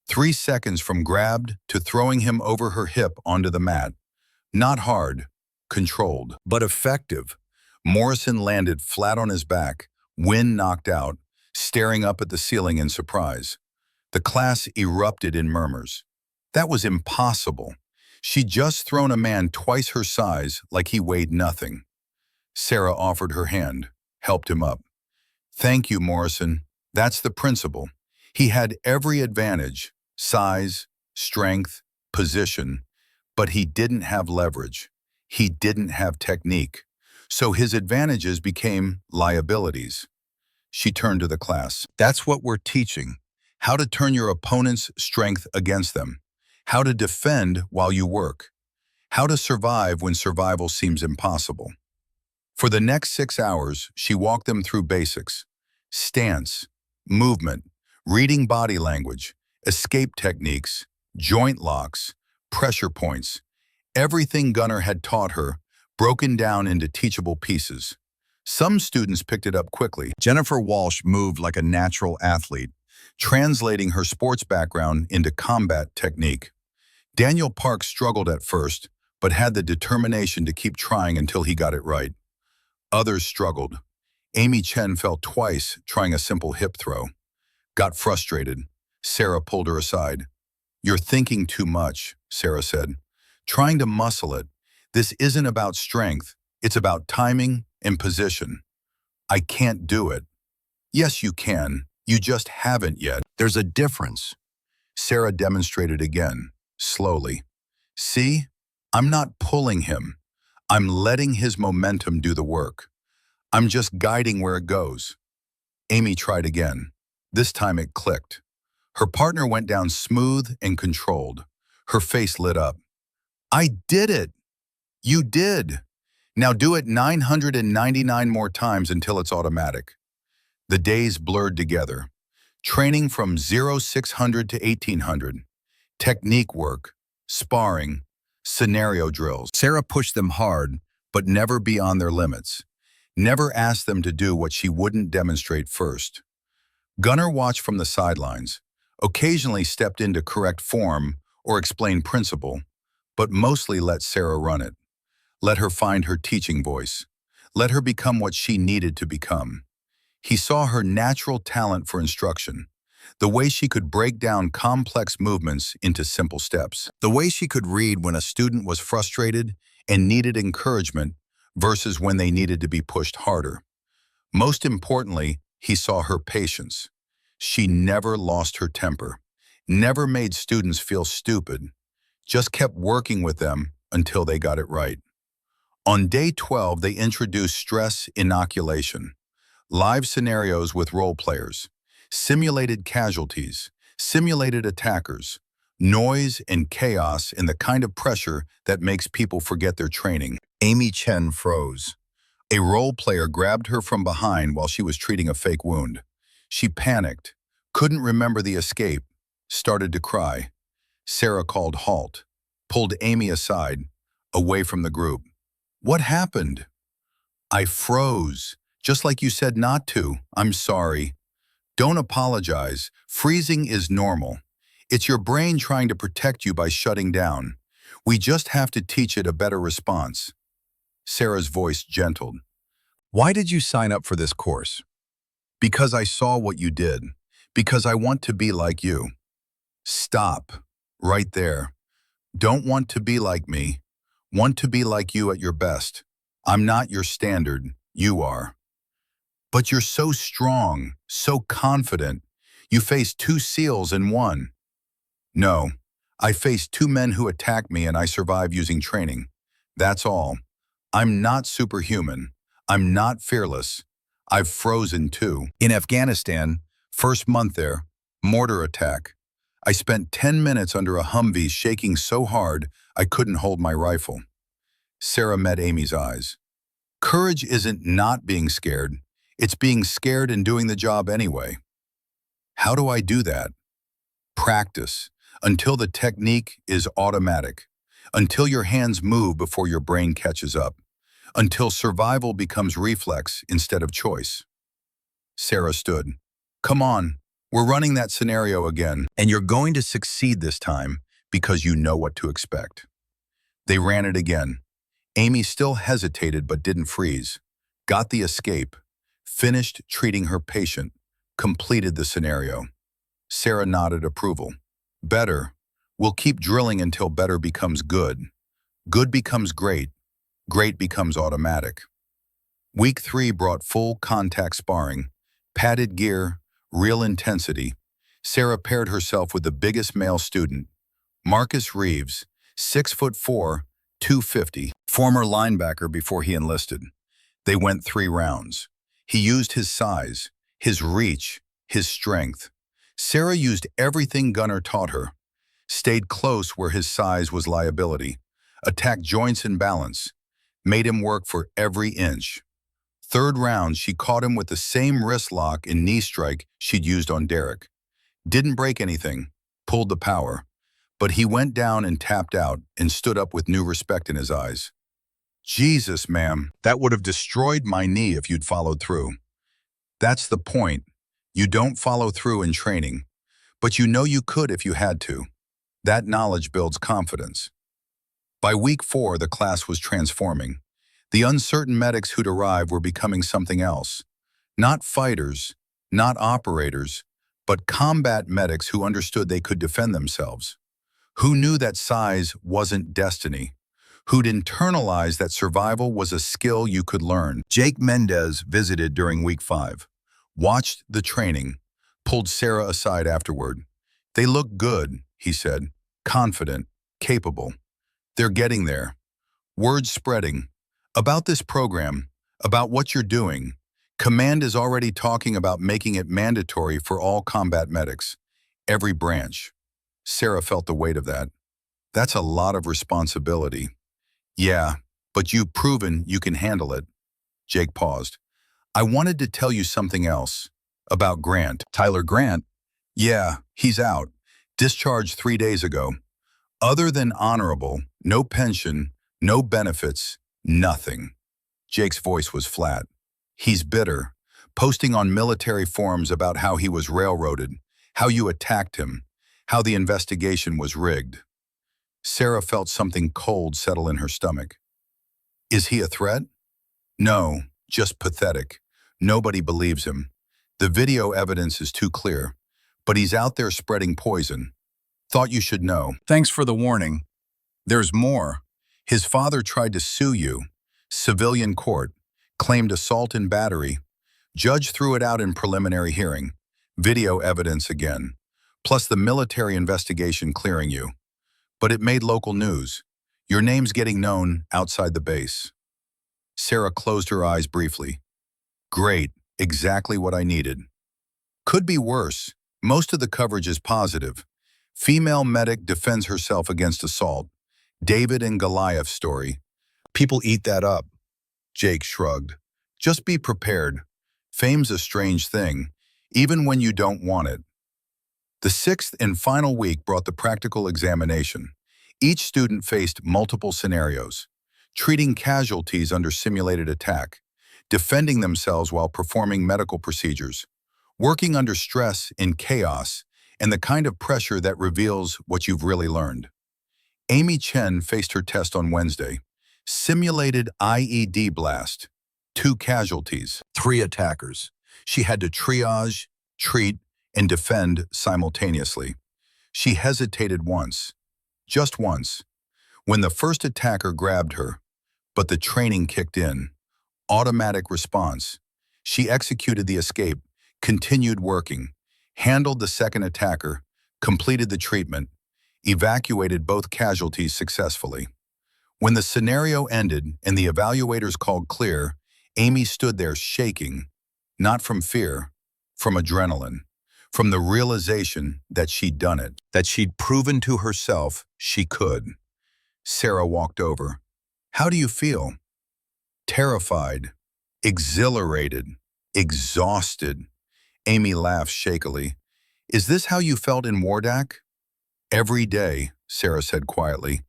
3 seconds from grabbed to throwing him over her hip onto the mat. Not hard, controlled, but effective. Morrison landed flat on his back, wind knocked out, staring up at the ceiling in surprise. The class erupted in murmurs. That was impossible. She'd just thrown a man twice her size like he weighed nothing. Sarah offered her hand, helped him up. Thank you, Morrison. That's the principle. He had every advantage, size, strength, position, but he didn't have leverage. He didn't have technique. So his advantages became liabilities. She turned to the class. That's what we're teaching. How to turn your opponent's strength against them. How to defend while you work. How to survive when survival seems impossible. For the next 6 hours, she walked them through basics. Stance, movement, reading body language, escape techniques, joint locks, pressure points. Everything Gunnar had taught her, broken down into teachable pieces. Some students picked it up quickly. Jennifer Walsh moved like a natural athlete, translating her sports background into combat technique. Daniel Park struggled at first, but had the determination to keep trying until he got it right. Others struggled. Amy Chen fell twice trying a simple hip throw. Got frustrated. Sarah pulled her aside. You're thinking too much, Sarah said. Trying to muscle it. This isn't about strength. It's about timing and position. I can't do it. Yes, you can. You just haven't yet. There's a difference. Sarah demonstrated again, slowly. See? I'm not pulling him. I'm letting his momentum do the work. I'm just guiding where it goes. Amy tried again. This time it clicked. Her partner went down smooth and controlled. Her face lit up. I did it! You did! Now do it 999 more times until it's automatic. The days blurred together. Training from 0600 to 1800. Technique work, sparring, scenario drills. Sarah pushed them hard, but never beyond their limits. Never asked them to do what she wouldn't demonstrate first. Gunnar watched from the sidelines, occasionally stepped in to correct form or explain principle, but mostly let Sarah run it. Let her find her teaching voice. Let her become what she needed to become. He saw her natural talent for instruction, the way she could break down complex movements into simple steps, the way she could read when a student was frustrated and needed encouragement versus when they needed to be pushed harder. Most importantly, he saw her patience. She never lost her temper, never made students feel stupid, just kept working with them until they got it right. On day 12, they introduced stress inoculation, live scenarios with role players, simulated casualties, simulated attackers, noise and chaos and the kind of pressure that makes people forget their training. Amy Chen froze. A role player grabbed her from behind while she was treating a fake wound. She panicked, couldn't remember the escape, started to cry. Sarah called halt, pulled Amy aside, away from the group. What happened? I froze, just like you said not to. I'm sorry. Don't apologize. Freezing is normal. It's your brain trying to protect you by shutting down. We just have to teach it a better response. Sarah's voice gentled. Why did you sign up for this course? Because I saw what you did. Because I want to be like you. Stop. Right there. Don't want to be like me. Want to be like you at your best. I'm not your standard. You are. But you're so strong, so confident. You faced 2 SEALs in one. No, I faced 2 men who attacked me and I survived using training. That's all. I'm not superhuman. I'm not fearless. I've frozen too. In Afghanistan, first month there, mortar attack. I spent 10 minutes under a Humvee shaking so hard I couldn't hold my rifle. Sarah met Amy's eyes. Courage isn't not being scared. It's being scared and doing the job anyway. How do I do that? Practice until the technique is automatic, until your hands move before your brain catches up, until survival becomes reflex instead of choice. Sarah stood. Come on, we're running that scenario again, and you're going to succeed this time because you know what to expect. They ran it again. Amy still hesitated but didn't freeze. Got the escape, finished treating her patient, completed the scenario. Sarah nodded approval. Better. We'll keep drilling until better becomes good. Good becomes great. Great becomes automatic. Week 3 brought full contact sparring, padded gear, real intensity. Sarah paired herself with the biggest male student, Marcus Reeves, 6'4", 250, former linebacker before he enlisted. They went 3 rounds. He used his size, his reach, his strength. Sarah used everything Gunner taught her. Stayed close where his size was liability. Attacked joints and balance. Made him work for every inch. 3rd round, she caught him with the same wrist lock and knee strike she'd used on Derek. Didn't break anything, pulled the power. But he went down and tapped out and stood up with new respect in his eyes. Jesus, ma'am, that would have destroyed my knee if you'd followed through. That's the point. You don't follow through in training, but you know you could if you had to. That knowledge builds confidence. By week 4, the class was transforming. The uncertain medics who'd arrived were becoming something else. Not fighters, not operators, but combat medics who understood they could defend themselves. Who knew that size wasn't destiny. Who'd internalized that survival was a skill you could learn. Jake Mendez visited during week 5. Watched the training, pulled Sarah aside afterward. They look good, he said, confident, capable. They're getting there. Word spreading. About this program, about what you're doing. Command is already talking about making it mandatory for all combat medics. Every branch. Sarah felt the weight of that. That's a lot of responsibility. Yeah, but you've proven you can handle it. Jake paused. I wanted to tell you something else. About Grant. Tyler Grant? Yeah, he's out. Discharged 3 days ago. Other than honorable, no pension, no benefits, nothing. Jake's voice was flat. He's bitter, posting on military forums about how he was railroaded, how you attacked him, how the investigation was rigged. Sarah felt something cold settle in her stomach. Is he a threat? No, just pathetic. Nobody believes him. The video evidence is too clear, but he's out there spreading poison. Thought you should know. Thanks for the warning. There's more. His father tried to sue you. Civilian court. Claimed assault and battery. Judge threw it out in preliminary hearing. Video evidence again. Plus the military investigation clearing you. But it made local news. Your name's getting known outside the base. Sarah closed her eyes briefly. Great, exactly what I needed. Could be worse. Most of the coverage is positive. Female medic defends herself against assault. David and Goliath story. People eat that up. Jake shrugged. Just be prepared. Fame's a strange thing, even when you don't want it. The 6th and final week brought the practical examination. Each student faced multiple scenarios, treating casualties under simulated attack, defending themselves while performing medical procedures, working under stress in chaos, and the kind of pressure that reveals what you've really learned. Amy Chen faced her test on Wednesday. Simulated IED blast. 2 casualties, 3 attackers. She had to triage, treat, and defend simultaneously. She hesitated once, just once, when the first attacker grabbed her, but the training kicked in. Automatic response. She executed the escape, continued working, handled the second attacker, completed the treatment, evacuated both casualties successfully. When the scenario ended and the evaluators called clear, Amy stood there shaking, not from fear, from adrenaline, from the realization that she'd done it, that she'd proven to herself she could. Sarah walked over. How do you feel? Terrified, exhilarated, exhausted. Amy laughed shakily. Is this how you felt in Wardak? Every day, Sarah said quietly.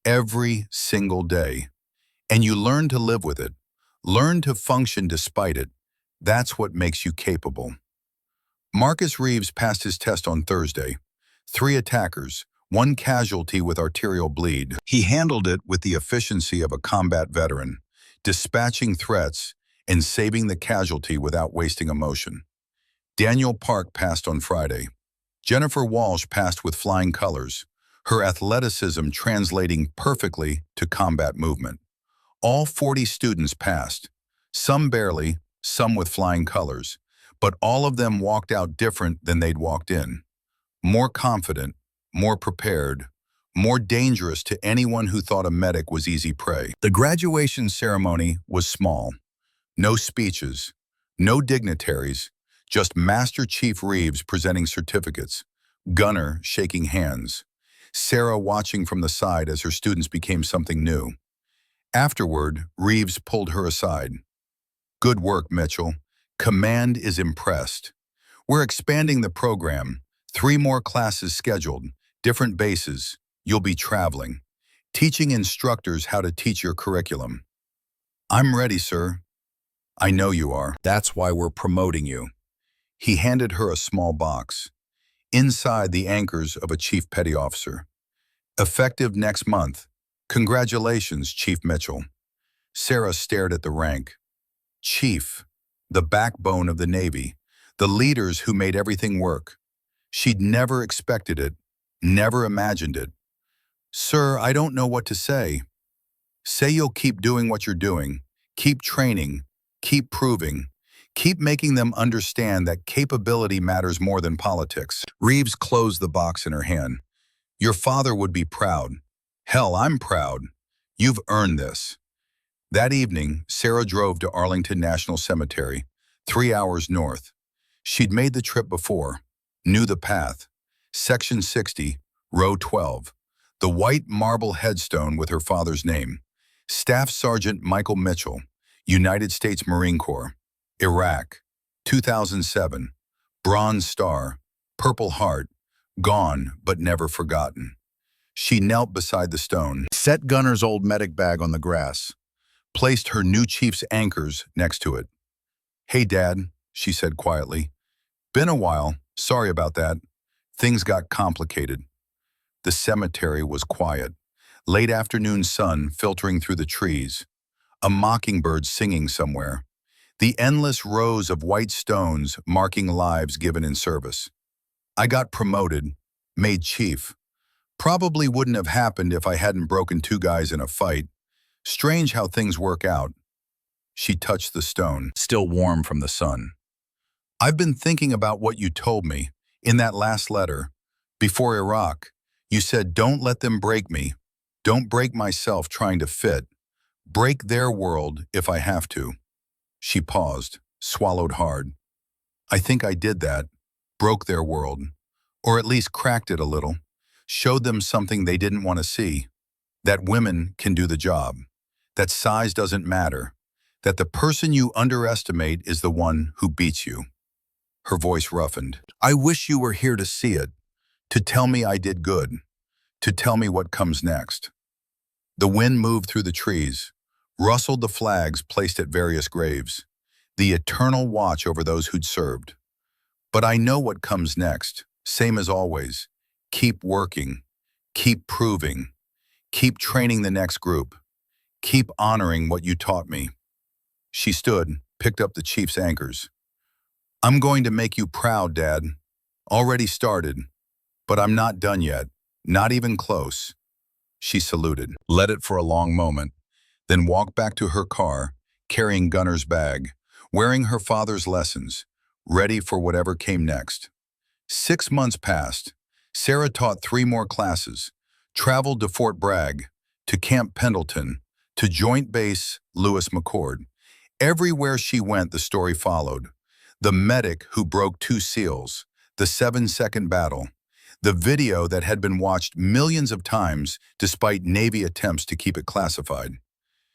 Every single day. And you learn to live with it. Learn to function despite it. That's what makes you capable. Marcus Reeves passed his test on Thursday. 3 attackers, 1 casualty with arterial bleed. He handled it with the efficiency of a combat veteran, dispatching threats and saving the casualty without wasting emotion. Daniel Park passed on Friday. Jennifer Walsh passed with flying colors, her athleticism translating perfectly to combat movement. All 40 students passed, some barely, some with flying colors, but all of them walked out different than they'd walked in. More confident, more prepared, more dangerous to anyone who thought a medic was easy prey. The graduation ceremony was small. No speeches, no dignitaries, just Master Chief Reeves presenting certificates, Gunner shaking hands, Sarah watching from the side as her students became something new. Afterward, Reeves pulled her aside. "Good work, Mitchell. Command is impressed. We're expanding the program. 3 more classes scheduled, different bases. You'll be traveling, teaching instructors how to teach your curriculum." "I'm ready, sir." "I know you are. That's why we're promoting you." He handed her a small box. Inside the anchors of a chief petty officer. "Effective next month. Congratulations, Chief Mitchell." Sarah stared at the rank. Chief, the backbone of the Navy, the leaders who made everything work. She'd never expected it, never imagined it. "Sir, I don't know what to say." "Say you'll keep doing what you're doing, keep training, keep proving, keep making them understand that capability matters more than politics." Reeves closed the box in her hand. "Your father would be proud. Hell, I'm proud. You've earned this." That evening, Sarah drove to Arlington National Cemetery, 3 hours north. She'd made the trip before, knew the path. Section 60, row 12. The white marble headstone with her father's name. Staff Sergeant Michael Mitchell, United States Marine Corps. Iraq, 2007. Bronze Star, Purple Heart, gone but never forgotten. She knelt beside the stone, set Gunner's old medic bag on the grass, placed her new chief's anchors next to it. "Hey, Dad," she said quietly. "Been a while, sorry about that. Things got complicated." The cemetery was quiet. Late afternoon sun filtering through the trees. A mockingbird singing somewhere. The endless rows of white stones marking lives given in service. "I got promoted, made chief. Probably wouldn't have happened if I hadn't broken 2 guys in a fight. Strange how things work out." She touched the stone, still warm from the sun. "I've been thinking about what you told me in that last letter. Before Iraq, you said, 'Don't let them break me. Don't break myself trying to fit. Break their world if I have to.'" She paused, swallowed hard. "I think I did that. Broke their world. Or at least cracked it a little. Showed them something they didn't want to see. That women can do the job. That size doesn't matter. That the person you underestimate is the one who beats you." Her voice roughened. "I wish you were here to see it. To tell me I did good. To tell me what comes next." The wind moved through the trees, rustled the flags placed at various graves. The eternal watch over those who'd served. "But I know what comes next. Same as always. Keep working. Keep proving. Keep training the next group. Keep honoring what you taught me." She stood, picked up the chief's anchors. "I'm going to make you proud, Dad. Already started. But I'm not done yet. Not even close." She saluted, let it for a long moment, then walked back to her car, carrying Gunner's bag, wearing her father's lessons, ready for whatever came next. 6 months passed. Sarah taught 3 more classes, traveled to Fort Bragg, to Camp Pendleton, to Joint Base Lewis McChord. Everywhere she went, the story followed. The medic who broke 2 SEALs, the 7-second battle, the video that had been watched millions of times despite Navy attempts to keep it classified.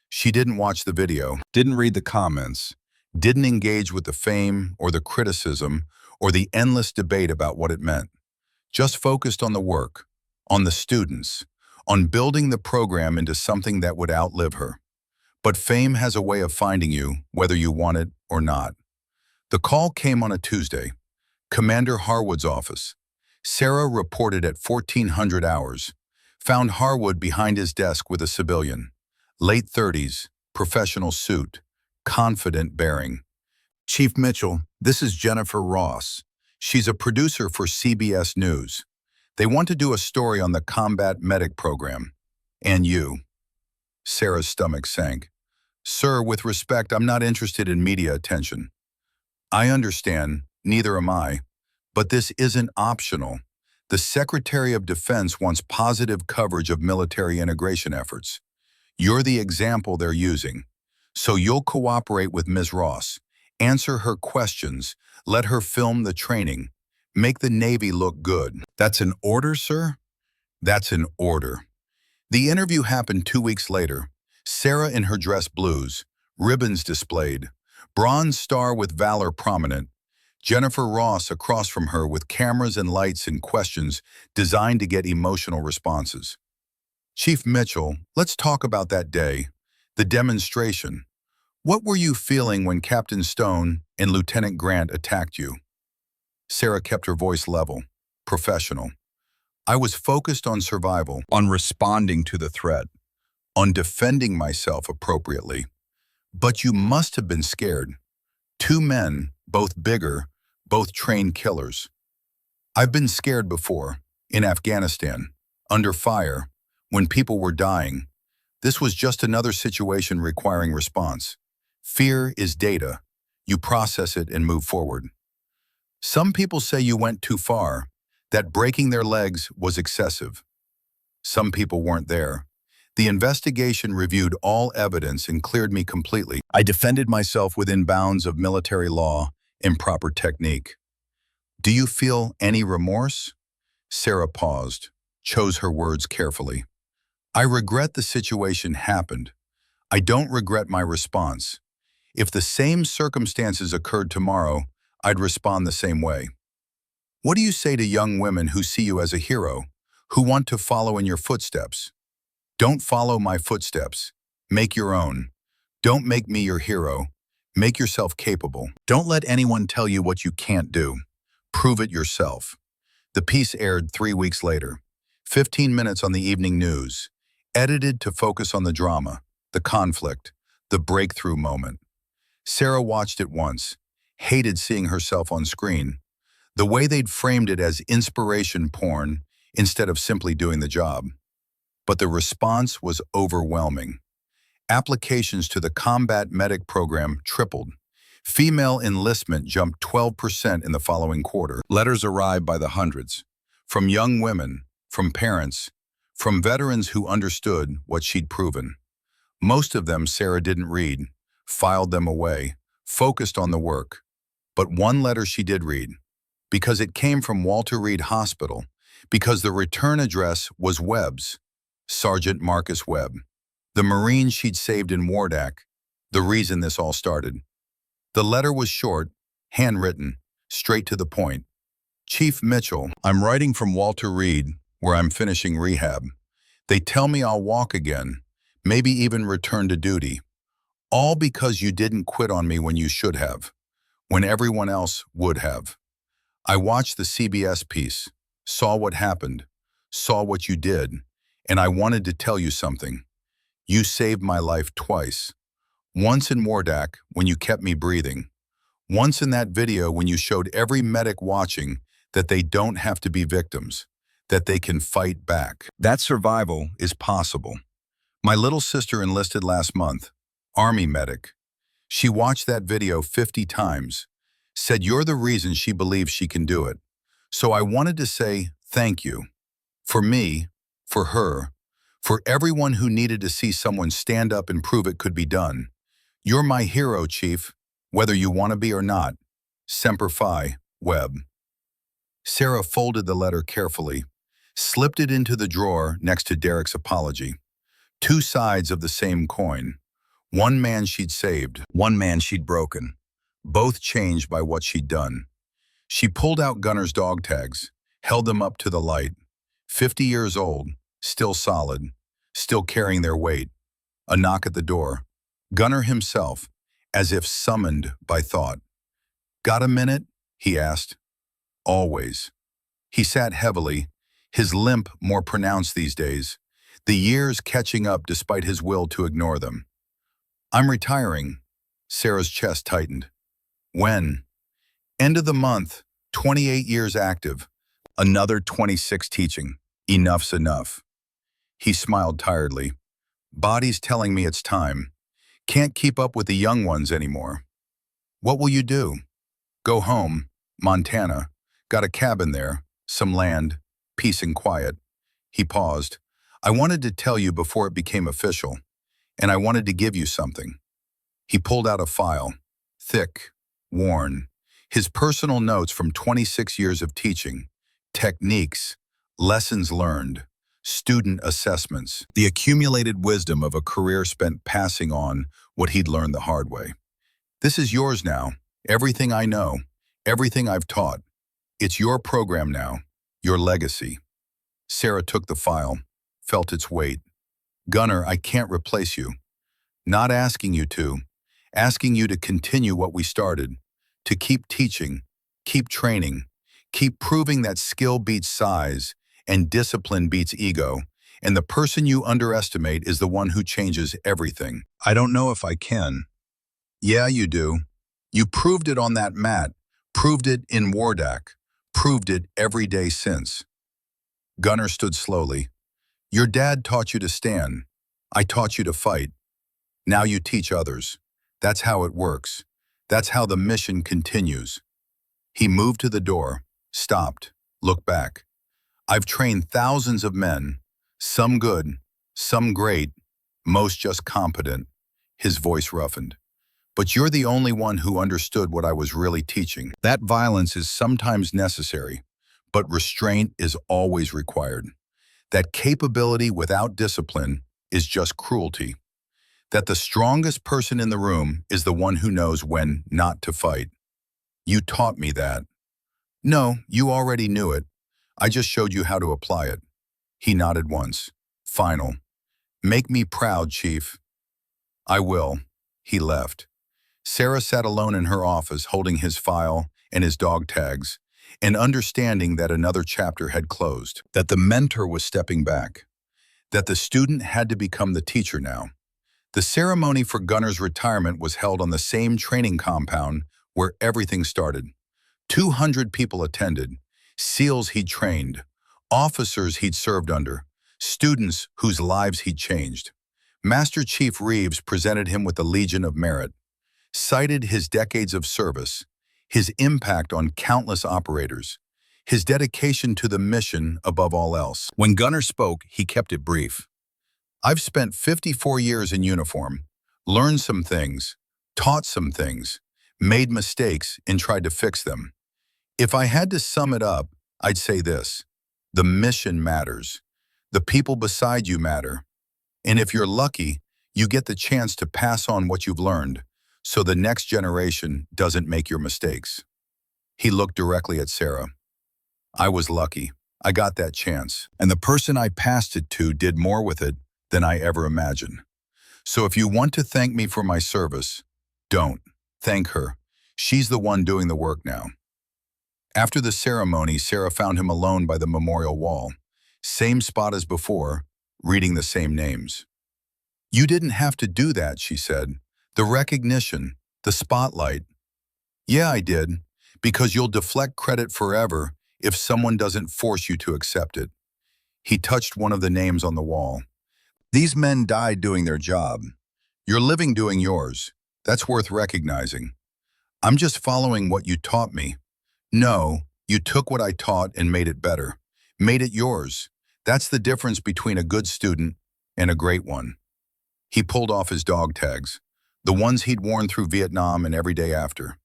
She didn't watch the video, didn't read the comments, didn't engage with the fame or the criticism or the endless debate about what it meant. Just focused on the work, on the students, on building the program into something that would outlive her. But fame has a way of finding you, whether you want it or not. The call came on a Tuesday. Commander Harwood's office. Sarah reported at 1400 hours. Found Harwood behind his desk with a civilian. Late 30s, professional suit, confident bearing. Chief Mitchell, this is Jennifer Ross. She's a producer for CBS News. They want to do a story on the combat medic program. And you. Sarah's stomach sank. Sir, with respect, I'm not interested in media attention. I understand, neither am I. But this isn't optional. The Secretary of Defense wants positive coverage of military integration efforts. You're the example they're using. So you'll cooperate with Ms. Ross. Answer her questions. Let her film the training. Make the Navy look good. That's an order, sir? That's an order. The interview happened 2 weeks later. Sarah in her dress blues, ribbons displayed, bronze star with valor prominent. Jennifer Ross across from her with cameras and lights and questions designed to get emotional responses. Chief Mitchell, let's talk about that day, the demonstration. What were you feeling when Captain Stone and Lieutenant Grant attacked you? Sarah kept her voice level, professional. I was focused on survival, on responding to the threat, on defending myself appropriately. But you must have been scared. 2 men, both bigger, both trained killers. I've been scared before, in Afghanistan, under fire, when people were dying. This was just another situation requiring response. Fear is data. You process it and move forward. Some people say you went too far, that breaking their legs was excessive. Some people weren't there. The investigation reviewed all evidence and cleared me completely. I defended myself within bounds of military law and proper technique. Do you feel any remorse? Sarah paused, chose her words carefully. I regret the situation happened. I don't regret my response. If the same circumstances occurred tomorrow, I'd respond the same way. What do you say to young women who see you as a hero, who want to follow in your footsteps? Don't follow my footsteps. Make your own. Don't make me your hero. Make yourself capable. Don't let anyone tell you what you can't do. Prove it yourself. The piece aired 3 weeks later. 15 minutes on the evening news. Edited to focus on the drama, the conflict, the breakthrough moment. Sarah watched it once, hated seeing herself on screen. The way they'd framed it as inspiration porn instead of simply doing the job. But the response was overwhelming. Applications to the combat medic program tripled. Female enlistment jumped 12% in the following quarter. Letters arrived by the hundreds. From young women, from parents, from veterans who understood what she'd proven. Most of them Sarah didn't read, filed them away, focused on the work. But one letter she did read, because it came from Walter Reed Hospital, because the return address was Webb's, Sergeant Marcus Webb, the Marine she'd saved in Wardak, the reason this all started. The letter was short, handwritten, straight to the point. Chief Mitchell, I'm writing from Walter Reed, where I'm finishing rehab. They tell me I'll walk again, maybe even return to duty. All because you didn't quit on me when you should have, when everyone else would have. I watched the CBS piece, saw what happened, saw what you did, and I wanted to tell you something. You saved my life twice. Once in Wardak, when you kept me breathing. Once in that video when you showed every medic watching that they don't have to be victims, that they can fight back. That survival is possible. My little sister enlisted last month, Army medic. She watched that video 50 times, said you're the reason she believes she can do it. So I wanted to say thank you. For me, for her, for everyone who needed to see someone stand up and prove it could be done. You're my hero, Chief, whether you want to be or not. Semper Fi, Webb. Sarah folded the letter carefully, slipped it into the drawer next to Derek's apology. 2 sides of the same coin. One man she'd saved, one man she'd broken. Both changed by what she'd done. She pulled out Gunner's dog tags, held them up to the light. 50 years old, still solid, still carrying their weight. A knock at the door. Gunnar himself, as if summoned by thought. "Got a minute?" he asked. "Always." He sat heavily, his limp more pronounced these days, the years catching up despite his will to ignore them. "I'm retiring." Sarah's chest tightened. "When?" "End of the month, 28 years active. Another 26 teaching. Enough's enough." He smiled tiredly. "Body's telling me it's time. Can't keep up with the young ones anymore." "What will you do?" "Go home. Montana. Got a cabin there. Some land. Peace and quiet." He paused. "I wanted to tell you before it became official, and I wanted to give you something." He pulled out a file. Thick. Worn. His personal notes from 26 years of teaching. Techniques. Lessons learned. Student assessments. The accumulated wisdom of a career spent passing on what he'd learned the hard way. "This is yours now. Everything I know. Everything I've taught. It's your program now. Your legacy." Sarah took the file, felt its weight. "Gunnar, I can't replace you. Not asking you to. Asking you to continue what we started. To keep teaching, keep training, keep proving that skill beats size and discipline beats ego, and the person you underestimate is the one who changes everything." "I don't know if I can." "Yeah, you do. You proved it on that mat, proved it in Wardak, proved it every day since." Gunnar stood slowly. "Your dad taught you to stand. I taught you to fight. Now you teach others. That's how it works. That's how the mission continues." He moved to the door, stopped, looked back. "I've trained thousands of men, some good, some great, most just competent." His voice roughened. "But you're the only one who understood what I was really teaching. That violence is sometimes necessary, but restraint is always required. That capability without discipline is just cruelty. That the strongest person in the room is the one who knows when not to fight. You taught me that." "No, you already knew it. I just showed you how to apply it." He nodded once. "Final. Make me proud, Chief." "I will." He left. Sarah sat alone in her office holding his file and his dog tags, and understanding that another chapter had closed, that the mentor was stepping back, that the student had to become the teacher now. The ceremony for Gunnar's retirement was held on the same training compound where everything started. 200 people attended, SEALs he'd trained, officers he'd served under, students whose lives he'd changed. Master Chief Reeves presented him with the Legion of Merit, cited his decades of service, his impact on countless operators, his dedication to the mission above all else. When Gunnar spoke, he kept it brief. "I've spent 54 years in uniform, learned some things, taught some things, made mistakes and tried to fix them. If I had to sum it up, I'd say this: the mission matters. The people beside you matter. And if you're lucky, you get the chance to pass on what you've learned, so the next generation doesn't make your mistakes." He looked directly at Sarah. "I was lucky. I got that chance. And the person I passed it to did more with it than I ever imagined. So if you want to thank me for my service, don't. Thank her. She's the one doing the work now." After the ceremony, Sarah found him alone by the memorial wall. Same spot as before, reading the same names. "You didn't have to do that," she said. "The recognition, the spotlight." "Yeah, I did, because you'll deflect credit forever if someone doesn't force you to accept it." He touched one of the names on the wall. "These men died doing their job. You're living doing yours. That's worth recognizing. I'm just following what you taught me." "No, you took what I taught and made it better. Made it yours. That's the difference between a good student and a great one." He pulled off his dog tags, the ones he'd worn through Vietnam and every day after.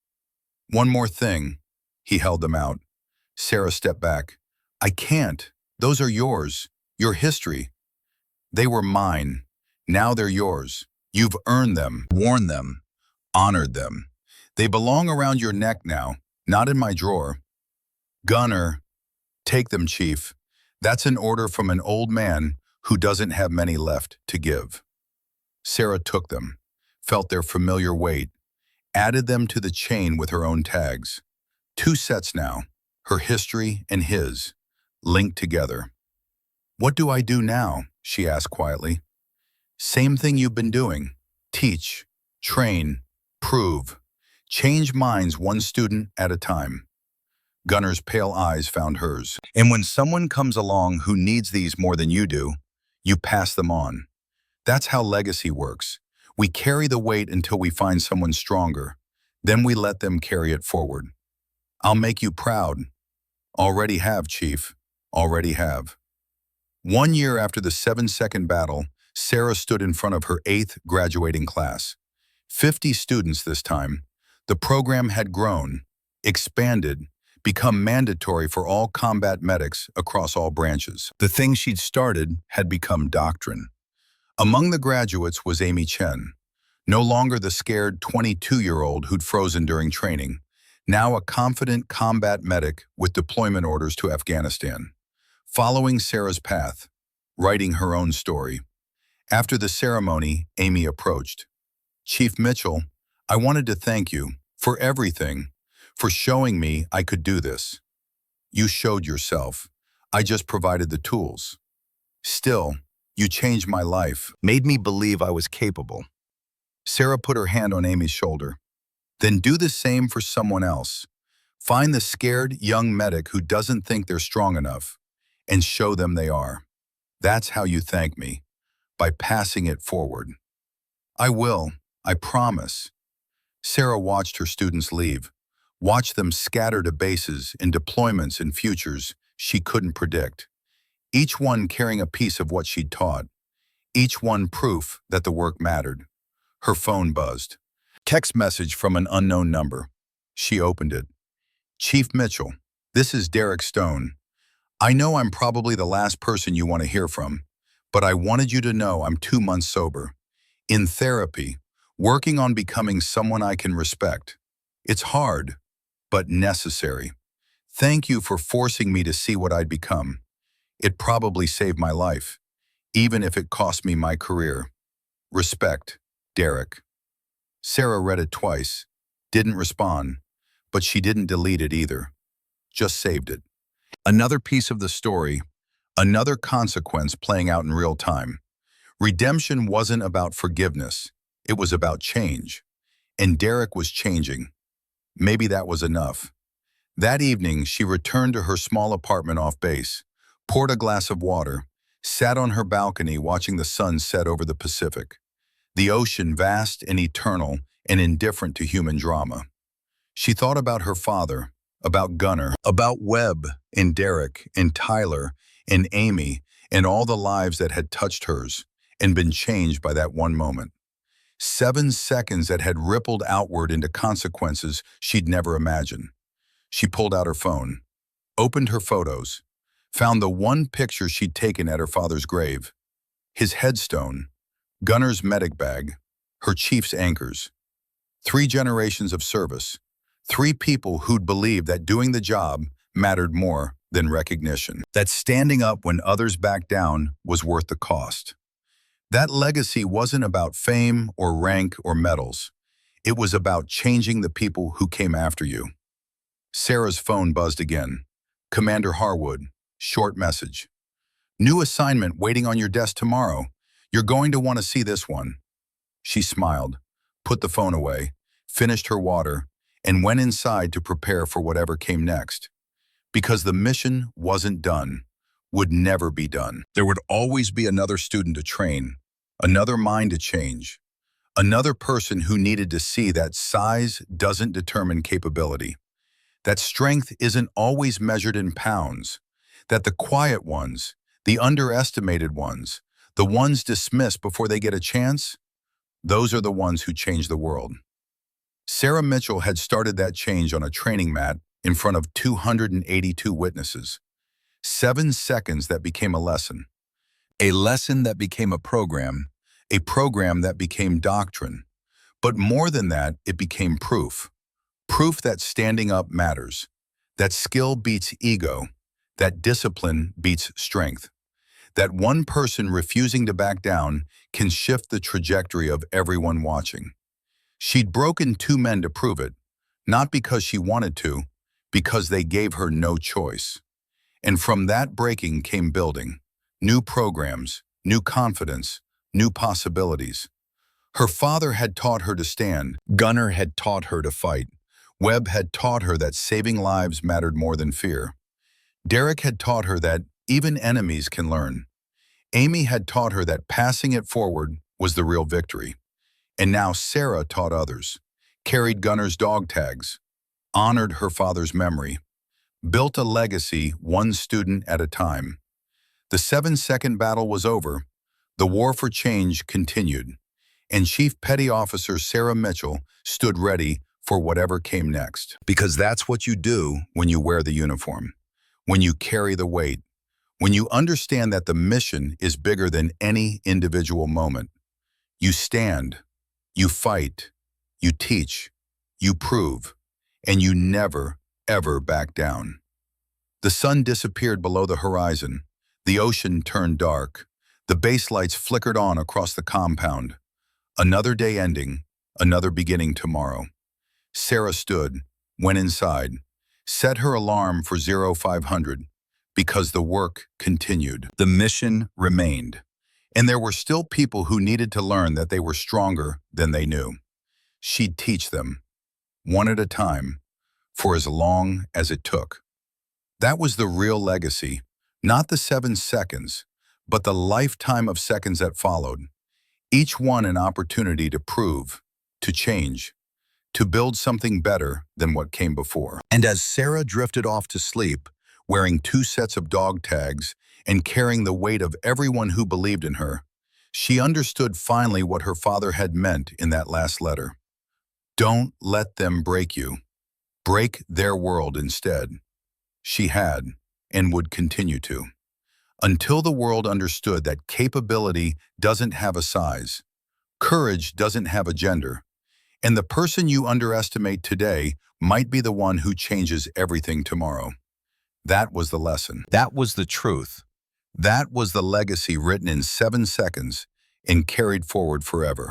"One more thing." He held them out. Sarah stepped back. "I can't. Those are yours. Your history. They were mine. Now they're yours. You've earned them, worn them, honored them. They belong around your neck now, not in my drawer." "Gunnar." "Take them, Chief. That's an order from an old man who doesn't have many left to give." Sarah took them, felt their familiar weight, added them to the chain with her own tags. 2 sets now, her history and his, linked together. "What do I do now?" she asked quietly. "Same thing you've been doing. Teach, train, prove. Change minds one student at a time." Gunner's pale eyes found hers. "And when someone comes along who needs these more than you do, you pass them on. That's how legacy works. We carry the weight until we find someone stronger. Then we let them carry it forward. I'll make you proud." "Already have, Chief. Already have." 1 year after the 7-second battle, Sarah stood in front of her 8th graduating class. 50 students this time. The program had grown, expanded, become mandatory for all combat medics across all branches. The thing she'd started had become doctrine. Among the graduates was Amy Chen, no longer the scared 22-year-old who'd frozen during training, now a confident combat medic with deployment orders to Afghanistan. Following Sarah's path, writing her own story. After the ceremony, Amy approached. "Chief Mitchell, I wanted to thank you for everything, for showing me I could do this. You showed yourself. I just provided the tools. Still, you changed my life, made me believe I was capable." Sarah put her hand on Amy's shoulder. "Then do the same for someone else. Find the scared young medic who doesn't think they're strong enough, and show them they are. That's how you thank me, by passing it forward." "I will, I promise." Sarah watched her students leave, watched them scatter to bases in deployments and futures she couldn't predict, each one carrying a piece of what she'd taught, each one proof that the work mattered. Her phone buzzed. Text message from an unknown number. She opened it. "Chief Mitchell, this is Derek Stone. I know I'm probably the last person you want to hear from, but I wanted you to know I'm 2 months sober. In therapy, working on becoming someone I can respect. It's hard, but necessary. Thank you for forcing me to see what I'd become. It probably saved my life, even if it cost me my career. Respect, Derek." Sarah read it twice, didn't respond, but she didn't delete it either, just saved it. Another piece of the story, another consequence playing out in real time. Redemption wasn't about forgiveness, it was about change. And Derek was changing. Maybe that was enough. That evening, she returned to her small apartment off base, poured a glass of water, sat on her balcony watching the sun set over the Pacific. The ocean vast and eternal and indifferent to human drama. She thought about her father, about Gunner, about Webb and Derek and Tyler and Amy and all the lives that had touched hers and been changed by that one moment. 7 seconds that had rippled outward into consequences she'd never imagined. She pulled out her phone, opened her photos, found the one picture she'd taken at her father's grave. His headstone, Gunner's medic bag, her chief's anchors. 3 generations of service. 3 people who'd believed that doing the job mattered more than recognition. That standing up when others backed down was worth the cost. That legacy wasn't about fame or rank or medals. It was about changing the people who came after you. Sarah's phone buzzed again. Commander Harwood, short message. "New assignment waiting on your desk tomorrow. You're going to want to see this one." She smiled, put the phone away, finished her water, and went inside to prepare for whatever came next. Because the mission wasn't done, would never be done. There would always be another student to train, another mind to change, another person who needed to see that size doesn't determine capability, that strength isn't always measured in pounds, that the quiet ones, the underestimated ones, the ones dismissed before they get a chance, those are the ones who change the world. Sarah Mitchell had started that change on a training mat in front of 282 witnesses. 7 seconds that became a lesson that became a program that became doctrine. But more than that, it became proof. Proof that standing up matters, that skill beats ego, that discipline beats strength, that one person refusing to back down can shift the trajectory of everyone watching. She'd broken two men to prove it, not because she wanted to, because they gave her no choice. And from that breaking came building. New programs, new confidence, new possibilities. Her father had taught her to stand. Gunner had taught her to fight. Webb had taught her that saving lives mattered more than fear. Derek had taught her that even enemies can learn. Amy had taught her that passing it forward was the real victory. And now Sarah taught others, carried Gunner's dog tags, honored her father's memory, built a legacy one student at a time. The 7-second battle was over. The war for change continued, and Chief Petty Officer Sarah Mitchell stood ready for whatever came next. Because that's what you do when you wear the uniform, when you carry the weight, when you understand that the mission is bigger than any individual moment. You stand, you fight, you teach, you prove, and you never, ever back down. The sun disappeared below the horizon. The ocean turned dark. The base lights flickered on across the compound. Another day ending, another beginning tomorrow. Sarah stood, went inside, set her alarm for 0500, because the work continued. The mission remained. And there were still people who needed to learn that they were stronger than they knew. She'd teach them, one at a time, for as long as it took. That was the real legacy, not the 7 seconds, but the lifetime of seconds that followed. Each one an opportunity to prove, to change, to build something better than what came before. And as Sarah drifted off to sleep, wearing 2 sets of dog tags and carrying the weight of everyone who believed in her, she understood finally what her father had meant in that last letter. Don't let them break you. Break their world instead. She had, and would continue to. Until the world understood that capability doesn't have a size, courage doesn't have a gender, and the person you underestimate today might be the one who changes everything tomorrow. That was the lesson. That was the truth. That was the legacy written in 7 seconds and carried forward forever.